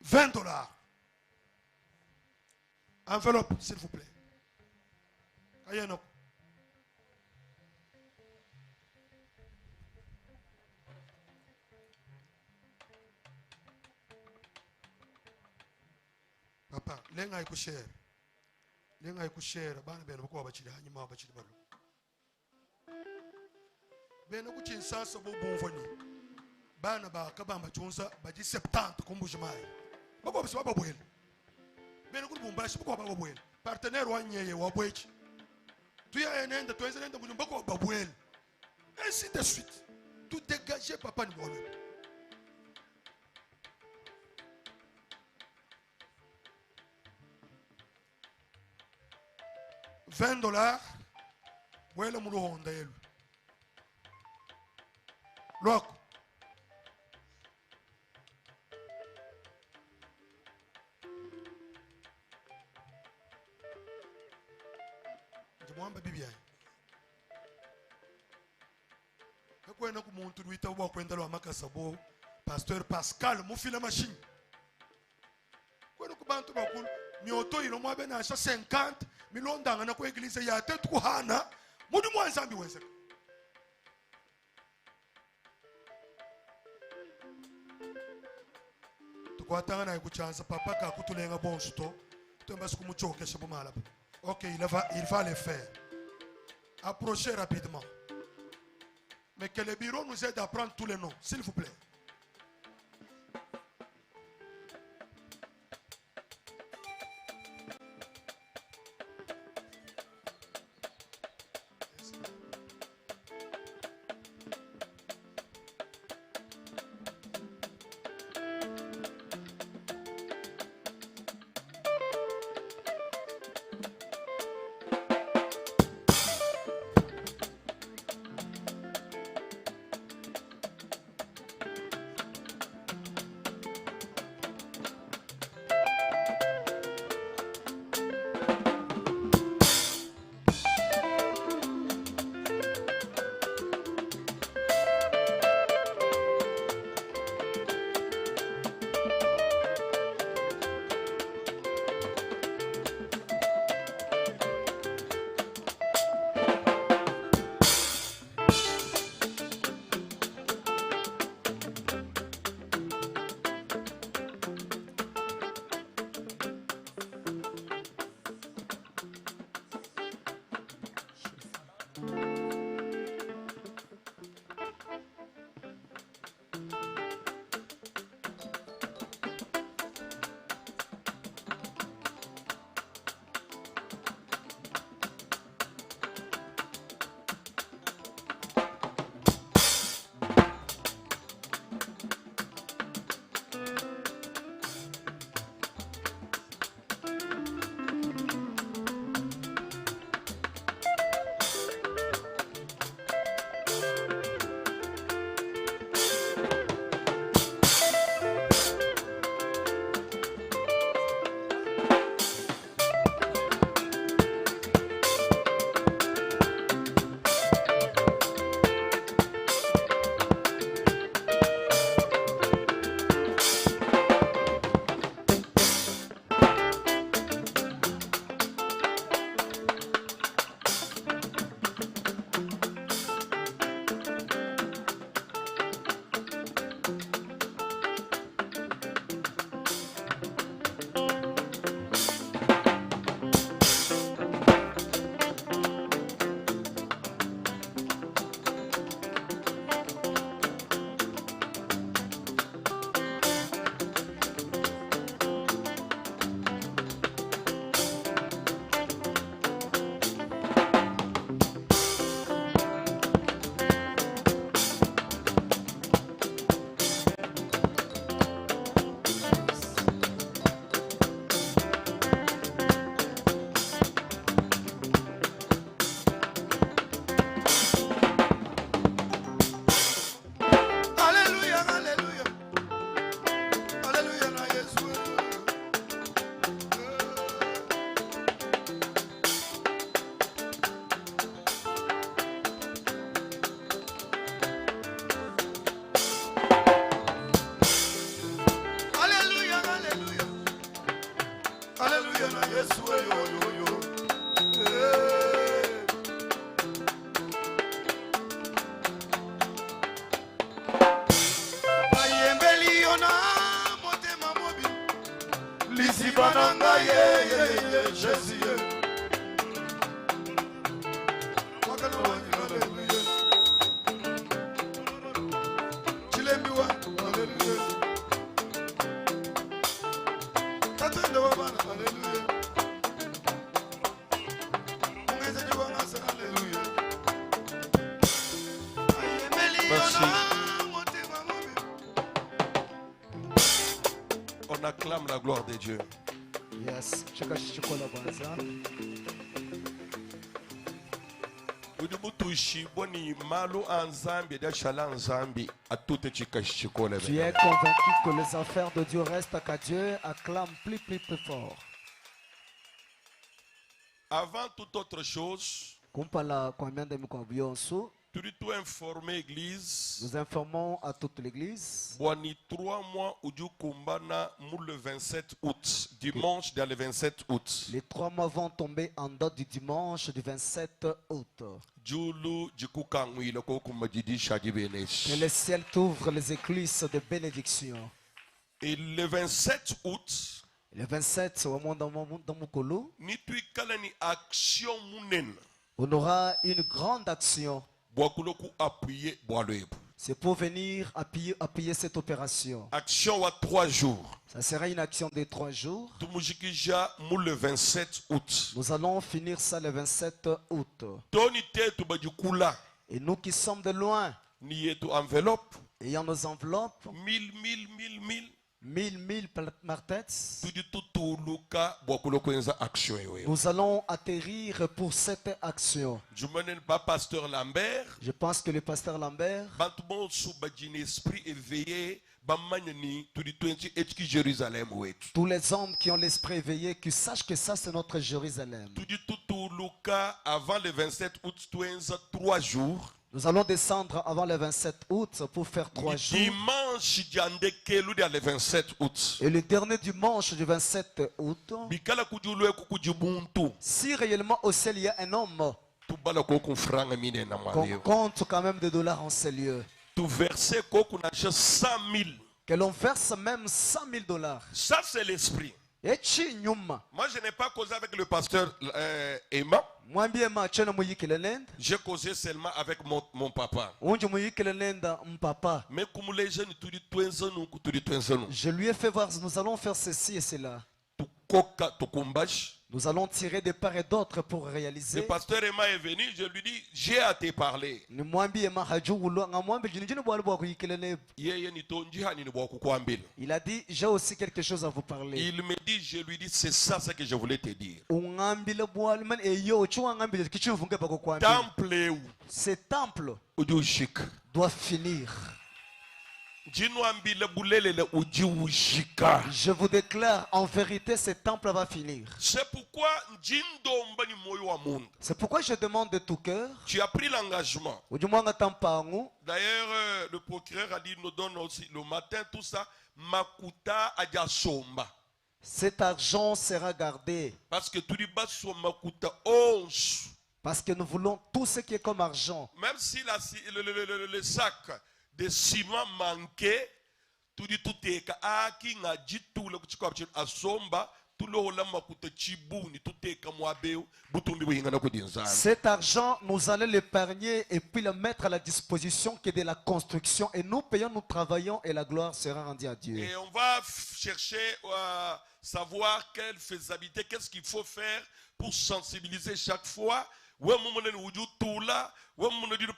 $20. Enveloppe, s'il vous plaît. Kayano. Papa, lenga ikushare. Lenga ikushare bana bena bako abachiri hanyuma abachiri balo. Bena kuchin sasa bo bonfoni. Bana ba kabamba chunza baji 70 kumbujimai. Bako bisi baba bwele. Bena kuri bumbashi bako baba bwele. Partenaire wanyeye wabwechi. Tuya enenda tuenze nenda kujumba bako baba bwele. Ainsi de suite. Tout dégagé papa ni moi. $20. Wele mulu honda yelu. Look. Jumwamba bibi yae. Kwenda ku muntu wita wa kwenda lo amakasabo Pasteur Pascal mufila machine. Kwenda ku bantu bakulu mioto ilo mwabe na 50 milondanga na ku eglise ya tetu kuhana mudi mwanzambi wenzeka. Tukwatanga na kuchanza papa ka kutulenga bonsuto twemba sikumuchokesha bumala. OK, il va le faire. Approchez rapidement. Mais que le bureau nous aide à prendre tous les noms, s'il vous plaît. Jésus. Merci. On acclame la gloire de Dieu. Yes. Tu es convaincu que les affaires de Dieu restent qu'à Dieu, acclame plus fort. Avant toute autre chose, tu informer l'église. Nous informons à toute l'église. 3 mois le 27 août. Dimanche dans le 27 août. Les 3 mois vont tomber en date du dimanche du 27 août. Que le ciel t'ouvre les écluses de bénédiction. Et le 27 août, le 27, on aura une grande action. C'est pour venir appuyer cette opération. Action à 3 jours. Ça sera une action de 3 jours. Le 27 août. Nous allons finir ça le 27 août. Et nous qui sommes de loin, ayant nos enveloppes, 1000 par tête, nous allons atterrir pour cette action. Je pense que le pasteur Lambert, tous les hommes qui ont l'esprit éveillé, qui sachent que ça c'est notre Jérusalem. Avant le 27 août, 3 jours. Nous allons descendre avant le 27 août pour faire 3 jours. Et le dernier dimanche du 27 août, si réellement au ciel il y a un homme, qu'on compte quand même des dollars en ces lieux, que l'on verse même 100 000 dollars. Ça c'est l'esprit. Moi je n'ai pas causé avec le pasteur Emma. J'ai causé seulement avec mon papa. Mais comme les jeunes, je lui ai fait voir, nous allons faire ceci et cela. Nous allons tirer de part et d'autre pour réaliser. Le pasteur Emma est venu, je lui dis, j'ai à te parler. Il a dit, j'ai aussi quelque chose à vous parler. Il me dit, je lui dis, c'est ça ce que je voulais te dire. Ce temple doit finir. Je vous déclare, en vérité, ce temple va finir. C'est pourquoi je demande de tout cœur. Tu as pris l'engagement. D'ailleurs, le procureur a dit, nous donne aussi le matin, tout ça, Makuta Adjasomba. Cet argent sera gardé. Parce que tout le bas sur Makuta 11. Parce que nous voulons tout ce qui est comme argent. Même si le sac de ciment manquait, tout dit tout est qui n'a dit tout le petit asomba, tout le cet argent, nous allons l'épargner et puis le mettre à la disposition qui est de la construction. Et nous payons, nous travaillons et la gloire sera rendue à Dieu. Et on va chercher à savoir quelle faisabilité, qu'est-ce qu'il faut faire pour sensibiliser chaque fois.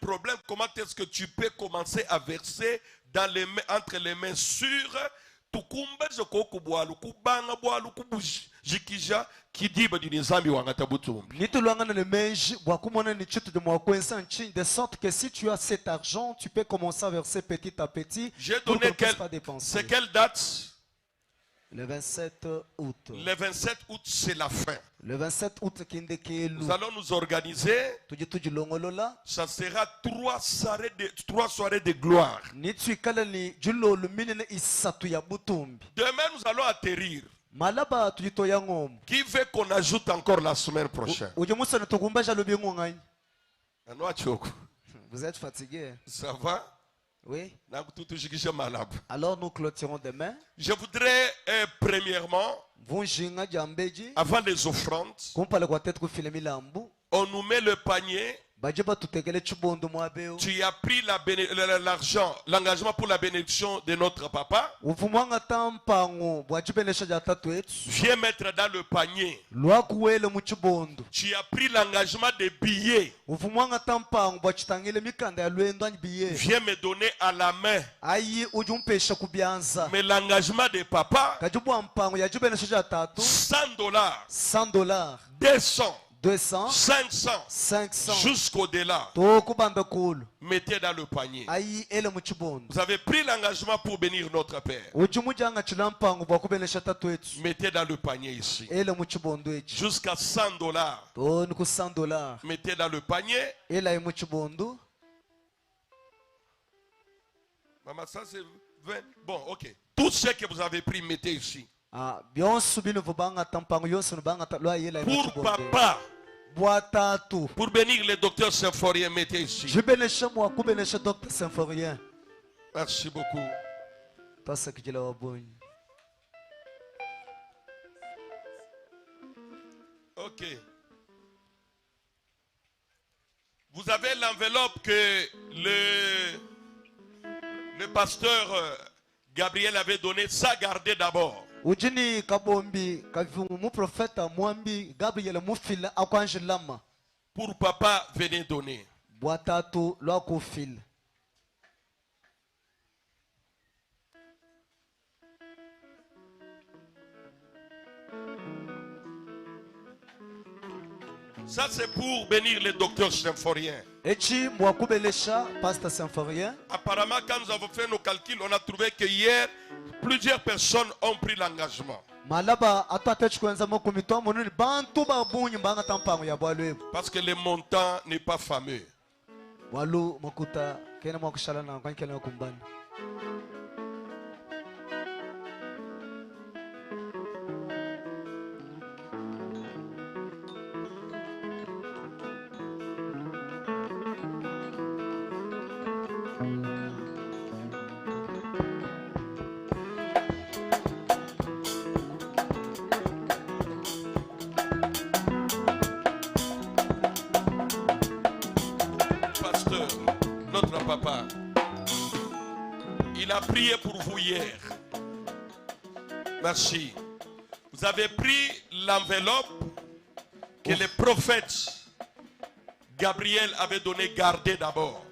Problème, comment est-ce que tu peux commencer à verser dans les mains, entre les mains sûres de sorte que si tu as cet argent, tu peux commencer à verser petit à petit. J'ai donné c'est quelle date? Le 27 août. Le 27 août, c'est la fin. Le 27 août, nous allons nous organiser. Ça sera 3 soirées de gloire. Demain, nous allons atterrir. Qui veut qu'on ajoute encore la semaine prochaine? Vous êtes fatigué. Ça va? Oui. Alors nous clôturons demain. Je voudrais premièrement, avant les offrandes, on nous met le panier. Tu as pris l'argent, l'engagement pour la bénédiction de notre papa. Viens mettre dans le panier. Tu as pris l'engagement des billets. Viens me donner à la main. Mais l'engagement de papa, $100, 200, 500, jusqu'au-delà. Mettez dans le panier. Vous avez pris l'engagement pour bénir notre Père. Mettez dans le panier ici. Jusqu'à $100. Mettez dans le panier. Maman, ça c'est 20. Bon, ok. Tout ce que vous avez pris, mettez ici. Pour papa. Pour bénir le docteur Symphorien, mettez ici. Merci beaucoup. Ok. Vous avez l'enveloppe que le pasteur Gabriel avait donnée. Ça, gardez d'abord. Ujini kabombi kavumu prophète mwambi Gabriel mufila akwanje lama. Pour papa, venez donner. Boitatu lwako fil. Ça c'est pour bénir le docteur Symphorien. Apparemment, quand nous avons fait nos calculs, on a trouvé que hier, plusieurs personnes ont pris l'engagement. Parce que le montant n'est pas fameux. Papa, il a prié pour vous hier. Merci. Vous avez pris l'enveloppe que le prophète Gabriel avait donné, gardée d'abord.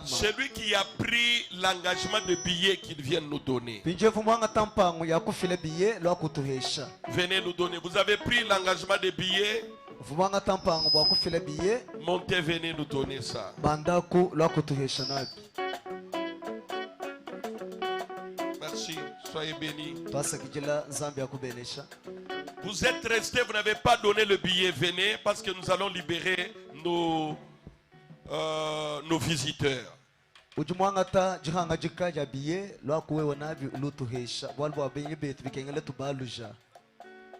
Celui qui a pris l'engagement de billets qu'il vient nous donner. Venez nous donner. Vous avez pris l'engagement de billets. Montez, venez nous donner ça. Merci, soyez bénis. Vous êtes restés, vous n'avez pas donné le billet. Venez parce que nous allons libérer nos visiteurs.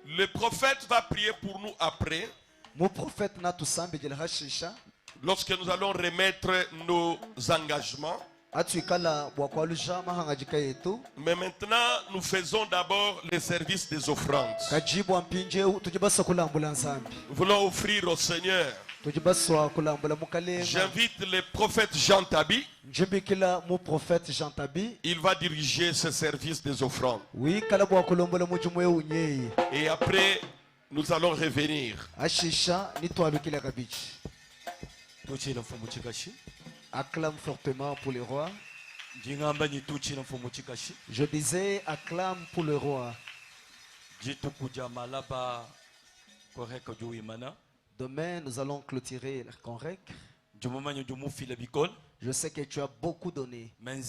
Le prophète va prier pour nous après. Lorsque nous allons remettre nos engagements. Mais maintenant, nous faisons d'abord les services des offrandes. Nous voulons offrir au Seigneur. J'invite le prophète Jean Tabi. Il va diriger ce service des offrandes. Et après, nous allons revenir. Acclame fortement pour le roi. Je disais, acclame pour le roi. Demain, nous allons clôturer le Conrec. Je sais que tu as beaucoup donné. Mais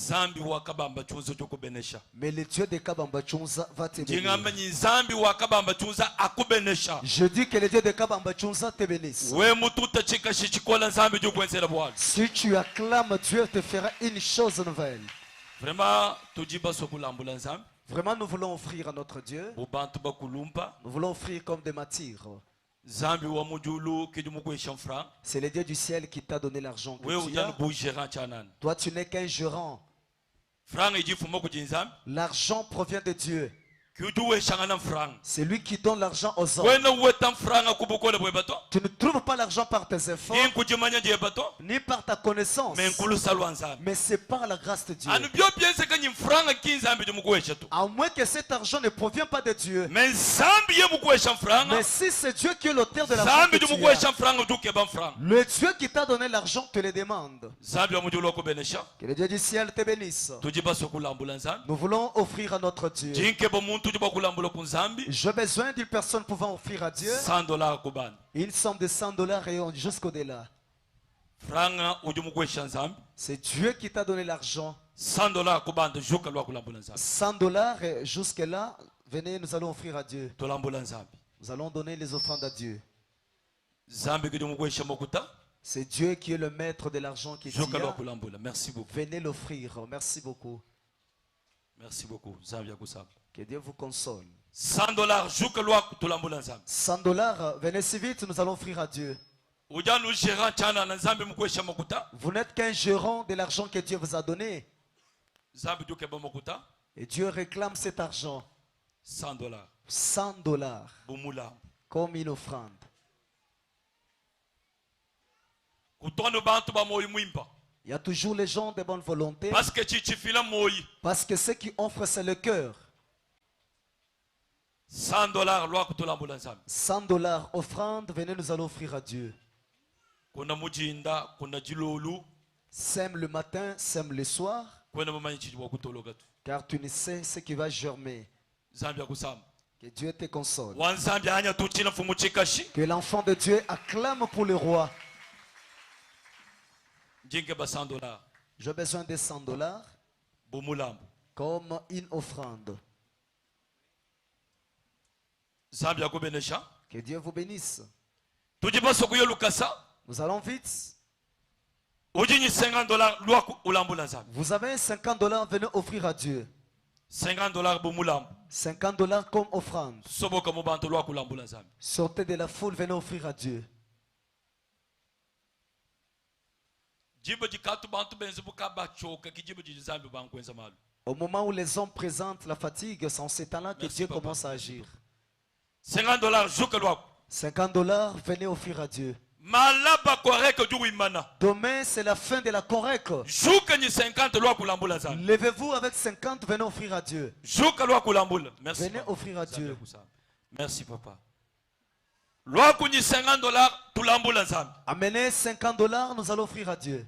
le Dieu de Kabamba Chunza va te bénir. Je dis que le Dieu de Kabamba Chunza te bénisse. Si tu acclames, Dieu te fera une chose nouvelle. Vraiment, nous voulons offrir à notre Dieu. Nous voulons offrir comme des martyrs. C'est le Dieu du ciel qui t'a donné l'argent. Toi, tu n'es qu'un gérant. L'argent provient de Dieu. C'est lui qui donne l'argent aux hommes. Tu ne trouves pas l'argent par tes efforts, ni par ta connaissance, mais c'est par la grâce de Dieu. À moins que cet argent ne provient pas de Dieu. Mais si c'est Dieu qui est l'auteur de l'argent, le Dieu qui t'a donné l'argent te le demande. Que le Dieu du ciel te bénisse. Nous voulons offrir à notre Dieu. J'ai besoin d'une personne pouvant offrir à Dieu $100 une somme de $100 et jusqu'au-delà. C'est Dieu qui t'a donné l'argent. $100 et jusque-là, venez, nous allons offrir à Dieu. Nous allons donner les offrandes à Dieu. C'est Dieu qui est le maître de l'argent qui tient. Merci beaucoup. Venez l'offrir. Merci beaucoup. Merci beaucoup. Que Dieu vous console. $100, venez si vite, nous allons offrir à Dieu. Vous n'êtes qu'un gérant de l'argent que Dieu vous a donné. Et Dieu réclame cet argent. $100 comme une offrande. Il y a toujours les gens de bonne volonté. Parce que ceux qui offrent, c'est le cœur. $100 offrande, venez, nous allons offrir à Dieu. Sème le matin, sème le soir. Car tu ne sais ce qui va germer. Que Dieu te console. Que l'enfant de Dieu acclame pour le roi. J'ai besoin de $100 comme une offrande. Que Dieu vous bénisse. Nous allons vite. Vous avez $50, venez offrir à Dieu. $50 comme offrande. Sortez de la foule, venez offrir à Dieu. Au moment où les hommes présentent la fatigue, c'est en ce temps-là que Dieu commence à agir. $50, venez offrir à Dieu. Demain, c'est la fin de la correcte. Levez-vous avec 50, venez offrir à Dieu. Venez offrir à Dieu. Merci, papa. Amenez $50, nous allons offrir à Dieu.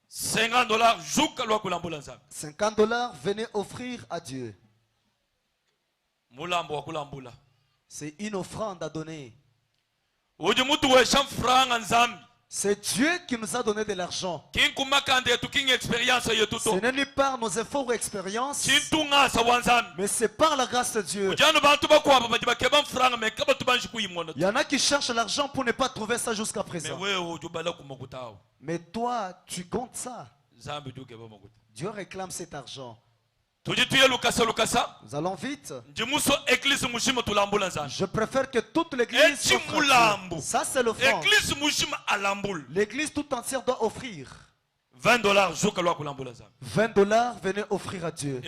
$50, venez offrir à Dieu. C'est une offrande à donner. C'est Dieu qui nous a donné de l'argent. Ce n'est ni par nos efforts ou expériences, mais c'est par la grâce de Dieu. Il y en a qui cherchent l'argent pour ne pas trouver ça jusqu'à présent. Mais toi, tu comptes ça. Dieu réclame cet argent. Nous allons vite. Je préfère que toute l'église offre. Ça, c'est l'offrande. L'église tout entière doit offrir. $20, venez offrir à Dieu.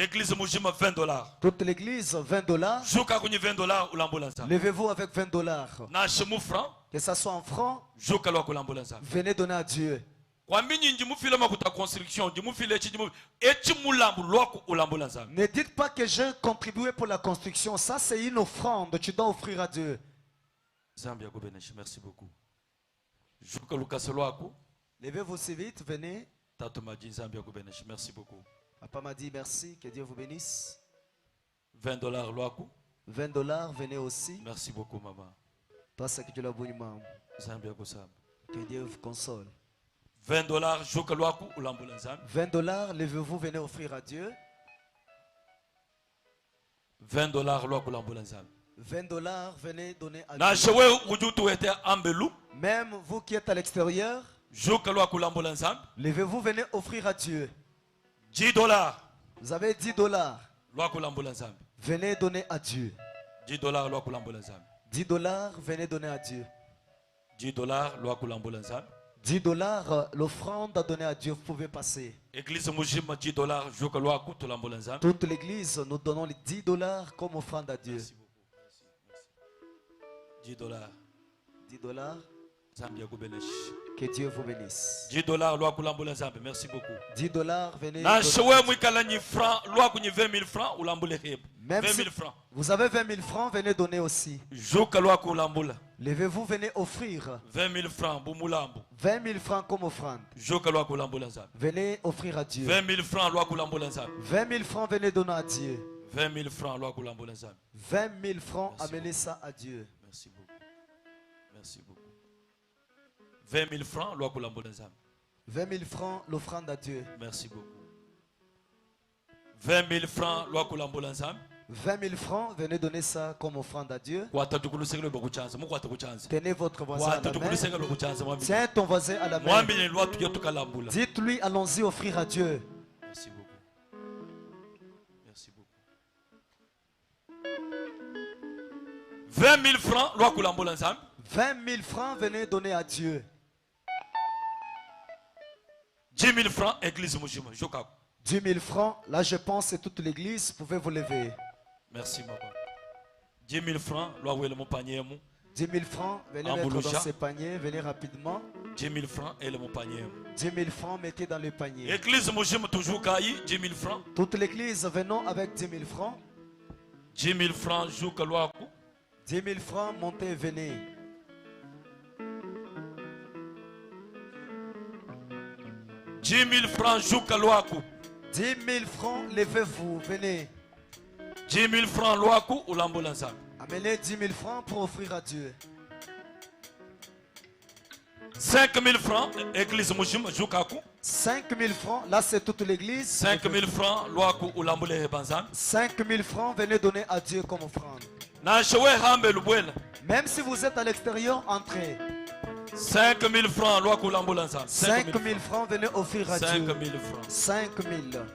Toute l'église, $20. Levez-vous avec $20. Que ça soit en francs, venez donner à Dieu. Ne dites pas que j'ai contribué pour la construction. Ça, c'est une offrande. Tu dois offrir à Dieu. Merci beaucoup. Levez-vous si vite, venez. Merci beaucoup. Papa m'a dit merci, que Dieu vous bénisse. $20, venez aussi. Merci beaucoup, maman. Parce que tu l'as voulu, maman. Que Dieu vous console. $20, levez-vous, venez offrir à Dieu. $20, venez donner à Dieu. Même vous qui êtes à l'extérieur, levez-vous, venez offrir à Dieu. $10. Vous avez $10. Venez donner à Dieu. $10, venez donner à Dieu. $10, loi kulambola nzambe. $10, l'offrande à donner à Dieu, vous pouvez passer. Église mujima $10, joka loi kutulambola nzambe. Toute l'église, nous donnons les $10 comme offrande à Dieu. Merci beaucoup. $10. $10. Que Dieu vous bénisse. $10, loi kulambola nzambe. Merci beaucoup. $10, venez. Na chewe mwikala ni franc, loi kunyi 20 000 francs ou lambole heb. 20 000 francs. Vous avez 20 000 francs, venez donner aussi. Joka loi kulambola. Levez-vous, venez offrir. 20 000 francs, bumulambo. 20 000 francs comme offrande. Joka loi kulambola nzambe. Venez offrir à Dieu. 20 000 francs, loi kulambola nzambe. 20 000 francs, venez donner à Dieu. 20 000 francs, loi kulambola nzambe. 20 000 francs, amenez ça à Dieu. Merci beaucoup. Merci beaucoup. 20 000 francs, loi kulambola nzambe. 20 000 francs, l'offrande à Dieu. Merci beaucoup. 20 000 francs, loi kulambola nzambe. 20 000 francs, venez donner ça comme offrande à Dieu. Tenez votre voisin à la main. Tiens ton voisin à la main. Dites-lui, allons-y offrir à Dieu. Merci beaucoup. Merci beaucoup. 20 000 francs, loi kulambola nzambe. 20 000 francs, venez donner à Dieu. 10 000 francs, église mujima. 10 000 francs, là je pense que toute l'église, vous pouvez vous lever. Merci, maman. 10 000 francs, loi où est mon panier. 10 000 francs, venez mettre dans ces paniers, venez rapidement. 10 000 francs, et mon panier. 10 000 francs, mettez dans le panier. Église mujima toujours kayi, 10 000 francs. Toute l'église, venons avec 10 000 francs. 10 000 francs, jouka loi. 10 000 francs, montez, venez. 10 000 francs, jouka loi. 10 000 francs, levez-vous, venez. 10 000 francs, loi ou l'ambulance. Amenez 10 000 francs pour offrir à Dieu. 5 000 francs, église mujima, joukaku. 5 000 francs, là c'est toute l'église. 5 000 francs, loi ou l'ambulance. 5 000 francs, venez donner à Dieu comme offrande. Même si vous êtes à l'extérieur, entrez. 5 000 francs, loi ou l'ambulance. 5 000 francs, venez offrir à Dieu. 5 000 francs. 5 000.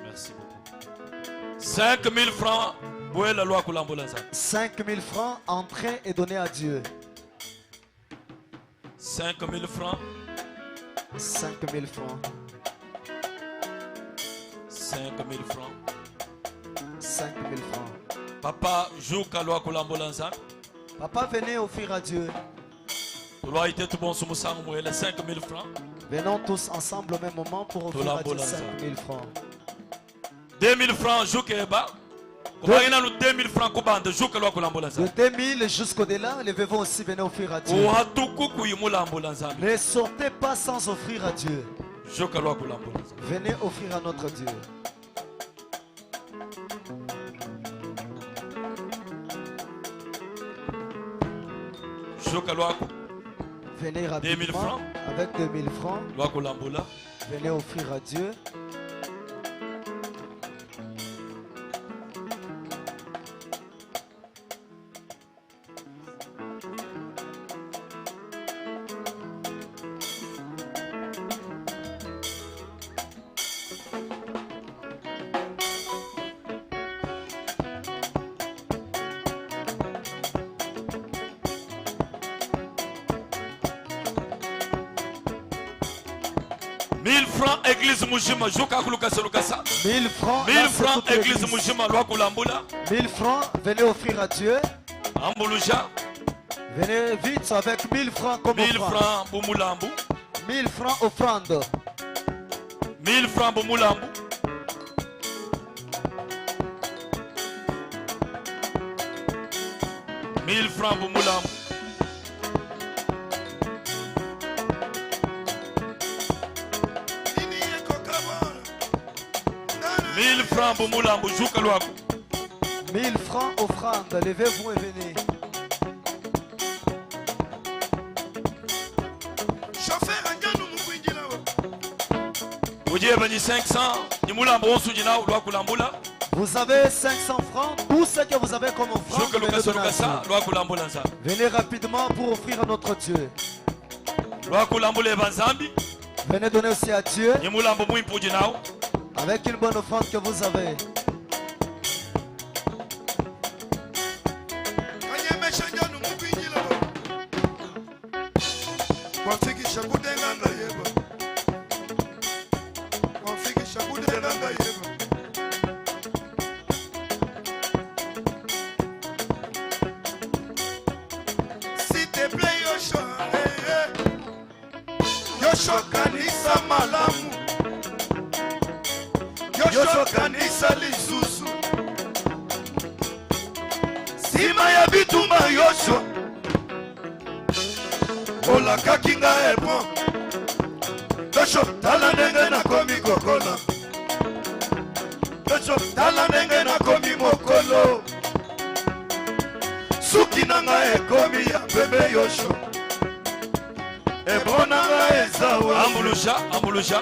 Merci beaucoup. 5 000 francs, la loi ou l'ambulance. 5 000 francs, entrez et donnez à Dieu. 5 000 francs. 5 000 francs. 5 000 francs. 5 000 francs. Papa, joue à loi ou l'ambulance. Papa, venez offrir à Dieu. 5 000 francs. Venons tous ensemble au même moment pour offrir à Dieu 5 000 francs. 2 000 francs, joue à 2 000 francs, de 2 000 jusqu'au-delà, levez-vous aussi, venez offrir à Dieu. Ne sortez pas sans offrir à Dieu. Venez offrir à notre Dieu. Venez rapidement avec 2 000 francs. Venez offrir à Dieu. Église mujima joka kulukasa lukasa. 1000 francs. 1000 francs église mujima lwa kulambula. 1000 francs, venez offrir à Dieu. Ambuluja. Venez vite avec 1000 francs comme 1000 francs bumulambu. 1000 francs offrande. 1000 francs bumulambu. 1000 francs bumulambu. 1000 francs pour Moulambo, jouka l'ouakou. 1000 francs offrande, levez-vous et venez. Chauffeur, un nous mouindi là. Vous dites 500, ni Moulambo, on soudit là, l'ouakou l'amboula. Vous avez 500 francs, tout ce que vous avez comme offrande. Venez rapidement pour offrir à notre Dieu. Venez donner aussi à Dieu. Avec une bonne offrande que vous avez. Yoshua kanisa malamu, Yoshua kanisa lisusu, sima ya bituma Yoshua olakaki nga ebon. Yoshua tala ndenge nakomi kokola, Yoshua tala ndenge nakomi mokolo, suki nanga ekomi ya bebe Yoshua ebon nanga ezawa. Ambulusha